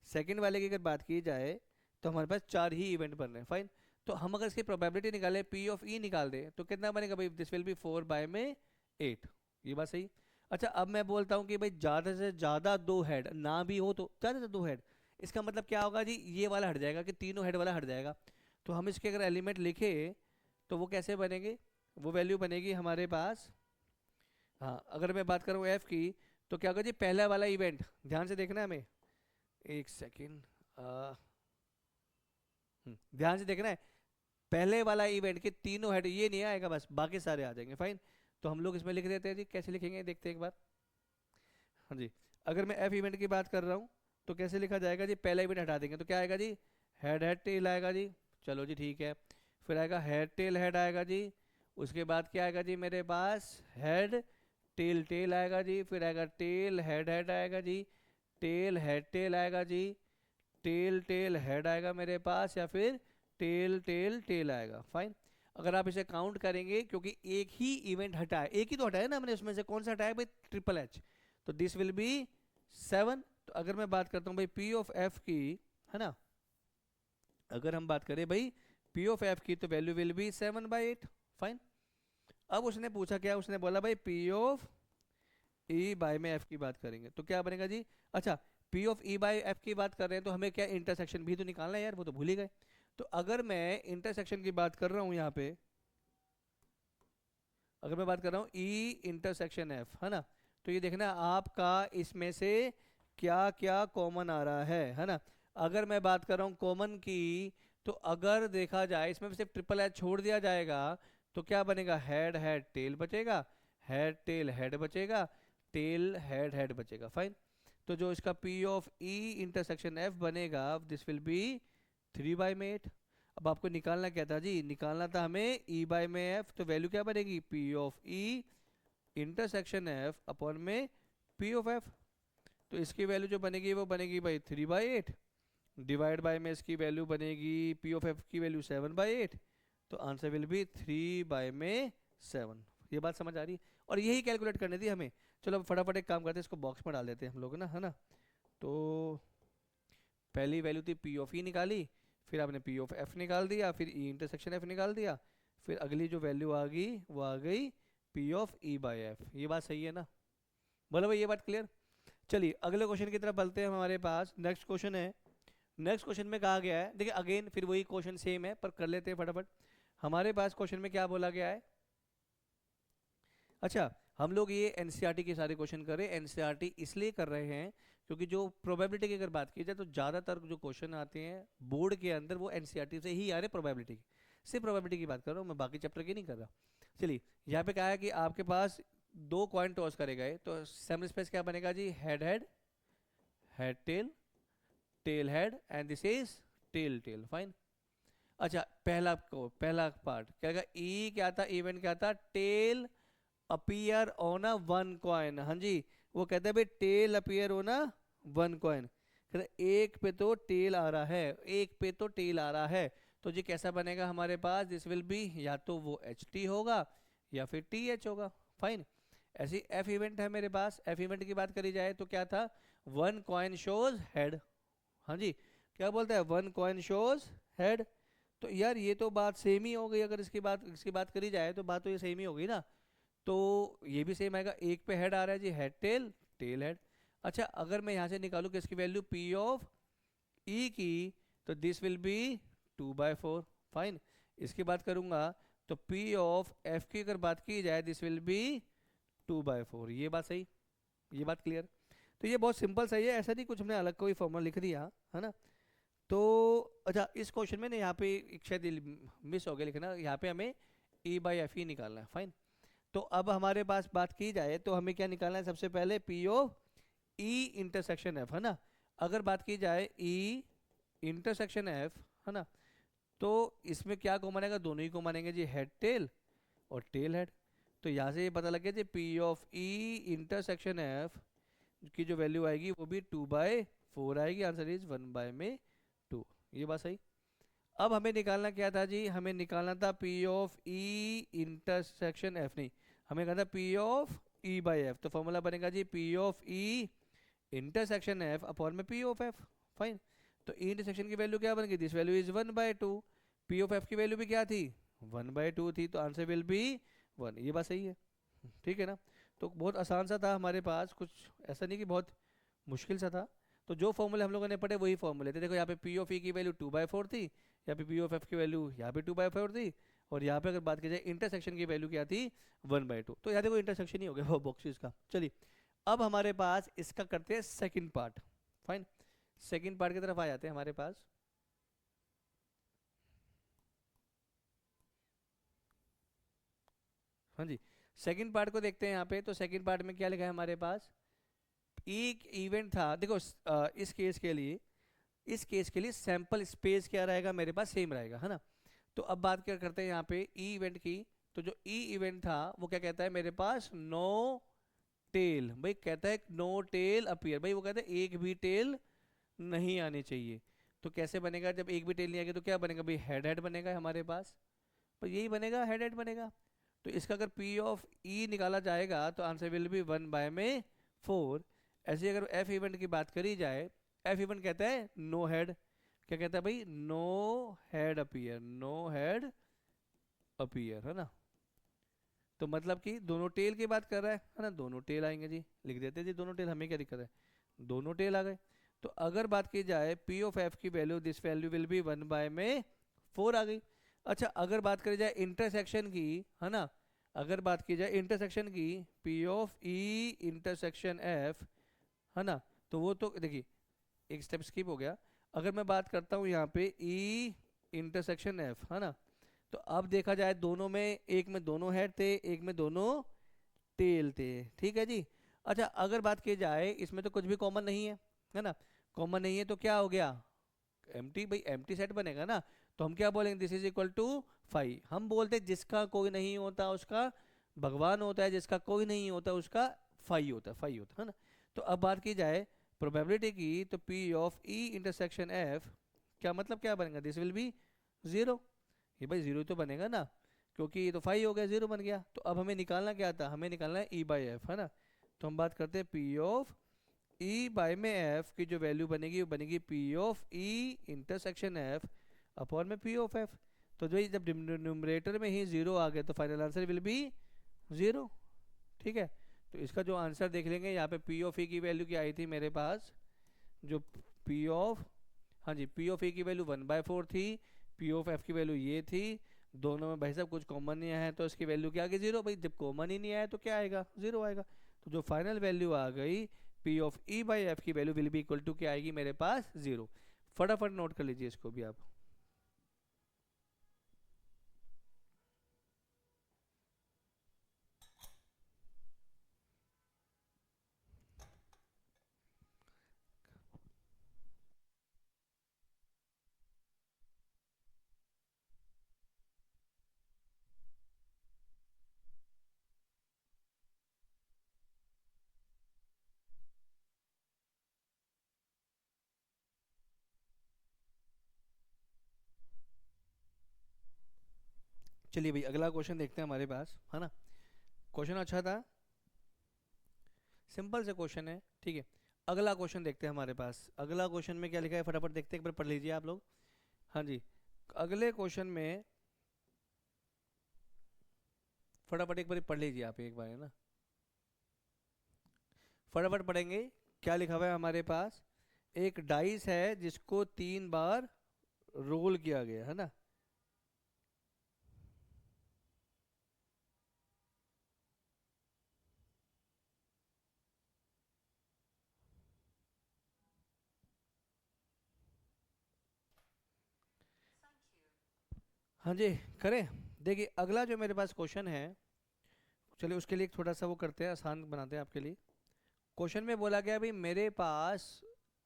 सेकंड वाले की अगर बात की जाए तो हमारे पास 4 ही इवेंट बन रहे हैं, फाइन। तो हम अगर इसकी प्रोबेबिलिटी निकाले, P ऑफ E निकाल दे, तो कितना बनेगा भाई, दिस विल बी 4/8। ये बात सही। अच्छा अब मैं बोलता हूँ कि भाई ज़्यादा से ज़्यादा 2 हेड ना भी हो, तो ज़्यादा से 2 हेड, इसका मतलब क्या होगा जी, ये वाला हट जाएगा कि तीनों हेड वाला हट जाएगा। तो हम इसके अगर एलिमेंट लिखे तो वो कैसे बनेंगे, वो वैल्यू बनेगी हमारे पास, हाँ अगर मैं बात करूँ F की, तो क्या होगा जी, पहला वाला इवेंट, ध्यान से देखना है हमें, एक सेकेंड, ध्यान से देखना है, पहले वाला इवेंट के तीनों हेड ये नहीं आएगा, बस बाकी सारे आ जाएंगे, फाइन। तो हम लोग इसमें लिख देते हैं जी, कैसे लिखेंगे देखते हैं एक बार, हाँ जी। अगर मैं एफ इवेंट की बात कर रहा हूँ तो कैसे लिखा जाएगा जी, पहला इवेंट हटा देंगे तो क्या आएगा जी, हेड हेड टेल आएगा जी, चलो जी ठीक है। फिर आएगा हेड टेल हेड आएगा जी, उसके बाद क्या आएगा जी मेरे पास, हेड टेल टेल आएगा जी, फिर आएगा टेल हेड हेड आएगा जी, टेल हेड टेल आएगा जी, टेल टेल हेड आएगा मेरे पास, या फिर टेल टेल टेल आएगा, फाइन। अगर आप इसे काउंट करेंगे, क्योंकि एक ही इवेंट हटा है, एक ही तो हटाया ना हमने, उसमें से कौन सा हटाया भाई, THH, तो दिस विल बी 7। तो अगर मैं बात करता हूँ भाई P ऑफ F की, है ना, अगर हम बात करें भाई P ऑफ F की, तो वैल्यू विल बी 7/8, फाइन। अब उसने पूछा क्या, उसने बोला भाई P ऑफ E बाय में F की बात करेंगे तो क्या बनेगा जी, अच्छा P of E by F की बात कर रहे हैं तो हमें क्या इंटरसेक्शन भी तो निकालना है यार, वो तो भूल ही गए। तो अगर मैं इंटरसेक्शन की बात कर रहा हूँ यहाँ पे, अगर मैं बात कर रहा हूँ E इंटरसेक्शन F, है ना, तो ये देखना आपका इसमें से क्या क्या कॉमन आ रहा है ना। अगर मैं बात कर रहा हूँ कॉमन की, तो अगर देखा जाए इसमें सिर्फ THH छोड़ दिया जाएगा तो क्या बनेगा, हेड हेड टेल बचेगा, हेड टेल हेड बचेगा, टेल हेड हेड बचेगा, फाइन। तो जो इसका P of E intersection F बनेगा, दिस विल बी 3/8। अब आपको निकालना क्या था जी, निकालना था हमें ई बाय में एफ, तो वैल्यू क्या बनेगी, P of E intersection F upon में पी ऑफ एफ। तो इसकी वैल्यू जो बनेगी वो बनेगी भाई 3/8 डिवाइड बाय में इसकी वैल्यू बनेगी पी ऑफ एफ की वैल्यू 7/8, तो आंसर विल बी 3/7। ये बात समझ आ रही है, और यही कैलकुलेट करनी थी हमें। चलो अब फटाफट एक काम करते हैं, इसको बॉक्स में डाल देते हैं हम लोग ना, है ना। तो पहली वैल्यू थी पी ऑफ ई निकाली, फिर आपने पी ऑफ एफ निकाल दिया, फिर ई इंटरसेक्शन एफ निकाल दिया, फिर अगली जो वैल्यू आ गई वो आ गई P of E bye F. ये बात सही है ना, बोलो भाई ये बात क्लियर। चलिए अगले क्वेश्चन की तरफ बढ़ते हैं। हमारे पास नेक्स्ट क्वेश्चन है। नेक्स्ट क्वेश्चन में कहा गया है, देखिए अगेन फिर वही क्वेश्चन सेम है पर कर लेते हैं फटाफट। हमारे पास क्वेश्चन में क्या बोला गया है, अच्छा हम लोग ये एनसीईआरटी के सारे क्वेश्चन कर रहे हैं। एनसीईआरटी इसलिए कर रहे हैं क्योंकि जो प्रोबेबिलिटी की अगर बात की जाए तो ज़्यादातर जो क्वेश्चन आते हैं बोर्ड के अंदर वो एनसीईआरटी से ही आ रहे, प्रोबेबिलिटी की, सिर्फ प्रोबेबिलिटी की बात कर रहा हूँ मैं, बाकी चैप्टर की नहीं कर रहा। चलिए यहाँ पे कहा है कि आपके पास 2 कॉइन टॉस करे गए, तो सेमी स्पेस क्या बनेगा जी, head head, head tail, tail head, and this is tail tail. Fine. अच्छा पहला पार्ट क्या था, ई क्या था, इवेंट क्या था, tail appear on a 1 coin. हाँ जी, वो कहते हैं भाई tail appear on a 1 coin, कहते एक पे तो टेल आ रहा है, एक पे तो टेल आ रहा है, तो जी कैसा बनेगा हमारे पास, दिस विल बी या तो वो एच टी होगा या फिर टी एच होगा। फाइन। ऐसी एफ इवेंट है मेरे पास। एफ इवेंट की बात करी जाए तो क्या था, 1 कॉइन शोज हेड। हाँ जी, क्या बोलता है, 1 कॉइन शोज हेड। तो यार ये तो बात सेम ही हो गई, अगर इसकी बात करी जाए तो बात तो ये सेम ही हो गई ना। तो ये भी सेम आएगा, एक पे हेड आ रहा है जी, हेड टेल, टेल हेड। अच्छा अगर मैं यहाँ से निकालूँ किसकी वैल्यू, पी ऑफ ई की, तो दिस विल बी 2/4। फाइन। इसकी बात करूँगा तो पी ऑफ एफ की अगर बात की जाए, दिस विल बी 2/4। ये बात सही, ये बात क्लियर। तो ये बहुत सिंपल सही है, ऐसा नहीं कुछ हमने अलग कोई फॉर्मूला लिख दिया है ना। तो अच्छा इस क्वेश्चन में ना यहाँ पे एक शायद मिस हो गया लिखना, यहाँ पे हमें ई बाई एफ ई निकालना है। फाइन। तो अब हमारे पास बात की जाए तो हमें क्या निकालना है, सबसे पहले P of E intersection F, है ना। अगर बात की जाए ई इंटरसेक्शन एफ, है ना, तो इसमें क्या कॉमन आएगा, दोनों ही कॉमन आएंगे जी, हेड टेल और टेल हेड। तो यहाँ से ये पता लग गया जी, P of E intersection F की जो वैल्यू आएगी वो भी 2/4 आएगी, आंसर इज 1/2। ये बात सही। अब हमें निकालना क्या था जी, हमें निकालना था P of E intersection F, नहीं हमें कहना था P of E by F. तो फॉर्मूला बनेगा जी P of E intersection F upon में पी ऑफ एफ। फाइन। तो ई इंटरसेक्शन की वैल्यू क्या बनेगी, this value is 1/2, P of F की वैल्यू भी क्या थी, 1/2 थी, तो आंसर विल बी 1। ये बात सही है, ठीक है ना। तो बहुत आसान सा था हमारे पास, कुछ ऐसा नहीं कि बहुत मुश्किल सा था। तो जो फॉर्मूले हम लोगों ने पढ़े वही फॉर्मूले थे। देखो यहाँ पे पी ऑफ ई की वैल्यू 2/4 थी, यहाँ पे पी ऑफ एफ की वैल्यू यहाँ पे 2/4 थी, और यहाँ पे अगर बात की जाए इंटरसेक्शन की वैल्यू क्या थी, 1/2। तो यहाँ देखो इंटरसेक्शन ही हो गया वो बॉक्सेस का। चलिए अब हमारे पास इसका करते हैं second part. Fine. Second part की तरफ आ जाते हैं हमारे पास। हाँ जी, सेकंड पार्ट को देखते हैं यहाँ पे। तो सेकंड पार्ट में क्या लिखा है हमारे पास, एक इवेंट था। देखो इस केस के लिए सैंपल स्पेस क्या रहेगा मेरे पास, सेम रहेगा, है ना। तो अब बात क्या करते हैं यहाँ पे ई इवेंट की। तो जो ई इवेंट था वो क्या कहता है मेरे पास, नो टेल। भाई कहता है नो टेल अपीयर, भाई वो कहता है एक भी टेल नहीं आनी चाहिए। तो कैसे बनेगा, जब एक भी टेल नहीं आएगी तो क्या बनेगा भाई, हेड हेड बनेगा हमारे पास, तो यही बनेगा, हेड हेड बनेगा। तो इसका अगर पी ऑफ ई निकाला जाएगा तो आंसर विल बी 1/4। ऐसे अगर एफ इवेंट की बात करी जाए, एफ इवेंट कहता है नो हेड, क्या कहता है भाई, no head appear, no head appear, है ना। तो मतलब कि दोनों टेल की बात कर रहा है ना, दोनों टेल आएंगे जी, लिख देते हैं जी दोनों टेल, हमें क्या दिक्कत है, दोनों टेल आ गए। तो अगर बात की जाए पी ऑफ एफ की value, this value will be 1/4 आ गई। अच्छा अगर बात करी जाए इंटरसेक्शन की, है ना, अगर बात की जाए इंटरसेक्शन की, P of E intersection F, है ना, तो वो तो देखिए एक स्टेप स्किप हो गया। अगर मैं बात करता हूँ यहाँ पे ई इंटरसेक्शन एफ, है ना, तो अब देखा जाए दोनों में, एक में दोनों हेड थे, एक में दोनों टेल थे, ठीक है जी। अच्छा अगर बात की जाए इसमें तो कुछ भी कॉमन नहीं है ना, कॉमन नहीं है तो क्या हो गया, एम्प्टी, भाई एम्प्टी सेट बनेगा ना। तो हम क्या बोलेंगे, दिस इज इक्वल टू 5। हम बोलते हैं जिसका कोई नहीं होता उसका भगवान होता है, जिसका कोई नहीं होता उसका फाई होता है, फाई होता है ना। तो अब बात की जाए प्रोबेबिलिटी की, तो P of E intersection F, क्या मतलब क्या बनेगा, दिस विल बी जीरो। ये भाई जीरो तो बनेगा ना, क्योंकि ये तो फाइव हो गया, जीरो बन गया। तो अब हमें निकालना क्या था, हमें निकालना है ई बाई एफ, है ना। तो हम बात करते हैं पी ऑफ ई बाई में एफ की जो वैल्यू बनेगी वो बनेगी P of E intersection F upon में पी ऑफ एफ। तो जो जब न्यूमरेटर में ही जीरो आ गया तो final answer will B zero. ठीक है, तो इसका जो आंसर देख लेंगे, यहाँ पे पी ऑफ ई की वैल्यू क्या आई थी मेरे पास, जो पी ऑफ, हाँ जी, पी ऑफ ए की वैल्यू 1/4 थी, पी ऑफ एफ की वैल्यू ये थी। दोनों में भाई साहब कुछ कॉमन नहीं आया है, तो इसकी वैल्यू क्या आ गई, जीरो। भाई जब कॉमन ही नहीं आया तो क्या आएगा, जीरो आएगा। तो जो फाइनल वैल्यू आ गई P of E by F की value will be equal to क्या आएगी मेरे पास, जीरो। फटाफट नोट कर लीजिए इसको भी आप। चलिए भाई अगला क्वेश्चन देखते हैं हमारे पास, है ना। क्वेश्चन अच्छा था, सिंपल से क्वेश्चन है, ठीक है। अगला क्वेश्चन देखते हैं हमारे पास। अगला क्वेश्चन में क्या लिखा है फटाफट देखते हैं, एक बार पढ़ लीजिए आप लोग। हाँ जी, अगले क्वेश्चन में फटाफट एक बार पढ़ लीजिए आप एक बार, है ना। फटाफट पढ़ेंगे। क्या लिखा हुआ है हमारे पास, एक डाइस है जिसको 3 बार रोल किया गया है ना। हाँ जी, करें। देखिए अगला जो मेरे पास क्वेश्चन है, चलिए उसके लिए थोड़ा सा वो करते हैं, आसान बनाते हैं आपके लिए। क्वेश्चन में बोला गया भाई मेरे पास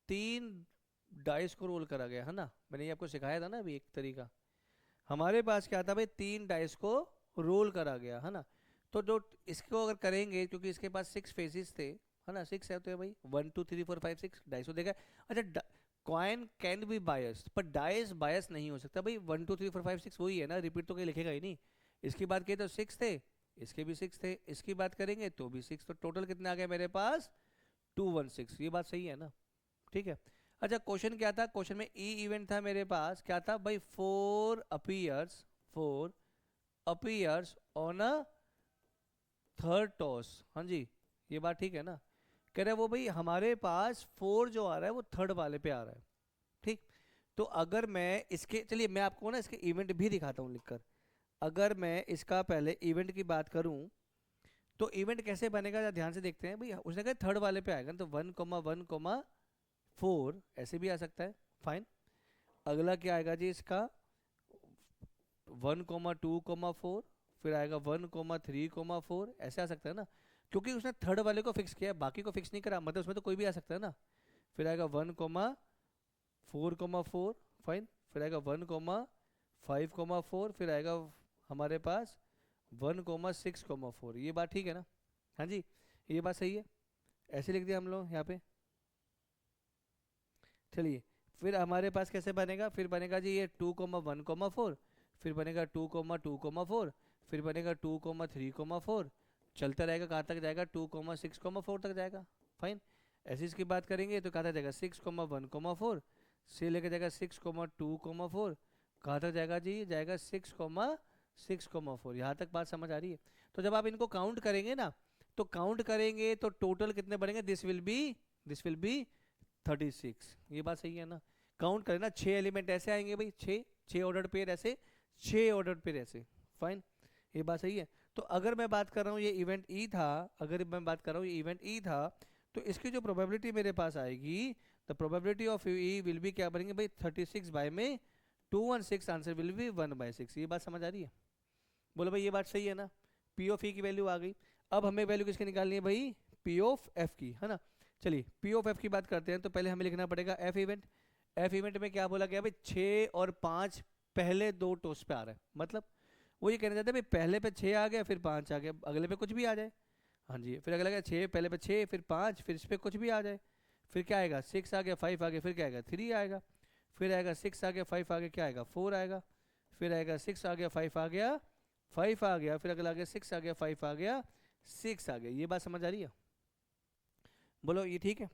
3 डाइस को रोल करा गया है ना, मैंने ये आपको सिखाया था ना अभी एक तरीका। हमारे पास क्या था भाई, 3 डाइस को रोल करा गया है ना। तो जो इसको अगर करेंगे, क्योंकि इसके पास 6 फेसिस थे, है ना, 6 है तो है भाई, 1 2 3 4 5 6 डाइस को देखा है। अच्छा, कॉइन कैन बी बायस्ड, पर डाइस बायस नहीं हो सकता भाई। 1 2 3 4 5 6 वही है ना, रिपीट तो कहीं लिखेगा ही नहीं। इसकी बात करें तो 6 थे, इसके भी 6 थे, इसकी बात करेंगे तो भी 6, तो टोटल कितने आ गए मेरे पास, 216। ये बात सही है ना, ठीक है। अच्छा, क्वेश्चन क्या था, क्वेश्चन में ई इवेंट था मेरे पास, क्या था भाई, 4 appears on a third toss. हाँ जी, ये बात ठीक है ना। कह रहे वो भाई हमारे पास 4 जो आ रहा है वो थर्ड वाले पे आ रहा है, ठीक। तो अगर मैं इसके, चलिए मैं आपको ना इसके इवेंट भी दिखाता हूँ लिखकर। अगर मैं इसका पहले इवेंट की बात करूं, तो इवेंट कैसे बनेगा जरा ध्यान से देखते हैं भाई। उसने कहा थर्ड वाले पे आएगा ना, तो 1,1,4 ऐसे भी आ सकता है, फाइन। अगला क्या आएगा जी इसका, 1,2,4, फिर आएगा 1,3,4, ऐसे आ सकता है ना, क्योंकि उसने थर्ड वाले को फिक्स किया है, बाकी को फिक्स नहीं करा, मतलब उसमें तो कोई भी आ सकता है ना। फिर आएगा 1,4,4, फाइन। फिर आएगा 1,5,4, फिर आएगा हमारे पास 1,6,4। ये बात ठीक है ना, हाँ जी, ये बात सही है। ऐसे लिख दिया हम लोग यहाँ पे। चलिए फिर हमारे पास कैसे बनेगा, फिर बनेगा जी ये 2,1,4, फिर बनेगा 2,2,4, फिर बनेगा 2,3,4, चलता रहेगा, कहाँ तक जाएगा, 2,6,4 तक जाएगा, फाइन। ऐसे इसकी बात करेंगे तो कहाँ तक जाएगा, 6,1,4 से लेकर जाएगा 6,2,4, कहाँ तक जाएगा जी, जाएगा 6,6,4। यहाँ तक बात समझ आ रही है। तो जब आप इनको काउंट करेंगे ना, तो काउंट करेंगे तो टोटल कितने बनेंगे, दिस विल बी 36। ये बात सही है ना। काउंट करें ना, 6 एलिमेंट ऐसे आएंगे भाई, 6 ऑर्डर पेयर ऐसे, 6 ऑर्डर पेयर ऐसे, फाइन। ये बात सही है। तो अगर मैं बात कर रहा हूँ ये इवेंट ई था, अगर मैं बात कर रहा हूँ ये इवेंट ई था, तो इसकी जो प्रोबेबिलिटी मेरे पास आएगी, the probability of E will be क्या बनेंगे भाई, 36 बाय में 216, आंसर विल बी 1/6। ये बात समझ आ रही है, बोलो भाई ये बात सही है ना। पी ऑफ ई की वैल्यू आ गई। अब हमें वैल्यू किसकी निकालनी है भाई, पी ऑफ एफ की, है ना। चलिए पी ऑफ एफ की बात करते हैं, तो पहले हमें लिखना पड़ेगा एफ इवेंट। एफ इवेंट में क्या बोला गया भाई, 6 और 5 पहले 2 टोस्ट पे आ रहा है, मतलब वो ये कहना चाहते हैं भाई पहले पे 6 आ गया, फिर 5 आ गया, अगले पे कुछ भी आ जाए। हाँ जी, फिर अगला 6, पहले पे 6, फिर 5, फिर इस पे कुछ भी आ जाए। फिर क्या आएगा, 6 आ गया, 5 आ गया, फिर क्या आएगा, 3 आएगा, फिर आएगा 6 आ गया, 5 आ गया, क्या आएगा, 4 आएगा, फिर आएगा 6 आ गया, 5 आ गया, 5 आ गया, फिर अगला आ गया 6 आ गया, 5 आ गया, 6 आ गया। ये बात समझ आ रही है? बोलो ये ठीक है?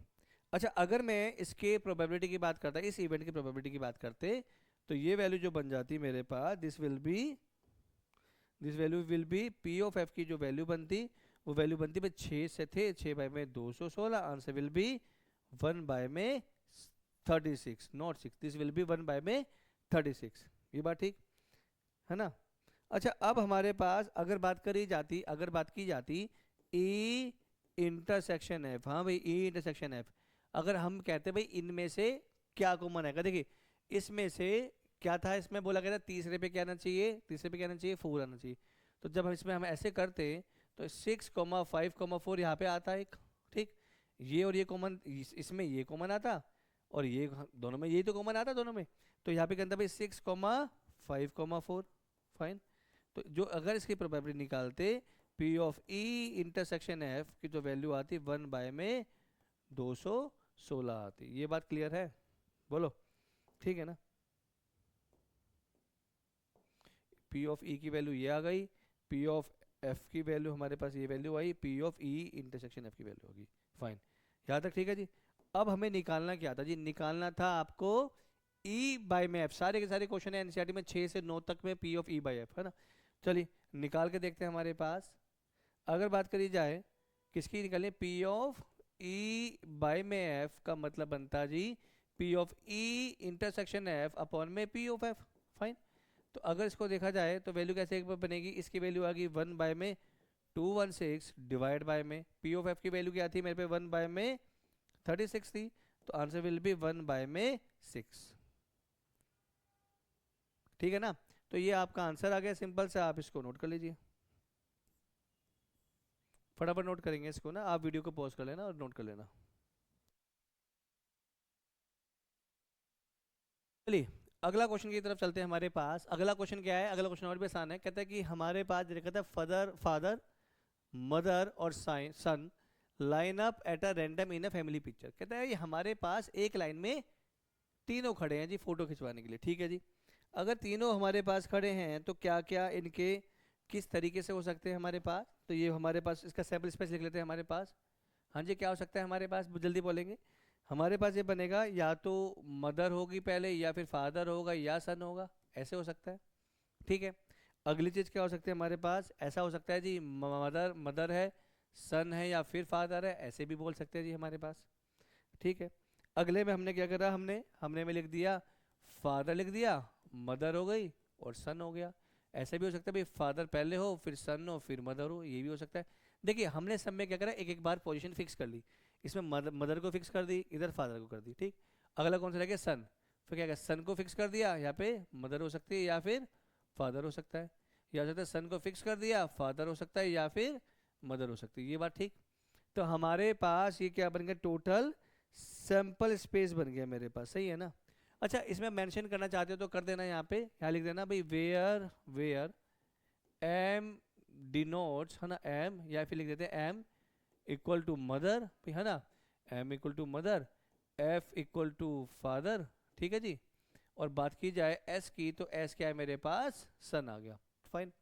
अच्छा, अगर मैं इसके प्रोबेबिलिटी की बात करता, इस इवेंट की प्रोबेबिलिटी की बात करते, तो ये वैल्यू जो बन जाती मेरे पास, this value will be P of F की जो वैल्यू बनती, वो वैल्यू बनती भाई 6 से थे, 6 बाई में 216, आंसर विल बी 1 बाय में 36, not 6, this will be 1 by में 36। ये बात ठीक है ना? अच्छा, अब हमारे पास अगर बात की जाती ई इंटरसेक्शन एफ, हाँ भाई ई इंटरसेक्शन एफ, अगर हम कहते भाई इनमें से क्या कॉमन आएगा, देखिए इसमें से क्या था, इसमें बोला गया था तीसरे पे क्या आना चाहिए, 4 आना चाहिए। तो जब हम इसमें हम ऐसे करते तो 6,5,4 यहाँ पे आता है एक, ठीक, ये और ये कॉमन, इसमें ये कॉमन आता, और ये दोनों में यही तो कॉमन आता दोनों में, तो यहाँ पे कहता भाई 6,5,4, फाइन। तो जो अगर इसकी प्रोबेबिलिटी निकालते P of E intersection F की जो वैल्यू आती 1 बाय में 216 आती। ये बात क्लियर है? बोलो ठीक है ना? पी ऑफ ई की वैल्यू ये आ गई, पी ऑफ एफ की वैल्यू हमारे पास ये value I, P of E intersection F की वैल्यू होगी, फाइन। यहाँ तक ठीक है जी? अब हमें निकालना क्या था जी? निकालना था आपको ई बाय में एफ। सारे के सारे क्वेश्चन है एनसीईआरटी में 6 से 9 तक में P of E bye F, है ना? चलिए निकाल के देखते हैं। हमारे पास अगर बात करी जाए किसकी निकालें, पी ऑफ ई बाय में एफ का मतलब बनता जी P of E intersection F upon में पी ऑफ एफ, फाइन। तो अगर इसको देखा जाए तो वैल्यू कैसे एक बार बनेगी, इसकी वैल्यू आ गई 1 बाय में 216 डिवाइड बाय में पी ऑफ एफ की वैल्यू क्या थी मेरे पे, 1 बाय में 36 थी, तो आंसर विल बी 1 बाय में 6, ठीक है ना? तो ये आपका आंसर आ गया, सिंपल से आप इसको नोट कर लीजिए, फटाफट नोट करेंगे इसको ना, आप वीडियो को पॉज कर लेना और नोट कर लेना। चलिए अगला क्वेश्चन की तरफ चलते हैं। हमारे पास अगला क्वेश्चन क्या है? अगला क्वेश्चन और भी आसान है, कहता है कि हमारे पास कहता है फादर मदर और son line up at a random in a family picture. कहता है ये हमारे पास एक लाइन में तीनों खड़े हैं जी फोटो खिंचवाने के लिए, ठीक है जी? अगर तीनों हमारे पास खड़े हैं तो क्या क्या इनके किस तरीके से हो सकते हैं हमारे पास? तो ये हमारे पास इसका सैम्पल स्पेस लिख लेते हैं हमारे पास। हाँ जी, क्या हो सकता है हमारे पास, जल्दी बोलेंगे। हमारे पास ये बनेगा या तो मदर होगी पहले, या फिर फादर होगा, या सन होगा, ऐसे हो सकता है, ठीक है? अगली चीज़ क्या हो सकती है हमारे पास? ऐसा हो सकता है जी मदर है, सन है, या फिर फादर है, ऐसे भी बोल सकते हैं जी हमारे पास, ठीक है? अगले में हमने क्या करा, हमने में लिख दिया फादर, लिख दिया, मदर हो गई और सन हो गया। ऐसे भी हो सकता है भाई फादर पहले हो, फिर सन हो, फिर मदर हो, ये भी हो सकता है। देखिए हमने सब में क्या करा, एक एक बार पोजीशन फिक्स कर ली। इसमें मदर को फिक्स कर दी, इधर फादर को कर दी, ठीक। अगला कौन सा रह गया, सन। फिर क्या, सन को फिक्स कर दिया, यहाँ पे मदर हो सकती है या फिर फादर हो सकता है, या हो सकता है सन को फिक्स कर दिया, फादर हो सकता है या फिर मदर हो सकती है। ये बात ठीक। तो हमारे पास ये क्या बन गया, टोटल सैंपल स्पेस बन गया मेरे पास, सही है ना? अच्छा, इसमें मेंशन करना चाहते हो तो कर देना, यहाँ पे यहाँ लिख देना भाई वेयर एम डिनोट्स, है ना, एम, या फिर लिख देते हैं एम इक्वल टू मदर, है ना, M equal to mother, F equal to father, ठीक है जी। और बात की जाए एस की, तो एस क्या है मेरे पास, सन आ गया, फाइन।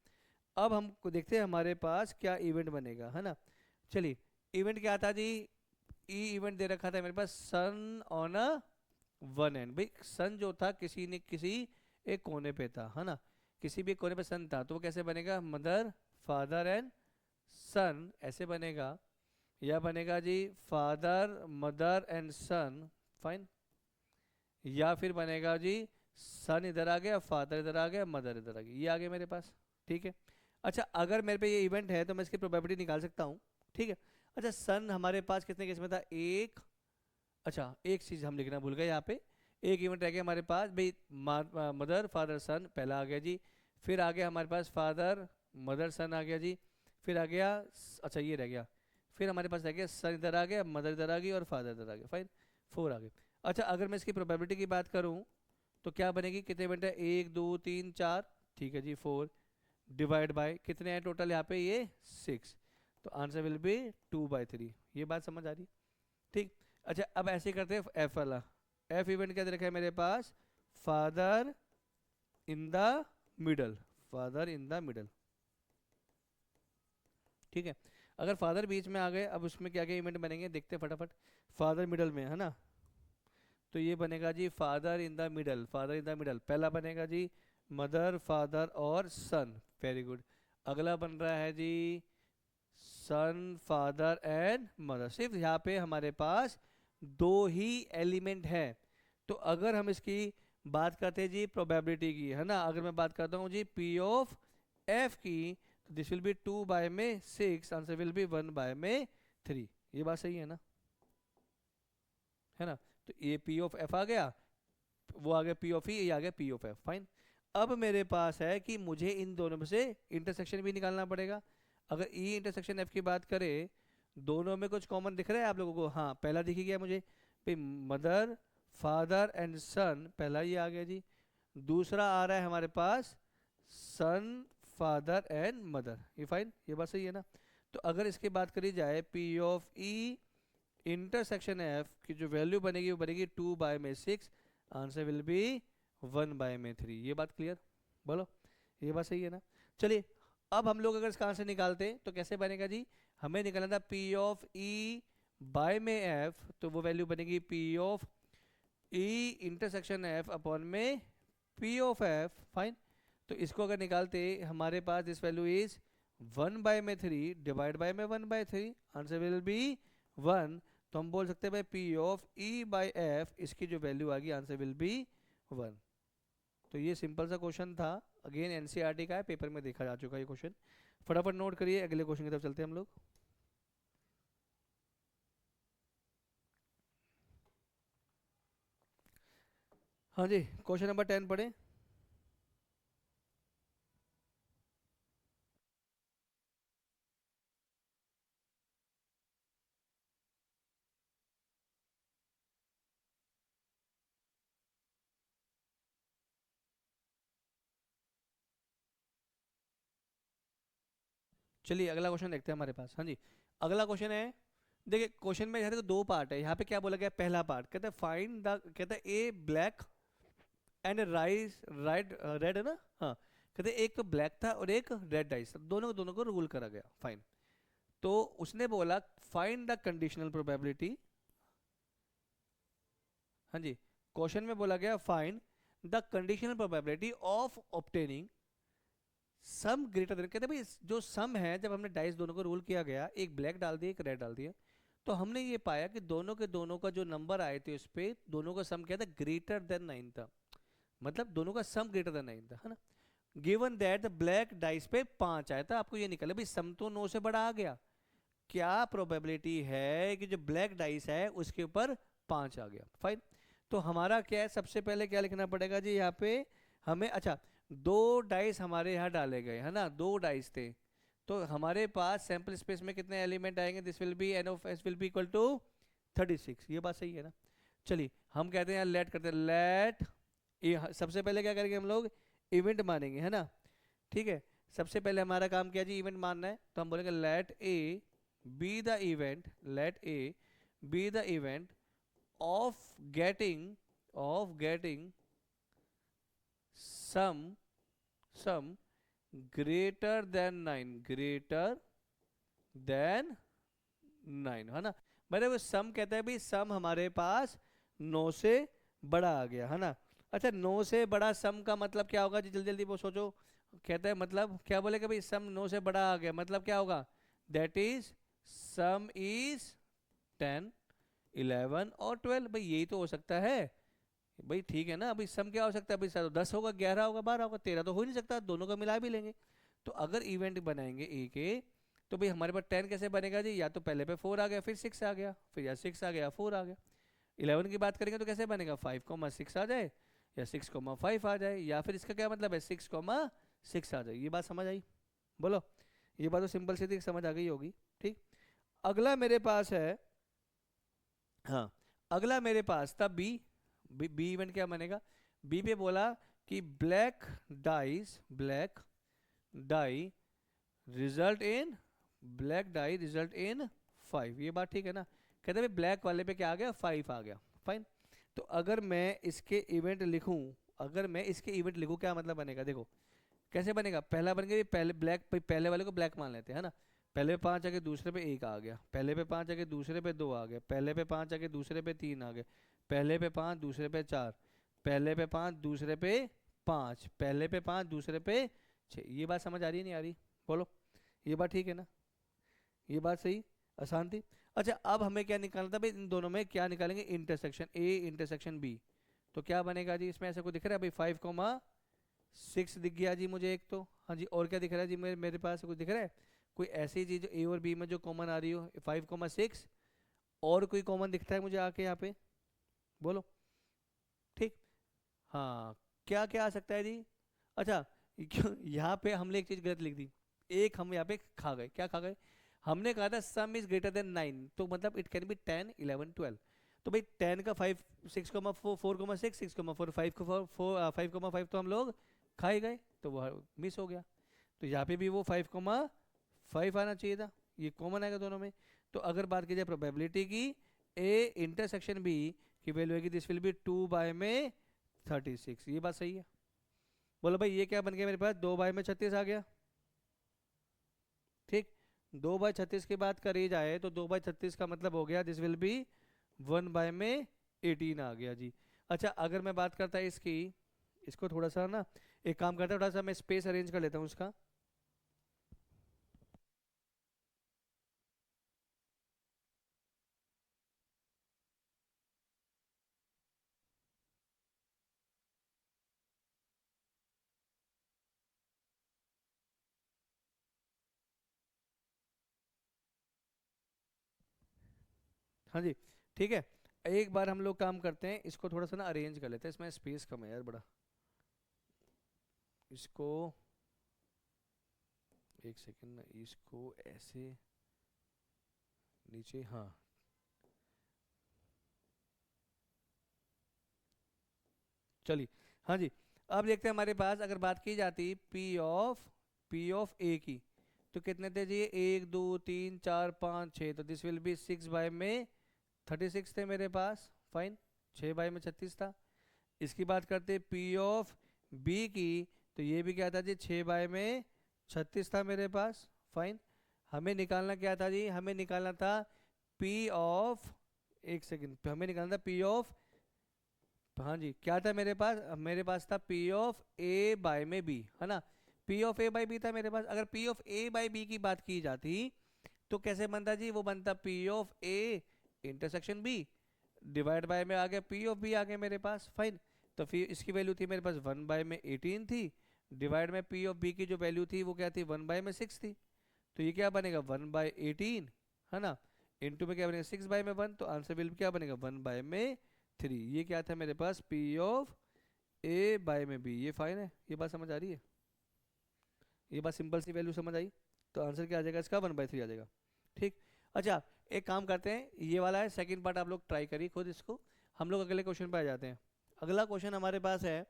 अब हम देखते हैं हमारे पास क्या इवेंट बनेगा, है ना। चलिए इवेंट क्या था जी, ई इवेंट दे रखा था मेरे पास, सन ऑन अ वन एंड। भाई सन जो था किसी ने किसी एक कोने पे था, है ना, किसी भी कोने पे सन था, तो वो कैसे बनेगा, मदर फादर एंड सन, ऐसे बनेगा। या बनेगा जी father mother and son, fine. या फिर बनेगा जी सन इधर आ गया, फादर इधर आ गया, मदर इधर आ गई, ये आ गया मेरे पास, ठीक है। अच्छा, अगर मेरे पे ये इवेंट है तो मैं इसकी प्रोबेबिलिटी निकाल सकता हूँ, ठीक है। अच्छा, सन हमारे पास कितने केस में था, एक। अच्छा, एक चीज़ हम लिखना भूल गए यहाँ पे, एक इवेंट रह गया हमारे पास भाई, मदर फादर सन पहला आ गया जी, फिर आ गया हमारे पास फादर मदर सन आ गया जी, फिर आ गया अच्छा ये रह गया, फिर हमारे पास रह गया सन इधर आ गया, मदर इधर आ गई और फादर इधर आ गया, फाइन, 4 आ गए। अच्छा, अगर मैं इसकी प्रोबेबिलिटी की बात करूँ तो क्या बनेगी, कितने इवेंट है, 1 2 3 4, ठीक है जी 4, डिवाइड बाय कितने हैं टोटल यहाँ पे, ये 6, तो आंसर विल बी 2/3। ये बात समझ आ रही है, ठीक। अच्छा अब ऐसे ही करते हैं एफ वाला। एफ इवेंट क्या दे रखा है मेरे पास, father in the middle, father in the middle, ठीक है। अगर फादर बीच में आ गए, अब उसमें क्या क्या इवेंट बनेंगे देखते हैं फटाफट। फादर मिडल में है ना, तो ये बनेगा जी father in the middle, father in the middle. पहला बनेगा जी मदर फादर और सन, वेरी गुड। अगला बन रहा है जी सन फादर एंड मदर। सिर्फ यहाँ पे हमारे पास दो ही एलिमेंट है। तो अगर हम इसकी बात करते हैं जी प्रोबेबिलिटी की, है ना, अगर मैं बात करता हूँ जी पी ऑफ एफ की, तो this will be 2/6, answer will B 1/3। ये बात सही है ना, है ना। तो ये पी ऑफ एफ आ गया, वो आ गया पी ऑफ ई, ये आ गया पी ऑफ एफ, फाइन। अब मेरे पास है कि मुझे इन दोनों में से इंटरसेक्शन भी निकालना पड़ेगा। अगर ई इंटरसेक्शन एफ की बात करें, दोनों में कुछ कॉमन दिख रहा है आप लोगों को, हाँ पहला दिख गया मुझे, मदर फादर एंड सन, पहला ये आ गया जी। दूसरा आ रहा है हमारे पास सन फादर एंड मदर, ये फाइन, ये बात सही है ना। तो अगर इसकी बात करी जाए P of E intersection F की जो वैल्यू बनेगी वो बनेगी 2/6, आंसर विल बी 1/3। ये बात क्लियर, बोलो ये बात सही है ना। चलिए अब हम लोग अगर इसका आंसर निकालते हैं तो कैसे बनेगा जी, हमें निकालना था पी ऑफ ई बाय में एफ, तो वो वैल्यू बनेगी P of E intersection F upon में पी ऑफ एफ, फाइन। तो इसको अगर निकालते हमारे पास this value is 1/3 divide by में 1/3, आंसर विल बी 1। तो हम बोल सकते हैं भाई P of E bye F, इसकी जो वैल्यू आ गई आंसर विल बी 1। तो ये सिंपल सा क्वेश्चन था, अगेन एनसीईआरटी का है, पेपर में देखा जा चुका है ये क्वेश्चन। फटाफट नोट करिए, अगले क्वेश्चन की तरफ चलते हैं हम लोग। हाँ जी, क्वेश्चन नंबर 10 पढ़े। चलिए अगला क्वेश्चन देखते हैं हमारे पास। हाँ जी, अगला क्वेश्चन है, देखिए क्वेश्चन में यहाँ देखो दो पार्ट है। यहाँ पे क्या बोला गया, पहला पार्ट कहता है फाइंड द, कहता है a black and rice right red, है ना, हाँ। कहते हैं एक तो ब्लैक था और एक रेड डाइस, दोनों को रूल करा गया, फाइन। तो उसने बोला फाइंड द कंडीशनल प्रोबेबिलिटी, हाँ जी, क्वेश्चन में बोला गया find the conditional probability of obtaining some greater then, कहते भाई जो सम है, जब हमने डाइस दोनों को रोल किया गया, एक ब्लैक डाल दिया एक रेड डाल दिया, तो हमने ये पाया कि दोनों के दोनों का जो नंबर आए थे उस पर दोनों का सम क्या था, ग्रेटर देन 9 था, मतलब दोनों का सम ग्रेटर देन 9 था, है ना। Given that the black dice पे 5 आया था, आपको ये निकले भाई सम तो 9 से बड़ा आ गया, क्या प्रोबेबिलिटी है कि जो ब्लैक डाइस है उसके ऊपर 5 आ गया, फाइन। तो हमारा क्या है, सबसे पहले क्या लिखना पड़ेगा जी यहाँ पे हमें, अच्छा दो डाइस हमारे यहाँ डाले गए, है ना, दो डाइस थे, तो हमारे पास सैंपल स्पेस में कितने एलिमेंट आएंगे, this will be N of S will be equal to 36। ये बात सही है ना। चलिए हम कहते हैं लेट करते हैं, लेट, सबसे पहले क्या करेंगे हम लोग, इवेंट मानेंगे, है ना, ठीक है। सबसे पहले हमारा काम क्या जी, इवेंट मानना है, तो हम बोलेंगे let A be the event, let A be the event of getting sum greater than 9, greater than 9, है ना। मतलब सम कहता है भाई सम हमारे पास 9 से बड़ा आ गया, है ना। अच्छा 9 से बड़ा सम का मतलब क्या होगा जी, जल्दी जल्दी वो सोचो। कहता है मतलब क्या बोलेगा भाई, सम 9 से बड़ा आ गया मतलब क्या होगा, दैट इज सम इज 10 11 और 12, भाई यही तो हो सकता है भाई, ठीक है ना। अभी सम क्या हो सकता है भाई, 10 होगा 11 होगा 12 होगा 13 तो हो ही नहीं सकता, दोनों को मिला भी लेंगे। तो अगर इवेंट बनाएंगे ए के, तो भाई हमारे पास 10 कैसे बनेगा जी, या तो पहले पे 4 आ गया फिर 6 आ गया, फिर या 6 आ गया 4 आ गया। 11 की बात करेंगे तो कैसे बनेगा, 5,6 आ जाए या 6,5 आ जाए, या फिर इसका क्या मतलब है 6,6 आ जाए। ये बात समझ आई, बोलो, ये बात तो सिंपल सी थी, समझ आ गई होगी, ठीक। अगला मेरे पास है, हाँ अगला मेरे पास था बी, बी इवेंट क्या बनेगा, बी पे बोला कि black dye result in black dye result in 5। ये बात ठीक है ना? कहते हैं ब्लैक वाले पे क्या आ गया, 5 आ गया। फाइन। तो अगर मैं इसके इवेंट लिखूं, क्या मतलब बनेगा? देखो कैसे बनेगा। पहला बन गया, पहले ब्लैक, पहले वाले को ब्लैक मान लेते हैं, है ना। पहले पे 5 आ गया, दूसरे पे 1 आ गया, पहले पे 5 आ गया, दूसरे पे 2 आ गया, पहले पे 5 आ गया, दूसरे पे 3 आ गया, पहले पे 5 दूसरे पे 4, पहले पे 5 दूसरे पे 5, पहले पे 5 दूसरे पे 6। ये बात समझ आ रही है नहीं आ रही? बोलो, ये बात ठीक है ना? ये बात सही, आसान थी। अच्छा अब हमें क्या निकालना था भाई, इन दोनों में क्या निकालेंगे, इंटरसेक्शन ए इंटरसेक्शन बी। तो क्या बनेगा जी, इसमें ऐसा कुछ दिख रहा है भाई, 5,6 दिख गया जी मुझे एक तो। हाँ जी, और क्या दिख रहा है जी मेरे पास कुछ दिख रहा है? कोई ऐसी चीज ए और बी में जो कॉमन आ रही हो, 5,6। और कोई कॉमन दिखता है मुझे आके यहाँ पे? बोलो। ठीक। हाँ, क्या क्या आ सकता है जी? अच्छा, क्यों यहाँ पे हमने एक चीज गलत लिख दी। एक हम यहाँ पे खा गए, क्या खा गए? हमने कहा था सम इज ग्रेटर देन 9, तो मतलब इट कैन बी 10 11 12। तो भाई 10 का 5 6,4 4,6 6,4 5 को 5,5 तो हम लोग खा ही गए, तो वो मिस हो गया। तो यहाँ पे भी वो 5,5 आना चाहिए था, ये कॉमन आएगा दोनों में। तो अगर बात की जाए प्रोबेबिलिटी की, ए इंटरसेक्शन बी की वैल्यू है कि दिस विल बी 2 बाय में 36। ये बात सही है। बोलो भाई ये क्या बन गया मेरे पास, 2 बाय में 36 आ गया। ठीक। 2 बाय 36 की बात करी जाए तो 2 बाय 36 का मतलब हो गया दिस विल बी 1 बाय में 18 आ गया जी। अच्छा अगर मैं बात करता इसकी, इसको थोड़ा सा ना, एक काम करता थोड़ा सा मैं स्पेस अरेंज कर लेता हूँ उसका। हाँ जी, ठीक है। एक बार हम लोग काम करते हैं, इसको थोड़ा सा ना अरेंज कर लेते हैं, इसमें स्पेस कम है यार बड़ा। इसको एक सेकंड ना, इसको ऐसे नीचे, हाँ। चलिए, हाँ जी। अब देखते हैं हमारे पास अगर बात की जाती पी ऑफ ए की, तो कितने थे जी, 1 2 3 4 5 6, तो दिस विल बी 6 बाय में 36 थे मेरे पास। फाइन। 6 बाय में 36 था। इसकी बात करते पी ऑफ बी की, तो ये भी क्या था जी, 6 बाय में 36 था मेरे पास। फाइन। हमें निकालना क्या था जी, हमें निकालना था पी ऑफ, एक सेकेंड, हमें निकालना था पी ऑफ, हाँ जी क्या था मेरे पास, मेरे पास था पी ऑफ ए बाय में बी, है ना। P of A by B था मेरे पास। अगर P of A by B की बात की जाती तो कैसे बनता जी, वो बनता P of A intersection B divide by में आ गया पी ऑफ बी आ गया मेरे पास। फाइन। तो फिर इसकी वैल्यू थी मेरे पास 1 बाय में 18 थी, डिवाइड में पी ऑफ बी की जो वैल्यू थी वो क्या थी, 1 बाय में 6 थी। तो ये क्या बनेगा, 1/18, है ना। इनटू में क्या बनेगा, 6/1, तो आंसर विल क्या बनेगा, 1/3। ये क्या था मेरे पास, पी ऑफ ए बाय में बी। ये फाइन है, ये बात समझ आ रही है? ये बात सिंपल सी वैल्यू समझ आई। तो आंसर क्या आ जाएगा इसका, 1/3 आ जाएगा। ठीक। अच्छा एक काम करते हैं, ये वाला है सेकंड पार्ट, आप लोग ट्राई करिए खुद इसको। हम लोग अगले क्वेश्चन पे आ जाते हैं। अगला क्वेश्चन हमारे पास है,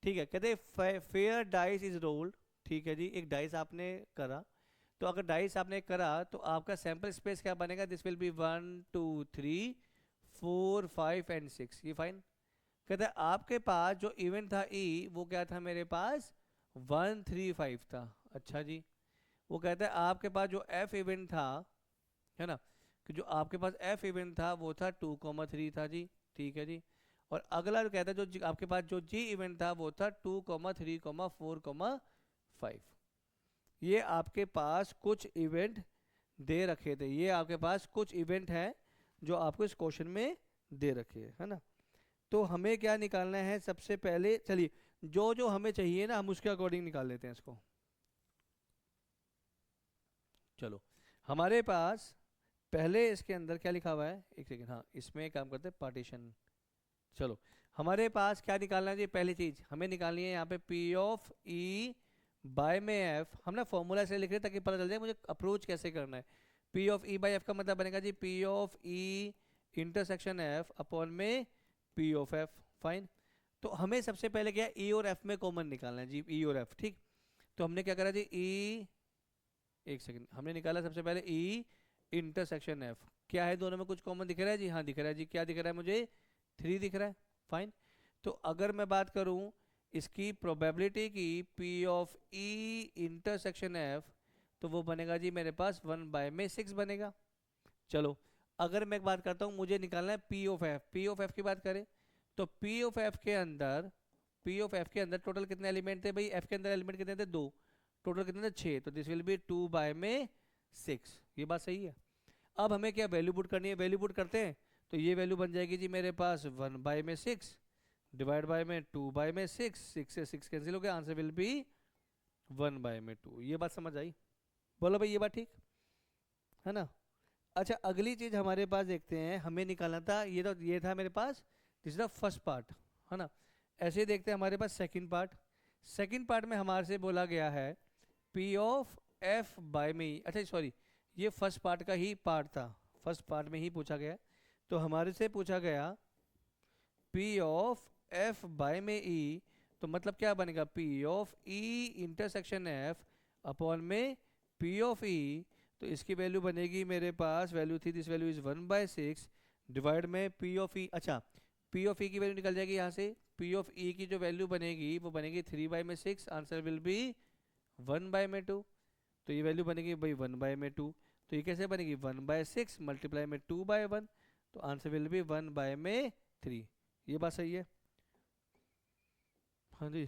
ठीक है, कहते हैं फेयर डाइस इज रोल्ड। ठीक है जी, एक डाइस आपने करा, तो अगर डाइस आपने करा तो आपका सैंपल स्पेस क्या बनेगा, दिस विल बी 1 2 3 4 5 एंड 6। ये फाइन। कहता है आपके पास जो इवेंट था ई, वो क्या था मेरे पास, 1 3 5 था। अच्छा जी। वो कहता है आपके पास जो एफ इवेंट था, है ना, कि जो आपके पास एफ इवेंट था वो था 2,3 था जी। ठीक है जी। और अगला जो कहता है आपके पास जो जी इवेंट था वो था 2,3,4,5। ये आपके पास कुछ इवेंट दे रखे थे, ये आपके पास कुछ इवेंट हैं जो आपको इस क्वेश्चन में दे रखे हैं, है ना। तो हमें क्या निकालना है सबसे पहले, चलिए जो जो हमें चाहिए ना हम उसके अकॉर्डिंग निकाल लेते हैं इसको। चलो हमारे पास पहले इसके अंदर क्या लिखा हुआ है, एक सेकेंड, हाँ इसमें काम करते हैं पार्टीशन। चलो हमारे पास क्या निकालना है जी, पहली चीज हमें निकालनी है यहाँ पे पी ऑफ ई बाय में एफ। हम ना फॉर्मूला से लिख रहे हैं ताकि पता चल जाए मुझे अप्रोच कैसे करना है। P of E bye F का मतलब बनेगा जी P of E intersection F upon में पी ऑफ एफ। फाइन। तो हमें सबसे पहले क्या ई और एफ में कॉमन निकालना है जी, ई और एफ, ठीक। तो हमने क्या करा जी, ई, एक सेकंड, हमने निकाला सबसे पहले ई इंटरसेक्शन एफ। क्या है दोनों में कुछ कॉमन दिख रहा है जी? हाँ दिख रहा है जी। क्या दिख रहा है मुझे? 3 दिख रहा है, फाइन। तो अगर मैं बात करूं इसकी प्रोबेबिलिटी की P of E intersection F, तो वो बनेगा जी मेरे पास 1/6 बनेगा। चलो अगर मैं एक बात करता हूँ, मुझे निकालना है P of F. P of F की बात करें तो पी ऑफ एफ के अंदर, पी ऑफ एफ के अंदर टोटल कितने एलिमेंट थे भाई? एफ के अंदर एलिमेंट कितने थे? 2। टोटल कितने थे? 6। तो दिस विल बी 2/6। ये बात सही है। अब हमें क्या वैल्यू पुट करनी है? वैल्यू पुट करते हैं तो ये वैल्यू बन जाएगी जी मेरे पास 1/6 डिवाइड बाय में 2/6। 6 से 6 कैंसिल हो गया, आंसर विल बी 1/2। ये बात समझ आई? बोलो भाई ये बात ठीक है ना? अच्छा अगली चीज हमारे पास देखते हैं, हमें निकालना था, ये तो ये था मेरे पास, this is the first part, है ना। ऐसे ही देखते हैं हमारे पास सेकंड पार्ट। सेकंड पार्ट में हमारे से बोला गया है पी ऑफ एफ बाय में, अच्छा सॉरी, ये फर्स्ट पार्ट का ही पार्ट था, फर्स्ट पार्ट में ही पूछा गया। तो हमारे से पूछा गया पी ऑफ एफ बाय में ई, तो मतलब क्या बनेगा? P of E intersection F upon में पी ऑफ ई। तो इसकी वैल्यू बनेगी मेरे पास, वैल्यू थी, दिस वैल्यू इज 1/6 डिवाइड में पी ऑफ ई। अच्छा पी ऑफ ई की वैल्यू निकल जाएगी यहाँ से, पी ऑफ ई की जो वैल्यू बनेगी वो बनेगी 3/6, आंसर विल बी 1/2। तो ये वैल्यू बनेगी भाई 1/2। तो ये कैसे बनेगी? 1/6 मल्टीप्लाई में 2/1, तो आंसर विल बी 1/3। ये बात सही है? हाँ जी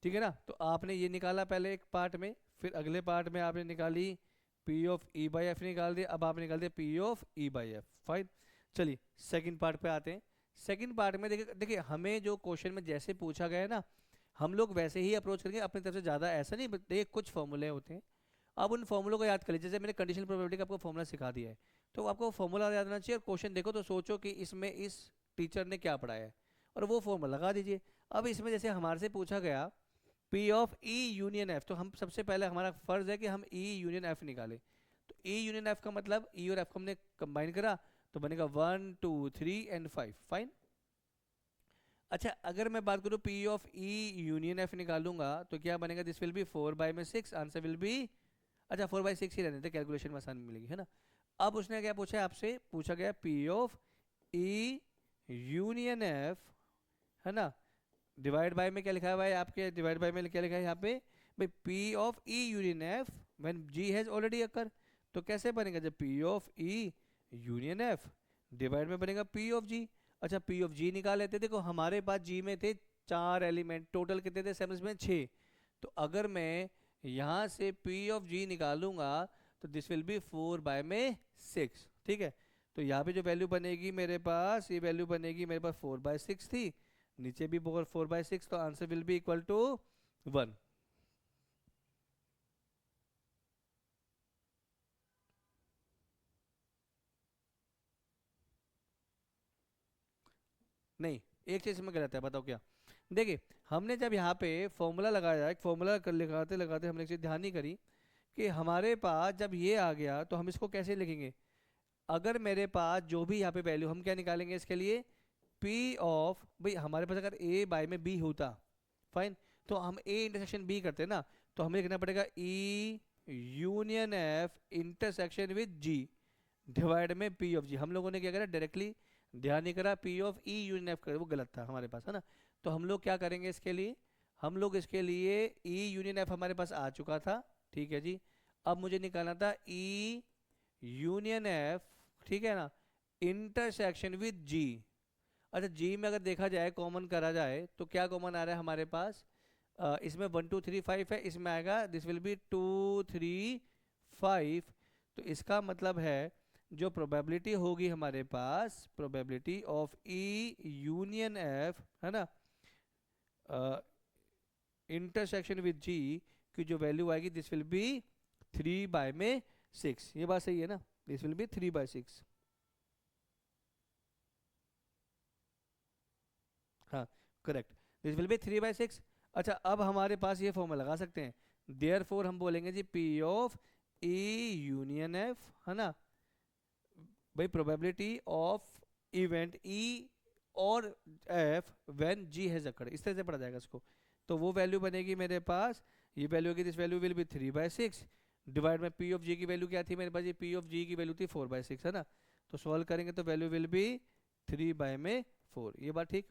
ठीक है ना। तो आपने ये निकाला पहले एक पार्ट में, फिर अगले पार्ट में आपने निकाली P of E by F निकाल दिया, अब आप निकाल दिया P of E by F, fine. चलिए सेकंड पार्ट पे आते हैं। सेकंड पार्ट में देखिए देखिए हमें जो क्वेश्चन में जैसे पूछा गया है ना, हम लोग वैसे ही अप्रोच करेंगे अपनी तरफ से, ज़्यादा ऐसा नहीं। देखिए कुछ फॉर्मूले होते हैं, आप उन फॉर्मूलों को याद कर लीजिए। जैसे मैंने कंडीशनल प्रोबेबिलिटी का आपको फॉर्मूला सिखा दिया है, तो आपको फॉर्मूला याद रहना चाहिए। और क्वेश्चन देखो तो सोचो कि इसमें इस टीचर ने क्या पढ़ाया है, और वो फॉर्मूला लगा दीजिए। अब इसमें जैसे हमारे से पूछा गया P of E union F, तो हम सबसे पहले हमारा फर्ज है कि हम ई यूनियन एफ निकालें। तो ई यूनियन एफ का मतलब ई और एफ को हमने कंबाइन करा, तो बनेगा 1 2 3 एंड 5, फाइन। अच्छा अगर मैं बात करूँ P of E union F निकालूंगा तो क्या बनेगा? This will B 4/6, answer will B, अच्छा 4/6 ही रहने थे, कैलकुलेशन में आसानी मिलेगी, है ना। अब उसने क्या पूछा है आपसे? पूछा गया P of E union F, है ना, डिवाइड बाय में क्या लिखा हुआ है आपके? डिवाइड बाय में क्या लिखा है यहाँ पे भाई? P of E union F when G has already occur. तो कैसे बनेगा? जब P of E union F divide में बनेगा पी ऑफ जी। अच्छा पी ऑफ जी निकाल लेते। देखो हमारे पास जी में थे 4 एलिमेंट, टोटल कितने थे सेम्स में? 6। तो अगर मैं यहाँ से पी ऑफ जी निकालूंगा तो दिस विल बी 4/6, ठीक है। तो यहाँ पे जो वैल्यू बनेगी मेरे पास, ये वैल्यू बनेगी मेरे पास 4/6 थी, नीचे भी 4/6, तो answer will be equal to 1। नहीं एक चीज में गलत है, बताओ क्या? देखिए हमने जब यहाँ पे फॉर्मूला लगाया, एक फॉर्मूला लगाते लगाते हमने एक चीज ध्यान नहीं करी कि हमारे पास जब ये आ गया तो हम इसको कैसे लिखेंगे? अगर मेरे पास जो भी यहाँ पे वैल्यू, हम क्या निकालेंगे इसके लिए? P ऑफ, भाई हमारे पास अगर A बाय में B होता, फाइन, तो हम A इंटरसेक्शन B करते ना, तो हमें लिखना पड़ेगा E union F intersection with G divide में P ऑफ G। हम लोगों ने क्या करा? डायरेक्टली ध्यान नहीं करा, P of E union F कर, वो गलत था हमारे पास, है ना। तो हम लोग क्या करेंगे इसके लिए? हम लोग इसके लिए E यूनियन F हमारे पास आ चुका था, ठीक है जी। अब मुझे निकालना था E यूनियन F, ठीक है ना, इंटरसेक्शन विद G। अच्छा जी में अगर देखा जाए, कॉमन करा जाए, तो क्या कॉमन आ रहा है हमारे पास? इसमें 1 2 3 5 है, इसमें आएगा दिस विल बी 2 3 5। तो इसका मतलब है जो प्रोबेबिलिटी होगी हमारे पास, probability of E union F, है ना, इंटरसेक्शन विद जी की जो वैल्यू आएगी दिस विल बी 3/6। ये बात सही है ना? दिस विल बी 3/6, हाँ करेक्ट, दिस विल बी 3/6। अच्छा अब हमारे पास ये फॉर्मूला लगा सकते हैं, देयर फोर हम बोलेंगे जी P of E union F, है ना, भाई प्रोबेबिलिटी ऑफ इवेंट ई और F when G has occurred, इस तरह से पढ़ा जाएगा इसको। तो वो वैल्यू बनेगी मेरे पास, ये वैल्यू होगी, this value will B 3/6 divide में पी ऑफ जी की वैल्यू क्या थी मेरे पास, ये पी ऑफ जी की वैल्यू थी 4/6 है ना। तो सॉल्व करेंगे तो वैल्यू विल बी 3/4, ये बात ठीक,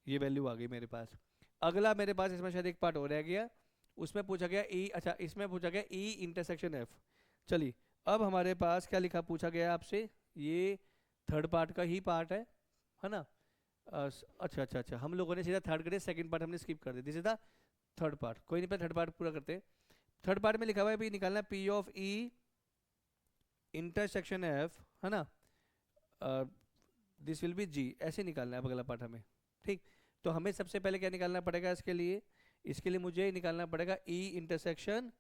ये वैल्यू आ गई मेरे पास। अगला मेरे पास इसमें शायद एक पार्ट हो रह गया, उसमें पूछा गया ई, अच्छा इसमें पूछा गया ई इंटरसेक्शन एफ। चलिए अब हमारे पास क्या लिखा पूछा गया आपसे, ये थर्ड पार्ट का ही पार्ट है ना। अच्छा अच्छा अच्छा, हम लोगों ने सीधा थर्ड करे, सेकंड पार्ट हमने स्किप कर दिया, this is the third part. कोई नहीं, पहले थर्ड पार्ट पूरा करते हैं। थर्ड पार्ट में लिखा हुआ है भी निकालना P of E intersection F है ना, दिस विल बी जी, ऐसे निकालना है अब अगला पार्ट हमें। ठीक, तो हमें सबसे पहले क्या निकालना पड़ेगा इसके लिए, इसके लिए मुझे निकालना पड़ेगा ई इंटरसेक्शन,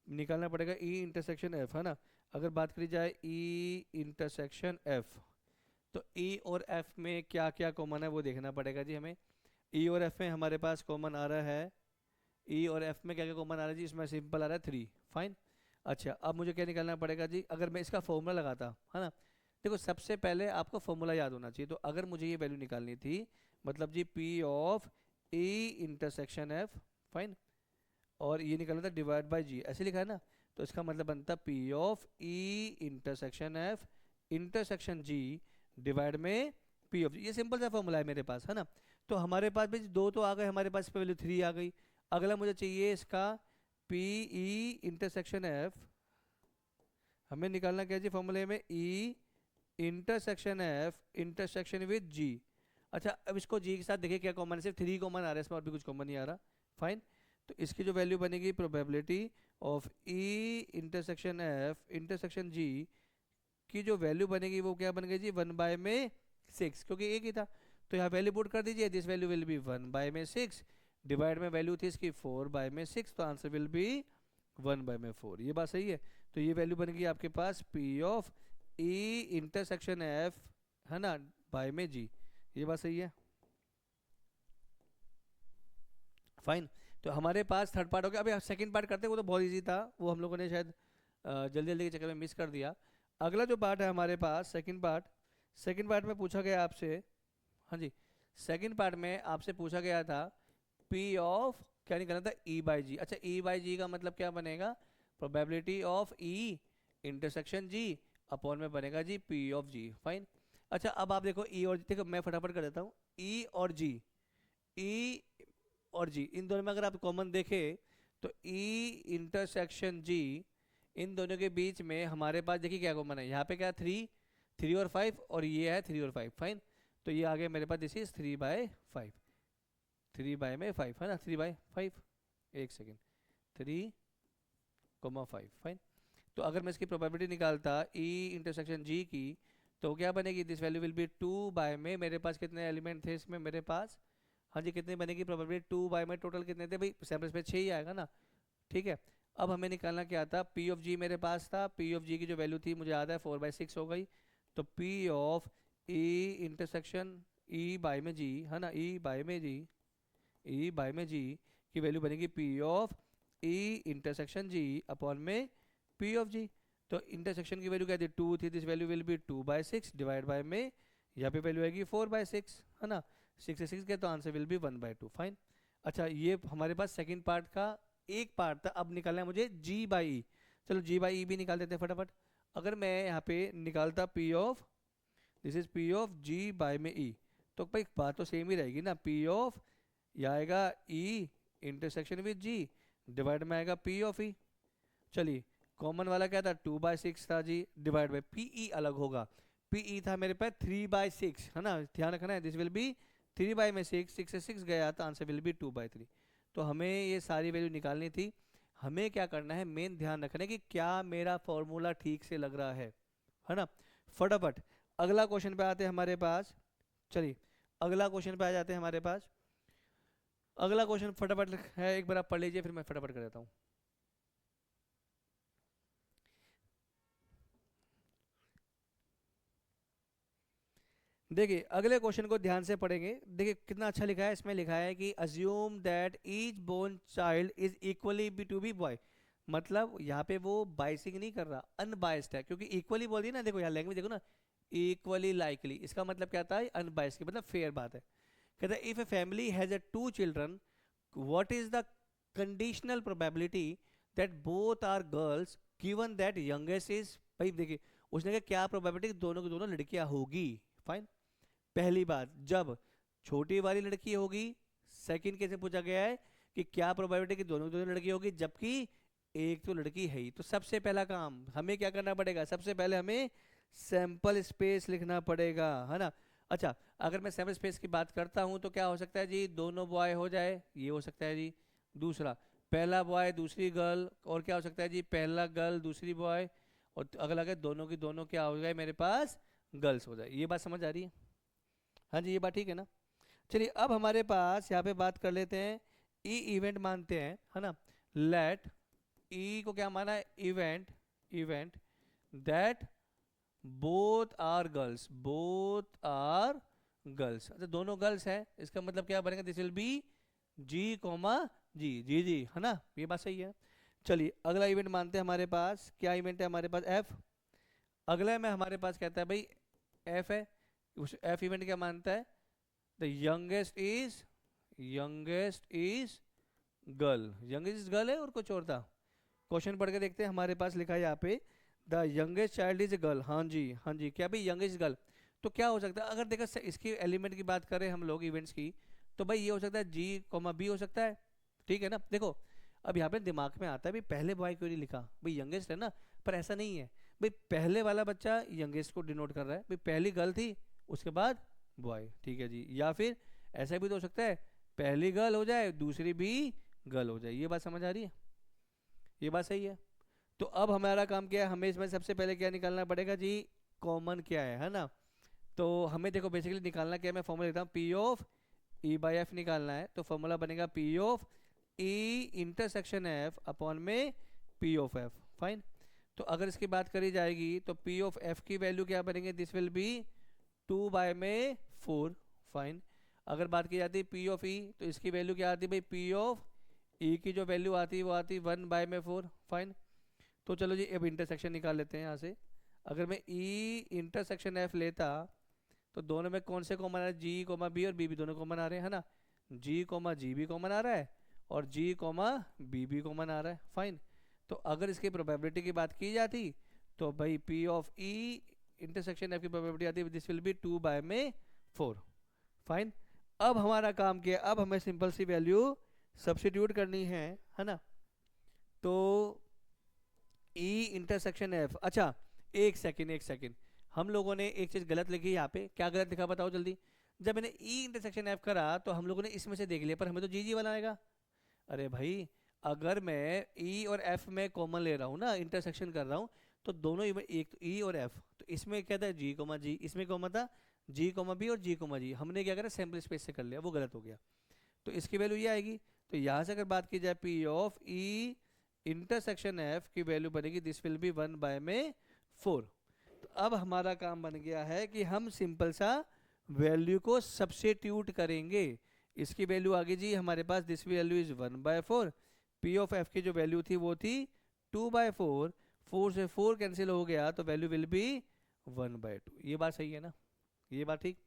निकालना पड़ेगा ई इंटरसेक्शन एफ है ना। अगर बात करी जाए ई इंटरसेक्शन एफ, तो ई और एफ में क्या क्या कॉमन है वो देखना पड़ेगा जी हमें। ई और एफ में हमारे पास कॉमन आ रहा है, ई और एफ में क्या क्या कॉमन आ रहा है जी, इसमें सिंपल आ रहा है 3, फाइन। अच्छा अब मुझे क्या निकालना पड़ेगा जी, अगर मैं इसका फॉर्मूला लगाता है ना, देखो सबसे पहले आपको फॉर्मूला याद होना चाहिए। तो अगर मुझे ये वैल्यू निकालनी थी, मतलब जी P of E intersection F, fine, और ये निकालना था डिवाइड बाय जी, ऐसे लिखा है ना। तो इसका मतलब बनता P of E intersection F intersection G divide में पी ऑफ जी, ये सिंपल सा फॉर्मूला है मेरे पास है ना। तो हमारे पास भी दो तो आ गए, हमारे पास इस पे वैल्यू 3 आ गई। अगला मुझे चाहिए इसका पी ई इंटरसेक्शन एफ, हमें निकालना क्या जी फॉर्मूले में, E intersection F intersection with G. अच्छा अब इसको जी के साथ देखिए क्या कॉमन है, सिर्फ 3 कॉमन आ रहा है इसमें, और भी कुछ कॉमन नहीं आ रहा, फाइन। तो इसकी जो वैल्यू बनेगी probability of E intersection F intersection G की जो वैल्यू बनेगी वो क्या बन गई जी 1/6, क्योंकि एक ही था। तो यहाँ वैल्यू पुट कर दीजिए, this value will B 1/6 divide में वैल्यू थी इसकी 4/6, तो आंसर विल बी 1/4, ये बात सही है। तो ये वैल्यू बनेगी आपके पास P of E intersection F है ना बाय में जी, ये बात सही है, फाइन। तो हमारे पास थर्ड पार्ट हो गया। अभी सेकंड पार्ट करते हैं, वो तो बहुत इजी था, वो हम लोगों ने शायद जल्दी जल्दी के चक्कर में मिस कर दिया। अगला जो पार्ट है हमारे पास सेकंड पार्ट, सेकंड पार्ट में पूछा गया आपसे, हाँ जी, सेकंड पार्ट में आपसे पूछा गया था पी ऑफ क्या निकालना था, ई बाई जी। अच्छा ई बाई जी का मतलब क्या बनेगा, probability of E intersection G upon में बनेगा जी पी ऑफ जी, फाइन। अच्छा अब आप देखो ई और जी, देखो मैं फटाफट कर देता हूँ, ई और जी, ई और जी इन दोनों में अगर आप कॉमन देखें तो ई इंटरसेक्शन जी, इन दोनों के बीच में हमारे पास देखिए क्या कॉमन है, यहाँ पे क्या 3 और 5, और ये है 3 और 5, फाइन। तो ये आ गया मेरे पास, दिस इज 3/5, 3/5 है ना, 3/5, एक सेकेंड, 3,5, फाइन। तो अगर मैं इसकी प्रोबेबिलिटी निकालता ई इंटरसेक्शन जी की, तो क्या बनेगी, दिस वैल्यू विल बी 2 में, मेरे पास कितने एलिमेंट थे इसमें मेरे पास, हाँ जी कितनी बनेगी प्रोबेबिलिटी 2 में, टोटल कितने थे भाई, सैम्पल स्पेस 6 ही आएगा ना, ठीक है। अब हमें निकालना क्या था, पी ऑफ जी मेरे पास था, पी ऑफ जी की जो वैल्यू थी मुझे याद है 4/6 हो गई। तो P of E intersection E by में जी है ना, ई बाय में जी, ई बाय में जी की वैल्यू बनेगी P of E intersection G upon में पी ऑफ जी। तो इंटरसेक्शन की वैल्यू क्या थी 2 थी, this value will be 2/6 divide by में यहाँ पे वैल्यू आएगी 4/6 है ना, 6 से 6 गए तो आंसर विल बी 1/2, फाइन। अच्छा ये हमारे पास सेकंड पार्ट का एक पार्ट था, अब निकालना है मुझे जी बाई ई। चलो जी बाई ई भी निकाल देते हैं फटाफट। अगर मैं यहाँ पे निकालता P of, this is P of G by में ई, तो भाई बात तो सेम ही रहेगी ना, पी ऑफ ये आएगा E intersection with G divide में आएगा पी ऑफ ई। चलिए कॉमन वाला क्या था 2/6 था जी, डिवाइड बाय पी ई अलग होगा, पी ई था मेरे पास 3/6 है ना, ध्यान रखना है, दिस विल बी 3/6, 6 से 6 गया तो आंसर विल बी 2/3। तो हमें ये सारी वैल्यू निकालनी थी। हमें क्या करना है, मेन ध्यान रखना है कि क्या मेरा फॉर्मूला ठीक से लग रहा है ना। फटाफट अगला क्वेश्चन पे आते हैं हमारे पास, चलिए अगला क्वेश्चन पे आ जाते हैं हमारे पास। अगला क्वेश्चन फटाफट है, एक बार आप पढ़ लीजिए फिर मैं फटाफट कर देता हूँ। देखिए अगले क्वेश्चन को ध्यान से पढ़ेंगे, देखिए कितना अच्छा लिखा है, इसमें लिखा है कि assume that each born child is equally be to be boy. मतलब यहाँ पे वो बाइसिंग नहीं कर रहा, अनबायस्ड है, क्योंकि इक्वली बोल दिया ना, देखो यहाँ लैंग्वेज देखो ना, इक्वली लाइकली, इसका मतलब क्या था, अनबायस्ड की मतलब फेयर बात है। कहता है if a family has a 2 children what is the conditional probability that both are girls given that youngest is, भाई देखिए उसने कहा क्या प्रोबेबिलिटी दोनों की दोनों लड़कियां होगी। फाइन, पहली बात जब छोटी वाली लड़की होगी, सेकंड केस में पूछा गया है कि क्या प्रोबेबिलिटी कि दोनों की दोनों लड़की होगी जबकि एक तो लड़की है ही। तो सबसे पहला काम हमें क्या करना पड़ेगा, सबसे पहले हमें सैंपल स्पेस लिखना पड़ेगा, है ना। अच्छा, अगर मैं सैंपल स्पेस की बात करता हूं तो क्या हो सकता है जी, दोनों बॉय हो जाए, ये हो सकता है जी। दूसरा, पहला बॉय दूसरी गर्ल, और क्या हो सकता है जी, पहला गर्ल दूसरी बॉय, और अगला के दोनों की दोनों क्या हो जाए मेरे पास, गर्ल्स हो जाए। ये बात समझ आ रही है? हाँ जी, ये बात ठीक है ना। चलिए अब हमारे पास यहाँ पे बात कर लेते हैं, ई इवेंट मानते हैं, है ना। लेट ई को क्या माना है, event, event that both are girls, both are girls. अच्छा दोनों गर्ल्स है, इसका मतलब क्या बनेगा, this will be G comma G, G G, है ना, ये बात सही है। चलिए अगला इवेंट मानते हैं हमारे पास, क्या इवेंट है हमारे पास, एफ। अगला में हमारे पास कहता है भाई एफ है, उस एफ इवेंट क्या मानता है, the youngest is girl, youngest is girl है और कुछ और था। क्वेश्चन पढ़ के देखते हैं, हमारे पास लिखा है यहाँ पे the youngest child is girl. हाँ जी, हाँ जी, क्या भाई यंगेस्ट गर्ल, तो क्या हो सकता है, अगर देखा इसकी एलिमेंट की बात करें हम लोग इवेंट्स की, तो भाई ये हो सकता है जी कोमा बी हो सकता है, ठीक है ना। देखो अब यहाँ पे दिमाग में आता है भाई पहले बॉय क्यों नहीं लिखा, भाई यंगेस्ट है ना, पर ऐसा नहीं है भाई, पहले वाला बच्चा यंगेस्ट को डिनोट कर रहा है, भाई पहली गर्ल थी उसके बाद बॉय, ठीक है जी। या फिर ऐसा भी तो हो सकता है पहली गर्ल हो जाए दूसरी भी गर्ल हो जाए, ये बात समझ आ रही है, ये बात सही है। तो अब हमारा काम क्या है, हमें इसमें सबसे पहले क्या निकालना पड़ेगा जी, कॉमन क्या है ना। तो हमें देखो बेसिकली निकालना क्या है, मैं फॉर्मूला देता हूँ, P of E by F निकालना है, तो फॉर्मूला बनेगा P of E intersection F upon में पी ऑफ एफ। फाइन, तो अगर इसकी बात करी जाएगी तो पी ऑफ एफ की वैल्यू क्या बनेंगे, दिस विल बी 2/4। फाइन, अगर बात की जाती है पी ऑफ ई तो इसकी वैल्यू क्या आती है भाई, पी ऑफ ई की जो वैल्यू आती है वो आती है 1/4। फाइन, तो चलो जी अब इंटरसेक्शन निकाल लेते हैं यहाँ से। अगर मैं ई इंटरसेक्शन एफ लेता तो दोनों में कौन से कॉमन आ रहे हैं, जी कोमा बी और बी भी दोनों कॉमन आ रहे हैं, है ना। जी कोमा जी भी कॉमन आ रहा है और जी कोमा बी भी कॉमन आ रहा है। फाइन, तो अगर इसकी प्रोबेबिलिटी की बात की जाती तो भाई P of E intersection F की प्रोबेबिलिटी आती है दिस विल बी 2/4। फाइन, अब हमारा काम क्या है, अब हमें सिंपल सी वैल्यू सब्स्टिट्यूट करनी है ना। तो ई इंटरसेक्शन एफ, अच्छा एक सेकंड एक सेकंड, हम लोगों ने एक चीज गलत लिखी यहाँ पे, क्या गलत लिखा बताओ जल्दी। जब मैंने ई इंटरसेक्शन एफ करा तो हम लोगों ने इसमें से देख लिया पर हमें तो जी जी वाला आएगा। अरे भाई अगर मैं ई और एफ में कॉमन ले रहा हूँ ना, इंटरसेक्शन कर रहा हूँ, तो दोनों एक तो ई और एफ, तो इसमें क्या था जी कोमा जी, इसमें कॉमन था जी कोमा बी और जी कोमा जी, हमने क्या करा सैम्पल स्पेस से कर लिया, वो गलत हो गया। तो इसकी वैल्यू ये आएगी, तो यहाँ से अगर बात की जाए P of E intersection F की वैल्यू बनेगी दिस विल बी 1/4। तो अब हमारा काम बन गया है कि हम सिंपल सा वैल्यू को सब्स्टिट्यूट करेंगे। इसकी वैल्यू आ गई जी हमारे पास, this value is 1/4, P of F की जो वैल्यू थी वो थी 2/4, 4 से 4 कैंसिल हो गया तो वैल्यू विल बी 1/2। ये बात सही है ना, ये बात ठीक।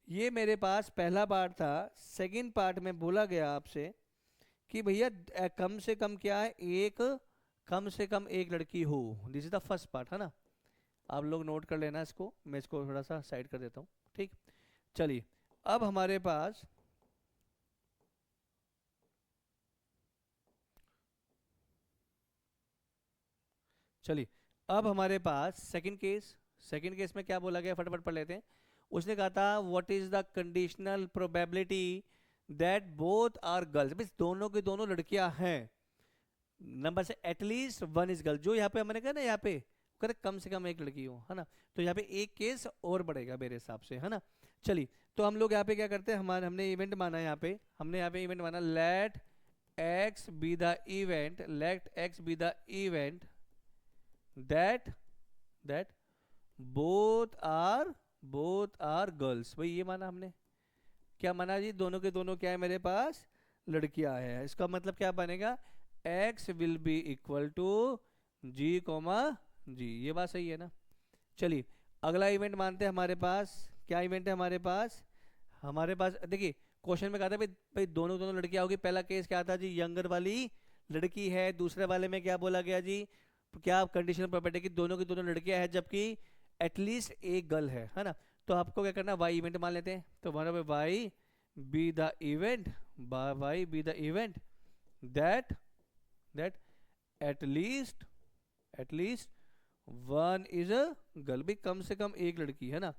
ये मेरे पास पहला पार्ट था। सेकंड पार्ट में बोला गया आपसे कि भैया कम से कम क्या है, एक कम से कम एक लड़की हो, this is the first part, है ना। आप लोग नोट कर लेना इसको, मैं इसको थोड़ा सा साइड कर देता हूँ, ठीक। चलिए अब हमारे पास सेकंड केस, सेकंड केस में क्या बोला गया फटाफट पढ़ लेते हैं। उसने कहा था what is the conditional probability that both are girls, means दोनों की दोनों लड़कियां हैं, नंबर से एटलीस्ट वन इज गर्ल, जो यहाँ पे हमने कहा ना, यहाँ पे करे कम से कम एक लड़की हो, है ना। तो यहाँ पे एक केस और बढ़ेगा मेरे हिसाब से, है ना। चलिए तो हम लोग यहाँ पे क्या करते हैं, हमने इवेंट माना, यहाँ पे हमने यहाँ पे इवेंट माना, let X be the event, let X be the event that that both are girls, भाई ये माना हमने, क्या माना जी, दोनों के दोनों क्या है मेरे पास, लड़कियां है। इसका मतलब क्या बनेगा, x will be equal to G comma G, ये बात सही है ना। चलिए अगला इवेंट मानते हैं हमारे पास, क्या इवेंट है हमारे पास देखिए क्वेश्चन में कहा था भाई भाई दोनों दोनों लड़कियां होगी। पहला केस क्या था जी, यंगर वाली लड़की है। दूसरे वाले में क्या बोला गया जी, क्या कंडीशनल प्रॉपर्टी की दोनों लड़कियां हैं जबकि एटलीस्ट एक गर्ल है ना। तो आपको क्या करना, वाई इवेंट मान लेते हैं। तो one Y be the event, Y be the event that that at least at least one is a girl, भी कम से कम एक लड़की है ना।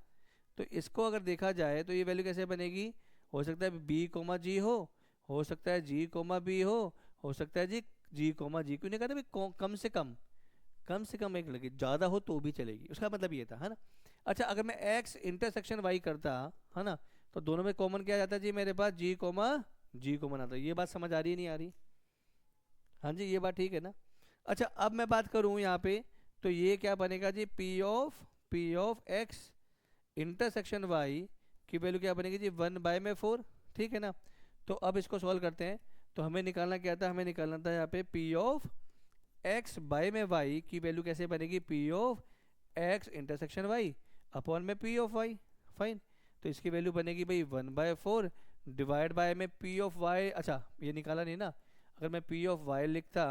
तो इसको अगर देखा जाए तो ये वैल्यू कैसे बनेगी, हो सकता है बी कोमा जी हो सकता है जी कोमा बी हो सकता है जी कोमा जी। क्यों नहीं कहते भाई कम से कम एक लड़की, ज़्यादा हो तो भी चलेगी, उसका मतलब ये था है ना। अच्छा अगर मैं एक्स इंटरसेक्शन वाई करता है ना, तो दोनों में कॉमन क्या जाता है जी, मेरे पास जी कॉमन आता है। ये बात समझ आ रही है नहीं आ रही, हाँ जी ये बात ठीक है ना। अच्छा अब मैं बात करूँ यहाँ पे, तो ये क्या बनेगा जी, P of X intersection Y की वैल्यू क्या बनेगी जी, 1/4, ठीक है ना। तो अब इसको सॉल्व करते हैं। तो हमें निकालना क्या था, हमें निकालना था यहाँ पे पी ऑफ एक्स बाय में वाई की वैल्यू कैसे बनेगी, P of X intersection Y upon में पी ऑफ वाई, फाइन। तो इसकी वैल्यू बनेगी भाई 1/4 डिवाइड बाय में पी ऑफ वाई। अच्छा ये निकाला नहीं ना, अगर मैं पी ऑफ वाई लिखता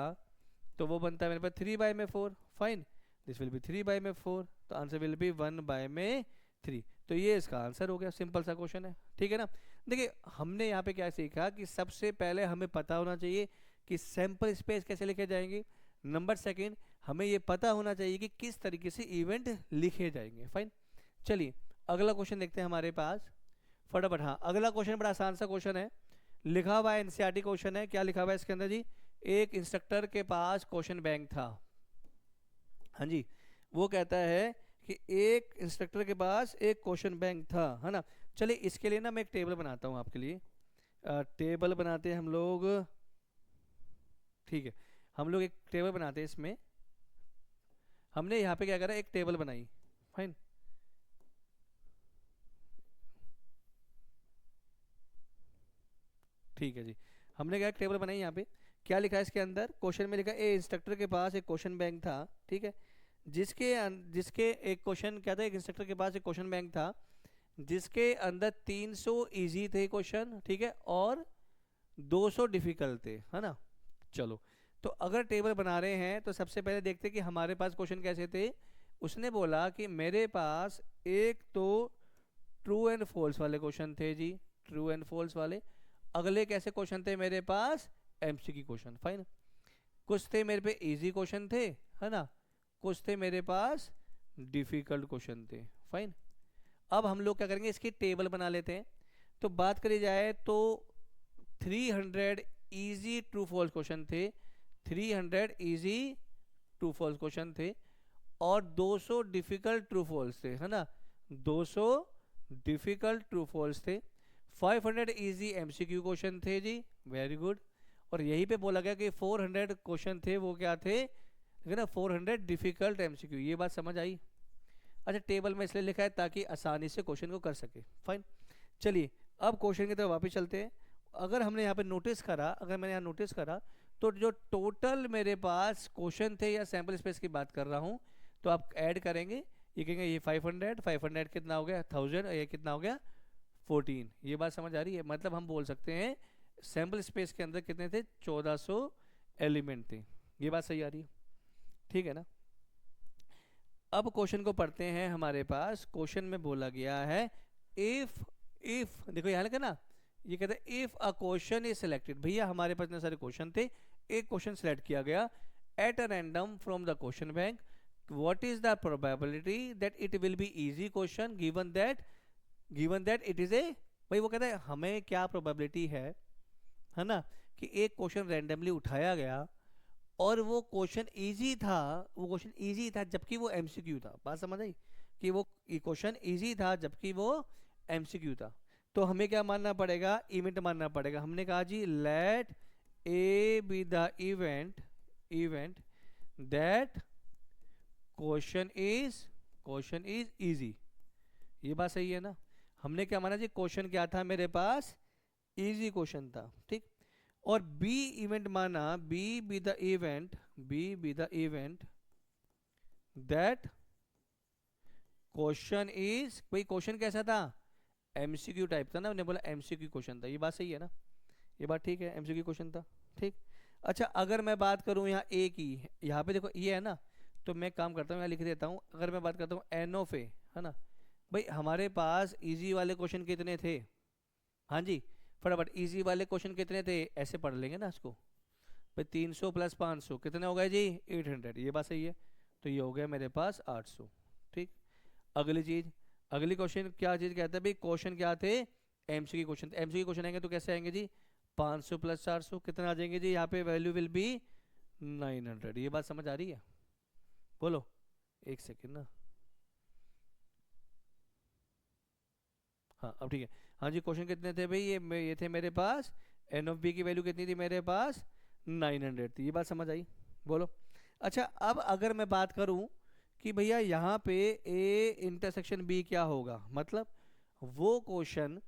तो वो बनता है मेरे पास 3/4, फाइन। दिस विल बी 3/4, तो आंसर विल बी 1/3। तो ये इसका आंसर हो गया, सिंपल सा क्वेश्चन है, ठीक है ना। देखिए हमने यहाँ पे क्या सीखा कि सबसे पहले हमें पता होना चाहिए कि सैंपल स्पेस कैसे लिखे जाएंगे। नंबर सेकंड, हमें ये पता होना चाहिए कि किस तरीके से इवेंट लिखे जाएंगे, फाइन। चलिए अगला क्वेश्चन देखते हैं हमारे पास फटाफट। हाँ अगला क्वेश्चन बड़ा आसान सा क्वेश्चन है, लिखा हुआ है एनसीईआरटी क्वेश्चन है। क्या लिखा हुआ है इसके अंदर जी, एक इंस्ट्रक्टर के पास क्वेश्चन बैंक था, हाँ जी। वो कहता है कि एक इंस्ट्रक्टर के पास एक क्वेश्चन बैंक था, है ना। चलिए इसके लिए ना मैं एक टेबल बनाता हूँ आपके लिए, टेबल बनाते हैं हम लोग, ठीक है। हम लोग एक टेबल बनाते हैं, इसमें हमने यहाँ पे क्या करा, एक टेबल बनाई, फाइन। ठीक है जी, हमने क्या एक टेबल बनाई। यहाँ पे क्या लिखा है इसके अंदर, क्वेश्चन में लिखा ए इंस्ट्रक्टर के पास एक क्वेश्चन बैंक था, ठीक है। जिसके एक क्वेश्चन क्या था, एक इंस्ट्रक्टर के पास एक क्वेश्चन बैंक था जिसके अंदर 300 इजी थे क्वेश्चन, ठीक है, और 200 डिफिकल्ट थे, है ना। चलो तो अगर टेबल बना रहे हैं तो सबसे पहले देखते हैं कि हमारे पास क्वेश्चन कैसे थे। उसने बोला कि मेरे पास एक तो ट्रू एंड फॉल्स वाले क्वेश्चन थे जी, ट्रू एंड फॉल्स वाले। अगले कैसे क्वेश्चन थे मेरे पास, एमसीक्यू क्वेश्चन, फाइन। कुछ थे मेरे पे इजी क्वेश्चन थे, है ना, कुछ थे मेरे पास डिफिकल्ट क्वेश्चन थे, फाइन। अब हम लोग क्या करेंगे, इसकी टेबल बना लेते हैं। तो बात करी जाए तो 300 इजी ट्रू फॉल्स क्वेश्चन थे, 300 इजी ट्रू फॉल्स क्वेश्चन थे, और 200 डिफिकल्ट ट्रू फॉल्स थे, है ना, 200 डिफिकल्ट ट्रू फॉल्स थे। 500 इजी एमसीक्यू क्वेश्चन थे जी, वेरी गुड। और यहीं पे बोला गया कि 400 क्वेश्चन थे, वो क्या थे, है ना, 400 डिफिकल्ट एमसीक्यू। ये बात समझ आई। अच्छा टेबल में इसलिए लिखा है ताकि आसानी से क्वेश्चन को कर सके, फाइन। चलिए अब क्वेश्चन की तरफ वापस चलते हैं। अगर हमने यहाँ पे नोटिस करा, अगर मैंने यहाँ नोटिस करा तो जो टोटल मेरे पास क्वेश्चन थे या सैम्पल स्पेस की बात कर रहा हूँ, तो आप ऐड करेंगे, ये कहेंगे ये 500 कितना हो गया 1000, और ये कितना हो गया 14। ये बात समझ आ रही है, मतलब हम बोल सकते हैं सैम्पल स्पेस के अंदर कितने थे, 1400 एलिमेंट थे। ये बात सही आ रही है, ठीक है ना। अब क्वेश्चन को पढ़ते हैं। हमारे पास क्वेश्चन में बोला गया है इफ देखो यहाँ लिखा ना, ये कहते हैं if a question is selected. भैया हमारे पास इतने सारे क्वेश्चन थे, एक क्वेश्चन सिलेक्ट किया गया eight a random from the question bank, what is the probability that it will be easy question given that it is a. भाई वो कहता है हमें क्या प्रोबेबिलिटी है ना, कि एक क्वेश्चन रैंडमली उठाया गया और वो क्वेश्चन इजी था जबकि वो एमसीक्यू था। बात समझ आई, कि वो क्वेश्चन इजी था जबकि वो एमसीक्यू था। तो हमें क्या मानना पड़ेगा, इवेंट मानना पड़ेगा। हमने कहा जी let A be the event that question is easy. ये बात सही है ना। हमने क्या माना जी, क्वेश्चन क्या था मेरे पास, इजी क्वेश्चन था, ठीक। और बी इवेंट माना, B the event that question is, भाई क्वेश्चन कैसा था, एमसीक्यू टाइप था ना, मैंने बोला एमसीक्यू क्वेश्चन था, ये बात सही है ना, ये बात ठीक है, एमसीक्यू क्वेश्चन था, ठीक। अच्छा अगर मैं बात करूं यहाँ ए की, यहाँ पे देखो ये है ना, तो मैं काम करता हूँ यहाँ लिख देता हूँ, अगर मैं बात करता हूँ एन ऑफ ए, है ना, भाई हमारे पास इजी वाले क्वेश्चन कितने थे, हाँ जी, फटाफट इजी वाले क्वेश्चन कितने थे, ऐसे पढ़ लेंगे ना इसको, भाई 300 प्लस 500 कितने हो गए जी, 800, ये बात सही है, तो ये हो गया मेरे पास 800, ठीक। अगली चीज, अगली क्वेश्चन क्या चीज कहता है भाई, क्वेश्चन क्या थे, एमसीक्यू क्वेश्चन, एमसीक्यू क्वेश्चन आएंगे तो कैसे आएंगे जी, 500 प्लस 400 कितना आ जाएंगे जी, यहाँ पे वैल्यू विल बी 900, ये बात समझ आ रही है, बोलो, एक सेकेंड ना, हाँ अब ठीक है, हाँ जी क्वेश्चन कितने थे भाई, ये थे मेरे पास, एन ऑफ बी की वैल्यू कितनी थी मेरे पास, 900 थी, ये बात समझ आई, बोलो। अच्छा अब अगर मैं बात करूं कि भैया यहाँ पे ए इंटरसेक्शन बी क्या होगा, मतलब वो क्वेश्चन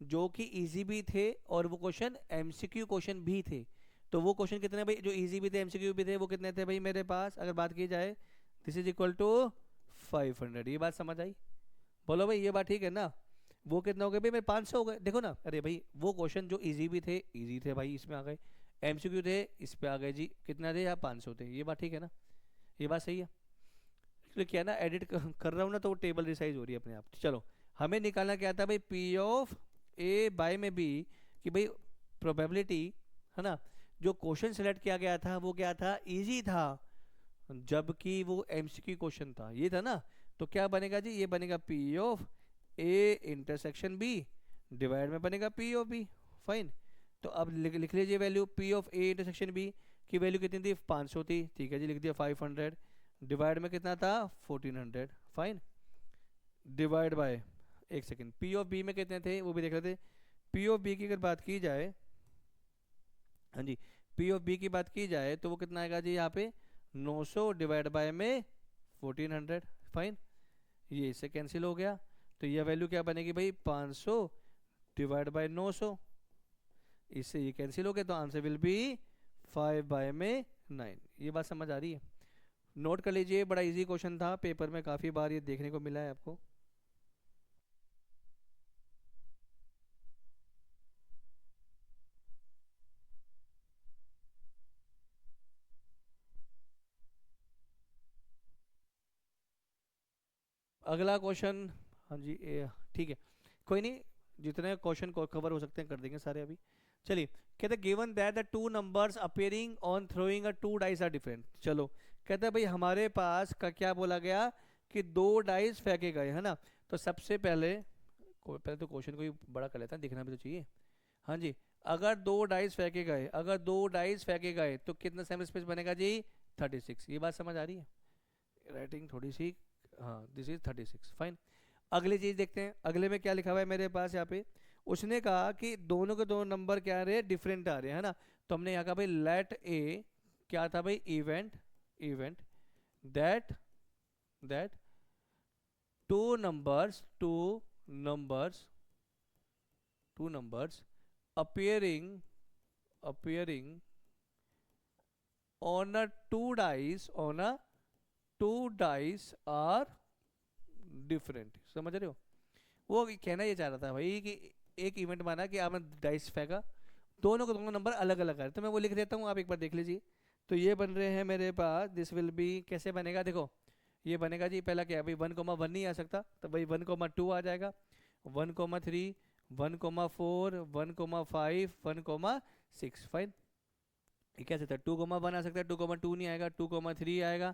जो कि इजी भी थे और वो क्वेश्चन एमसीक्यू क्वेश्चन भी थे, तो वो क्वेश्चन कितने भाई, जो इजी भी थे एमसीक्यू भी थे, वो कितने थे भाई मेरे पास, अगर बात की जाए, दिस इज इक्वल टू 500, ये बात समझ आई, बोलो भाई ये बात ठीक है ना, वो कितना हो गया भाई मेरे 500 हो गए, देखो ना, अरे भाई वो क्वेश्चन जो इजी थे भाई इसमें आ गए, एमसीक्यू थे इस पे आ गए जी, कितना थे यहाँ 500 थे, ये बात ठीक है ना, ये बात सही है, इसलिए क्या ना एडिट कर रहा हूँ ना, तो वो टेबल रिसाइज हो रही है अपने आप। चलो हमें निकालना क्या था भाई, पी ऑफ ए बाय में बी, कि भाई प्रोबेबिलिटी, है ना, जो क्वेश्चन सेलेक्ट किया गया था वो क्या था, इजी था, जबकि वो एमसीक्यू क्वेश्चन था, ये था ना, तो क्या बनेगा जी, ये बनेगा P of A intersection B divide में बनेगा पी ऑफ बी, फाइन। तो अब लिख लीजिए value, P of A intersection B की वैल्यू कितनी थी, 500 थी, ठीक है जी, लिख दिया 500, डिवाइड में कितना था 1400, फाइन, डिवाइड बाय, एक सेकेंड, पी ऑफ बी में कितने थे वो भी देख लेते, पी ऑफ बी की अगर बात की जाए, हाँ जी, पी ऑफ बी की बात की जाए तो वो कितना आएगा जी यहाँ पे 900 डिवाइड बाय में 1400, फाइन, ये इससे कैंसिल हो गया, तो ये वैल्यू क्या बनेगी भाई 500 डिवाइड बाय 900, इससे ये कैंसिल हो गया, तो आंसर विल बी 5 बाय में 9, ये बात समझ आ रही है, नोट कर लीजिए, बड़ा इजी क्वेश्चन था, पेपर में काफ़ी बार ये देखने को मिला है आपको। अगला क्वेश्चन, हाँ जी ठीक है, कोई नहीं, जितने क्वेश्चन को कवर हो सकते हैं कर देंगे सारे अभी। चलिए, कहते हैं given that the two numbers appearing on throwing a two dice are different, चलो कहते हैं भाई हमारे पास का क्या बोला गया कि दो डाइस फेंके गए, है ना, तो सबसे पहले पहले तो क्वेश्चन को ही बड़ा कर लेता है, दिखना भी तो चाहिए, हाँ जी, अगर दो डाइस फेंके गए, अगर दो डाइस फेंके गए तो कितना सैम्पल स्पेस बनेगा जी 36, ये बात समझ आ रही है, राइटिंग थोड़ी सी, हाँ दिस इज 36, फाइन। अगली चीज देखते हैं, अगले में क्या लिखा हुआ है मेरे पास यहाँ पे, उसने कहा कि दोनों के दोनों नंबर क्या आ रहे हैं, डिफरेंट आ रहे हैं, है ना, तो हमने यहाँ कहा भाई लेट ए, क्या था भाई, event, event that that numbers numbers two numbers appearing appearing on a two dice are different, समझ रहे हो, वो कहना ये चाह रहा था भाई कि एक इवेंट माना कि आपने डाइस फेंका, दोनों के दोनों नंबर अलग अलग आ रहे, तो मैं वो लिख देता हूँ, आप एक बार देख लीजिए, तो ये बन रहे हैं मेरे पास, दिस विल बी, कैसे बनेगा देखो, ये बनेगा जी, पहला क्या है भाई 1,1 नहीं आ सकता, तो भाई 1,2 आ जाएगा, 1,3, 1,4, 1,5, 1,6, फाइन, ये क्या सकता है 2,1 आ सकता है, 2,2 नहीं आएगा, 2,3 आएगा,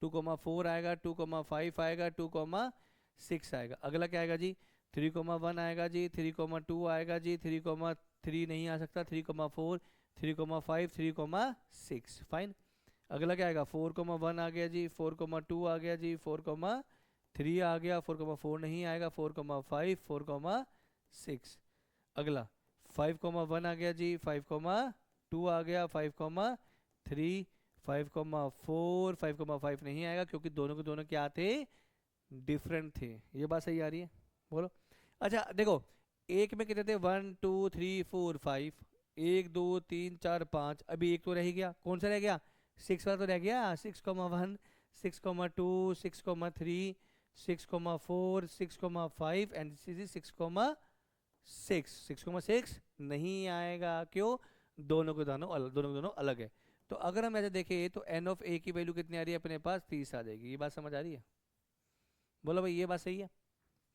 2,4 आएगा, 2,5 आएगा, 2,6 आएगा, अगला क्या आएगा जी 3,1 आएगा जी, 3,2 आएगा जी, 3,3 नहीं आ सकता, 3,4, 3,5, 3,6, फाइन, अगला क्या आएगा 4,1 आ गया जी, 4,2 आ गया जी, 4,3 आ गया, 4,4 नहीं आएगा, 4,5, 4,6, अगला 5,1 आ गया जी, 5,2 आ गया, 5,3, 5,4, 5,5 नहीं आएगा क्योंकि दोनों के दोनों क्या थे, डिफरेंट थे, ये बात सही आ रही है, बोलो। अच्छा देखो, एक में कितने थे 1 2 3 4 5, 1 2 3 4 5, अभी एक तो रह ही गया, कौन सा रह गया, 6 वाला तो रह गया, 6,1, 6,2, 6,3, 6,4, 6,5 एंड दिस इज 6,6। 6,6 नहीं आएगा, क्यों? दोनों के दोनों अलग है। तो अगर हम ऐसे देखें तो एन ऑफ ए की वैल्यू कितनी आ रही है अपने पास? 30 आ जाएगी। ये बात समझ आ रही है? बोलो भाई, ये बात सही है?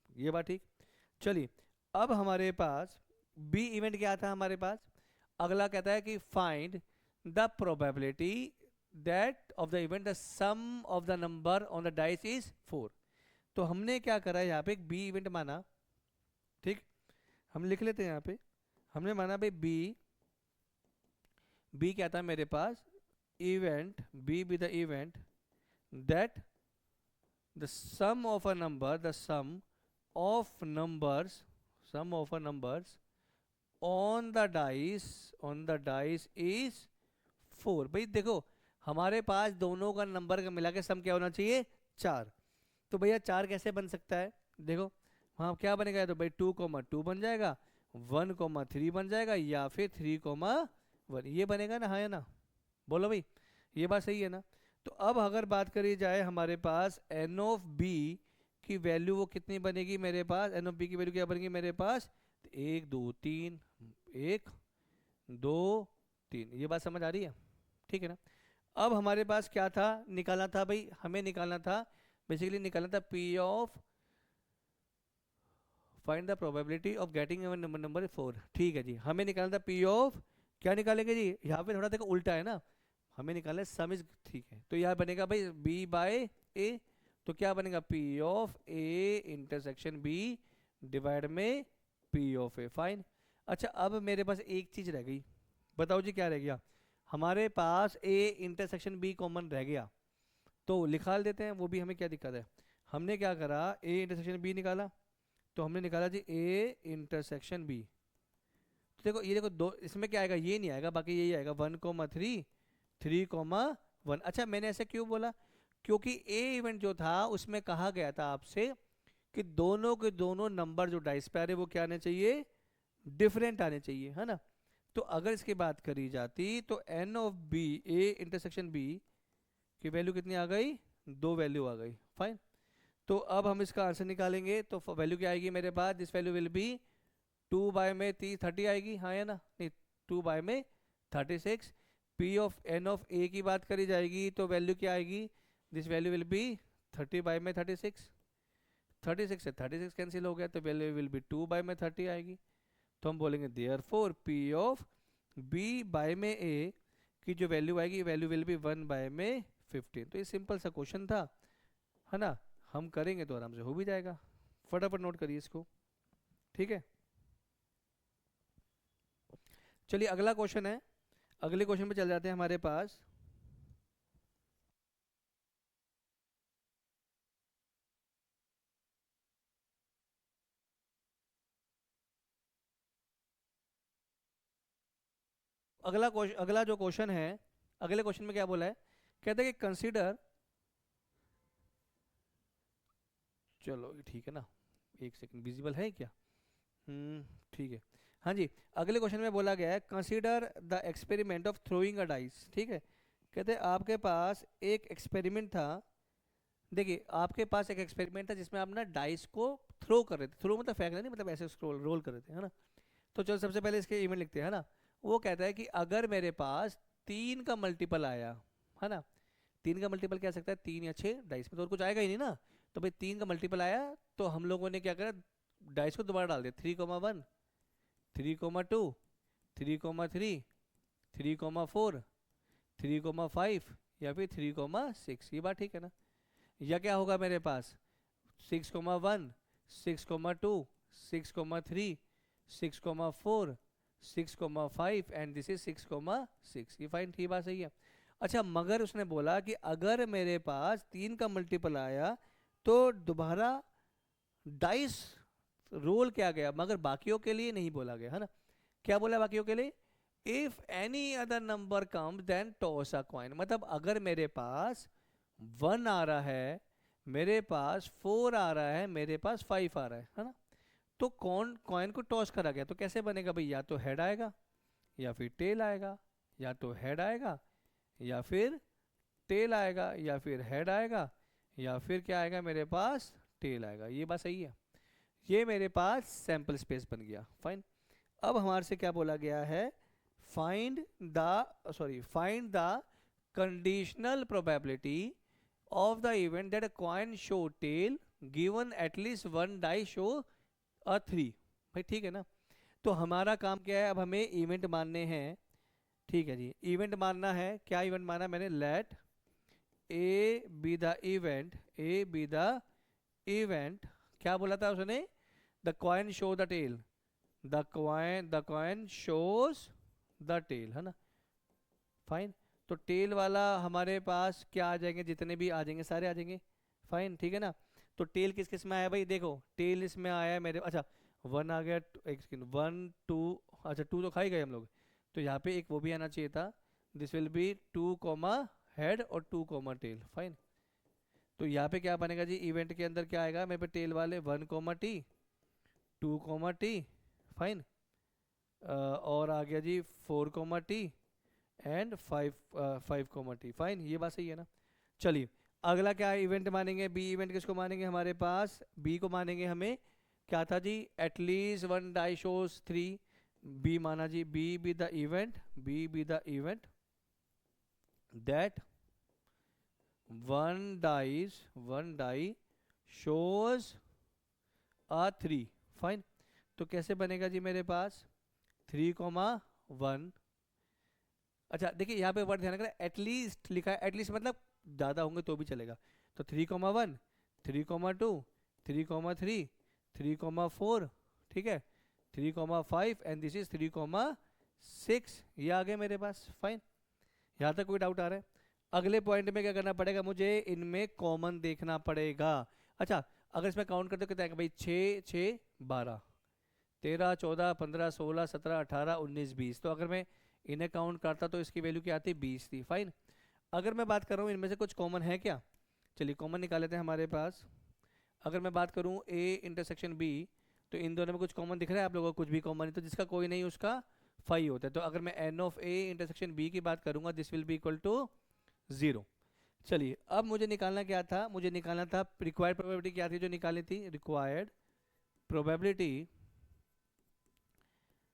ये बात ठीक। चलिए, अब हमारे पास बी इवेंट क्या था हमारे पास? अगला कहता है कि find the probability that of the event the sum of the number on the dice is 4। तो हमने क्या करा यहाँ पे, एक बी इवेंट माना, ठीक? हम लिख लेते हैं यहाँ पे, हमने माना भाई बी क्या था मेरे पास? Event, B be the event that the sum of a number, the sum of numbers, sum of a numbers on the dice is 4। भाई देखो, हमारे पास दोनों का नंबर का मिला के सम क्या होना चाहिए? 4। तो भैया 4 कैसे बन सकता है? देखो हाँ, क्या बनेगा? तो भाई 2,2 बन जाएगा, 1,3 बन जाएगा, या फिर 3,1 ये बनेगा ना? हाँ या ना? बोलो भाई, ये बात सही है ना? तो अब अगर बात करी जाए हमारे पास एन ऑफ बी की वैल्यू, वो कितनी बनेगी मेरे पास? एन ऑफ बी की वैल्यू क्या बनेगी मेरे पास? 1 2 3, 1 2 3। ये बात समझ आ रही है? ठीक है ना? अब हमारे पास क्या था निकालना था भाई? हमें निकालना था, बेसिकली निकालना था P of, find the probability of getting number 4। ठीक है जी, हमें निकालना था पी ऑफ, क्या निकालेंगे जी? यहाँ पे थोड़ा देखो उल्टा है ना, हमें निकालना है सम इज, ठीक है? तो यहाँ बनेगा भाई बी बाय ए, तो क्या बनेगा? P of A intersection B divide में पी ऑफ ए। फाइन। अच्छा, अब मेरे पास एक चीज रह गई, बताओ जी क्या रह गया? हमारे पास ए इंटरसेक्शन बी कॉमन रह गया, तो लिखा देते हैं, वो भी हमें क्या दिक्कत है? हमने क्या करा, ए इंटरसेक्शन बी निकाला, तो हमने निकाला जी ए इंटरसेक्शन बी। तो देखो ये देखो, दो इसमें क्या आएगा? ये नहीं आएगा, बाकी यही आएगा 1,3 3,1। अच्छा, मैंने ऐसे क्यों बोला? क्योंकि ए इवेंट जो था उसमें कहा गया था आपसे कि दोनों के दोनों नंबर जो डाइस पे आ रहे वो क्या आने चाहिए? डिफरेंट आने चाहिए, है ना? तो अगर इसकी बात करी जाती तो N of B, A intersection B की वैल्यू कितनी आ गई? 2 वैल्यू आ गई। फाइन। तो अब हम इसका आंसर निकालेंगे, तो वैल्यू क्या आएगी मेरे पास? This value will be 2 by में 30 आएगी, हाँ या ना? नहीं, 2 बाय में 36। P of N of A की बात करी जाएगी तो वैल्यू क्या आएगी? This value will be 30 by में 36। 36 से 36 कैंसिल हो गया, तो वैल्यू विल बी 2 बाय में 30 आएगी। तो हम बोलेंगे therefore P of B by में ए की जो वैल्यू आएगी, वैल्यू विल बी 1 बाय में 15। तो ये सिंपल सा क्वेश्चन था, है ना? हम करेंगे तो आराम से हो भी जाएगा। फटाफट नोट करिए इसको, ठीक है? चलिए अगला क्वेश्चन है, अगले क्वेश्चन पे चल जाते हैं हमारे पास। अगला जो क्वेश्चन है, अगले क्वेश्चन में क्या बोला है? कहते हैं कि कंसीडर, चलो ठीक है ना, एक सेकंड, विजिबल है क्या? ठीक है। हाँ जी, अगले क्वेश्चन में बोला गया है consider the experiment of throwing a dice. ठीक है, कहते हैं आपके पास एक एक्सपेरिमेंट था। देखिए, आपके पास एक एक्सपेरिमेंट था जिसमें आप ना डाइस को थ्रो कर रहे थे। थ्रो मतलब फेंकना नहीं, मतलब ऐसे स्क्रॉल रोल कर रहे थे, है ना? तो चलो सबसे पहले इसके इवेंट लिखते हैं, है ना? वो कहता है कि अगर मेरे पास 3 का मल्टीपल आया, है ना? 3 का मल्टीपल क्या आ सकता है? 3 या 6, डाइस में तो और कुछ आएगा ही नहीं ना। तो भाई 3 का मल्टीपल आया, तो हम लोगों ने क्या करा? डाइस को दोबारा डाल दिया, 3,1 3,2 3,3 3,4 3,5 या फिर 3,6। ये बात ठीक है ना? या क्या होगा मेरे पास? 6,1 6,2 6,3 6,4 6,5 एंड दिस इज 6,6। ये फाइन, ठीक बात सही है। अच्छा, मगर उसने बोला कि अगर मेरे पास 3 का मल्टीपल आया तो दोबारा डाइस रोल क्या गया, मगर बाकियों के लिए नहीं बोला गया, है ना? क्या बोला बाकियों के लिए? If any other number come then toss a coin. मतलब अगर मेरे पास 1 आ रहा है, मेरे पास 4 आ रहा है, मेरे पास 5 आ रहा है ना? तो कौन कॉइन को टॉस करा गया, तो कैसे बनेगा भाई? या तो हेड आएगा या फिर टेल आएगा, या तो हेड आएगा या फिर टेल आएगा, या फिर हेड आएगा या फिर क्या आएगा मेरे पास? टेल आएगा। ये बात सही है। ये मेरे पास सैंपल स्पेस बन गया। फाइन। अब हमारे से क्या बोला गया है, find the conditional probability of the event that a coin show tail given at least one die show a 3। भाई ठीक है ना। तो हमारा काम क्या है, अब हमें इवेंट मानने हैं। ठीक है जी, इवेंट मानना है। क्या इवेंट माना मैंने, let A be the event, A be the event. क्या बोला था उसने, the coin show the tail, the coin shows the tail, है ना। फाइन। तो टेल वाला हमारे पास क्या आ जाएंगे, जितने भी आ जाएंगे सारे आ जाएंगे। फाइन, ठीक है ना। तो टेल किस किस में आया भाई, देखो टेल इसमें आया है मेरे, अच्छा 1 आ गया, एक सेकेंड, 1 2, अच्छा 2 तो खा ही गए हम लोग। तो यहाँ पे एक वो भी आना चाहिए था, this will be 2 comma head और 2 कॉमा टेल। फाइन। तो यहाँ पे क्या बनेगा जी, इवेंट के अंदर क्या आएगा मेरे पे, टेल वाले 1 comma T, 2 comma T. Fine. और आ गया जी 4 comma T and 5 comma T. Fine, ये बात सही है ना। चलिए अगला क्या है, इवेंट मानेंगे बी। इवेंट किसको मानेंगे, हमारे पास बी को मानेंगे। हमें क्या था जी, एटलीस्ट 1 डाई शोज 3, बी माना जी, B be the event, B be the event that 1 die shows a 3। Fine. तो कैसे बनेगा जी मेरे पास 3,1। अच्छा देखिए यहाँ पे वर्ड ध्यान रखना, एटलीस्ट लिखा है, एटलीस्ट मतलब ज़्यादा होंगे तो भी चलेगा। तो 3,1, 3,2, 3,3, 3,4, ठीक है, 3,5 एंड दिस इज 3,6। ये आ गए मेरे पास। फाइन। यहाँ तक कोई डाउट आ रहा है। अगले पॉइंट में क्या करना पड़ेगा, मुझे इनमें कॉमन देखना पड़ेगा। अच्छा अगर इसमें काउंट करते कितना आएगा भाई, 6 6 12, 13 14 15 16 17 18 19 20। तो अगर मैं इन्हें काउंट करता तो इसकी वैल्यू क्या आती, 20 थी। फाइन। अगर मैं बात कर रहा हूँ इनमें से कुछ कॉमन है क्या, चलिए कॉमन निकाल लेते हैं हमारे पास। अगर मैं बात करूँ ए इंटरसेक्शन बी, तो इन दोनों में कुछ कॉमन दिख रहा है आप लोगों को, कुछ भी कॉमन नहीं, तो जिसका कोई नहीं उसका 5 होता है। तो अगर मैं N of A intersection B की बात करूंगा, this will be equal to 0। चलिए अब मुझे निकालना क्या था, मुझे निकालना था रिक्वायर्ड प्रोबेबिलिटी। क्या थी जो निकाली थी, रिक्वायर्ड प्रोबेबिलिटी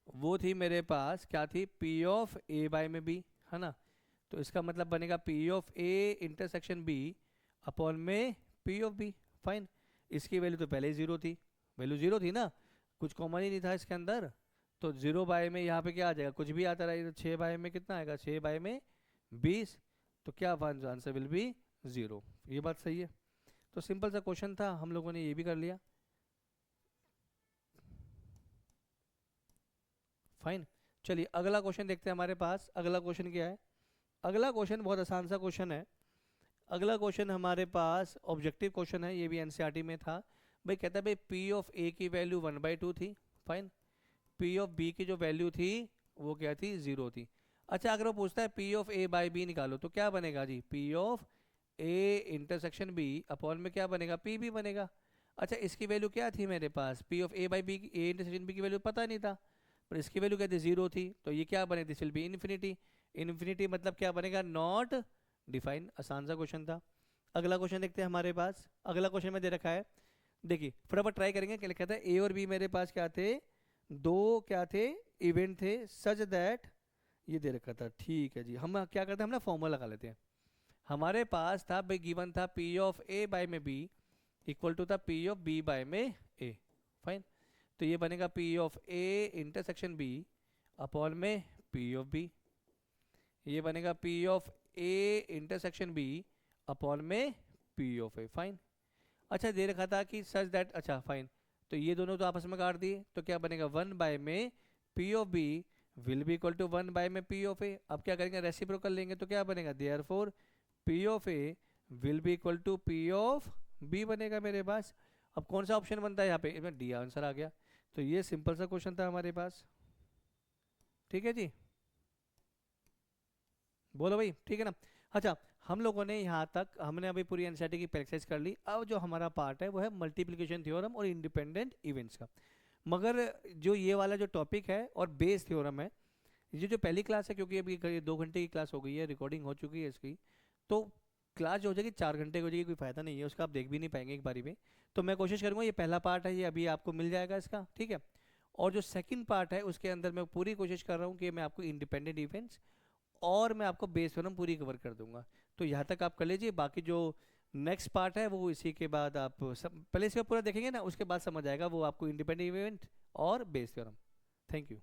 वो थी मेरे पास, क्या थी, पी ऑफ ए बाय में बी, है ना। तो इसका मतलब बनेगा P of A intersection B upon में पी ऑफ बी। फाइन। इसकी वैल्यू तो पहले ही 0 थी, वैल्यू 0 थी ना, कुछ कॉमन ही नहीं था इसके अंदर। तो 0 बाय में यहाँ पे क्या आ जाएगा, कुछ भी आता रहा। तो 6 बाय में कितना आएगा, 6 बाय में 20। तो क्या आंसर विल बी 0। ये बात सही है। तो सिंपल सा क्वेश्चन था, हम लोगों ने ये भी कर लिया। फाइन। चलिए अगला क्वेश्चन देखते हैं हमारे पास। अगला क्वेश्चन क्या है, अगला क्वेश्चन बहुत आसान सा क्वेश्चन है। अगला क्वेश्चन हमारे पास ऑब्जेक्टिव क्वेश्चन है, ये भी एनसीईआरटी में था। भाई कहता है भाई पी ऑफ ए की वैल्यू 1/2 थी। फाइन। पी ऑफ बी की जो वैल्यू थी वो क्या थी, 0 थी। अच्छा अगर वो पूछता है P of A by B निकालो, तो क्या बनेगा जी, P of A intersection B upon में क्या बनेगा, पी बी बनेगा। अच्छा इसकी वैल्यू क्या थी मेरे पास, P of A by B, A intersection B की वैल्यू पता नहीं था, पर इसकी वैल्यू क्या थी, 0 थी। तो ये क्या बने, this will B infinity. Infinity मतलब क्या बनेगा, नॉट डिफाइन। आसान सा क्वेश्चन था। अगला क्वेश्चन देखते हैं हमारे पास। अगला क्वेश्चन में दे रखा है, देखिए फटाफट ट्राई करेंगे। क्या लिखा था, ए और बी मेरे पास क्या थे, दो क्या थे, इवेंट थे, सच दैट, ये दे रखा था। ठीक है जी, हम क्या करते हैं, हम ना फॉर्मूला लगा लेते हैं। हमारे पास था भाई, गिवन था पी ऑफ ए बाय में बी इक्वल टू था पी ऑफ बी बाय में ए। फाइन। तो ये बनेगा P of A intersection B upon में पी ऑफ बी। ये बनेगा P of A intersection B upon में पी ऑफ ए। फाइन। अच्छा दे रखा था कि सच दैट, अच्छा फाइन, तो ये दोनों तो आपस में काट दिए, तो क्या बनेगा 1 बाय में P of B will be equal to 1 by में पी ऑफ ए। अब क्या करेंगे, रेसिप्रोकल लेंगे, तो क्या बनेगा, therefore P of A will be equal to P of B बनेगा मेरे पास। अब कौन सा ऑप्शन बनता है यहाँ पे, इसमें डी आंसर आ गया। तो ये सिंपल सा क्वेश्चन था हमारे पास। ठीक है जी, बोलो भाई, ठीक है ना। अच्छा हम लोगों ने यहाँ तक, हमने अभी पूरी एनसीईआरटी की प्रैक्टिस कर ली। अब जो हमारा पार्ट है वो है मल्टीप्लिकेशन थ्योरम और इंडिपेंडेंट इवेंट्स का। मगर जो ये वाला जो टॉपिक है और बेस थ्योरम है, ये जो पहली क्लास है, क्योंकि अभी 2 घंटे की क्लास हो गई है, रिकॉर्डिंग हो चुकी है इसकी, तो क्लास जो हो जाएगी 4 घंटे की हो जाएगी, कोई फायदा नहीं है उसका, आप देख भी नहीं पाएंगे एक बारी में। तो मैं कोशिश करूंगा, ये पहला पार्ट है, ये अभी आपको मिल जाएगा इसका, ठीक है। और जो सेकंड पार्ट है उसके अंदर मैं पूरी कोशिश कर रहा हूँ कि मैं आपको इंडिपेंडेंट डिफेंस और मैं आपको बेस थ्योरम पूरी कवर कर दूंगा। तो यहाँ तक आप कर लीजिए, बाकी जो नेक्स्ट पार्ट है वो इसी के बाद आप पहले इसका पूरा देखेंगे ना, उसके बाद समझ आएगा वो आपको इंडिपेंडेंट इवेंट और बेस थ्योरम। Thank you.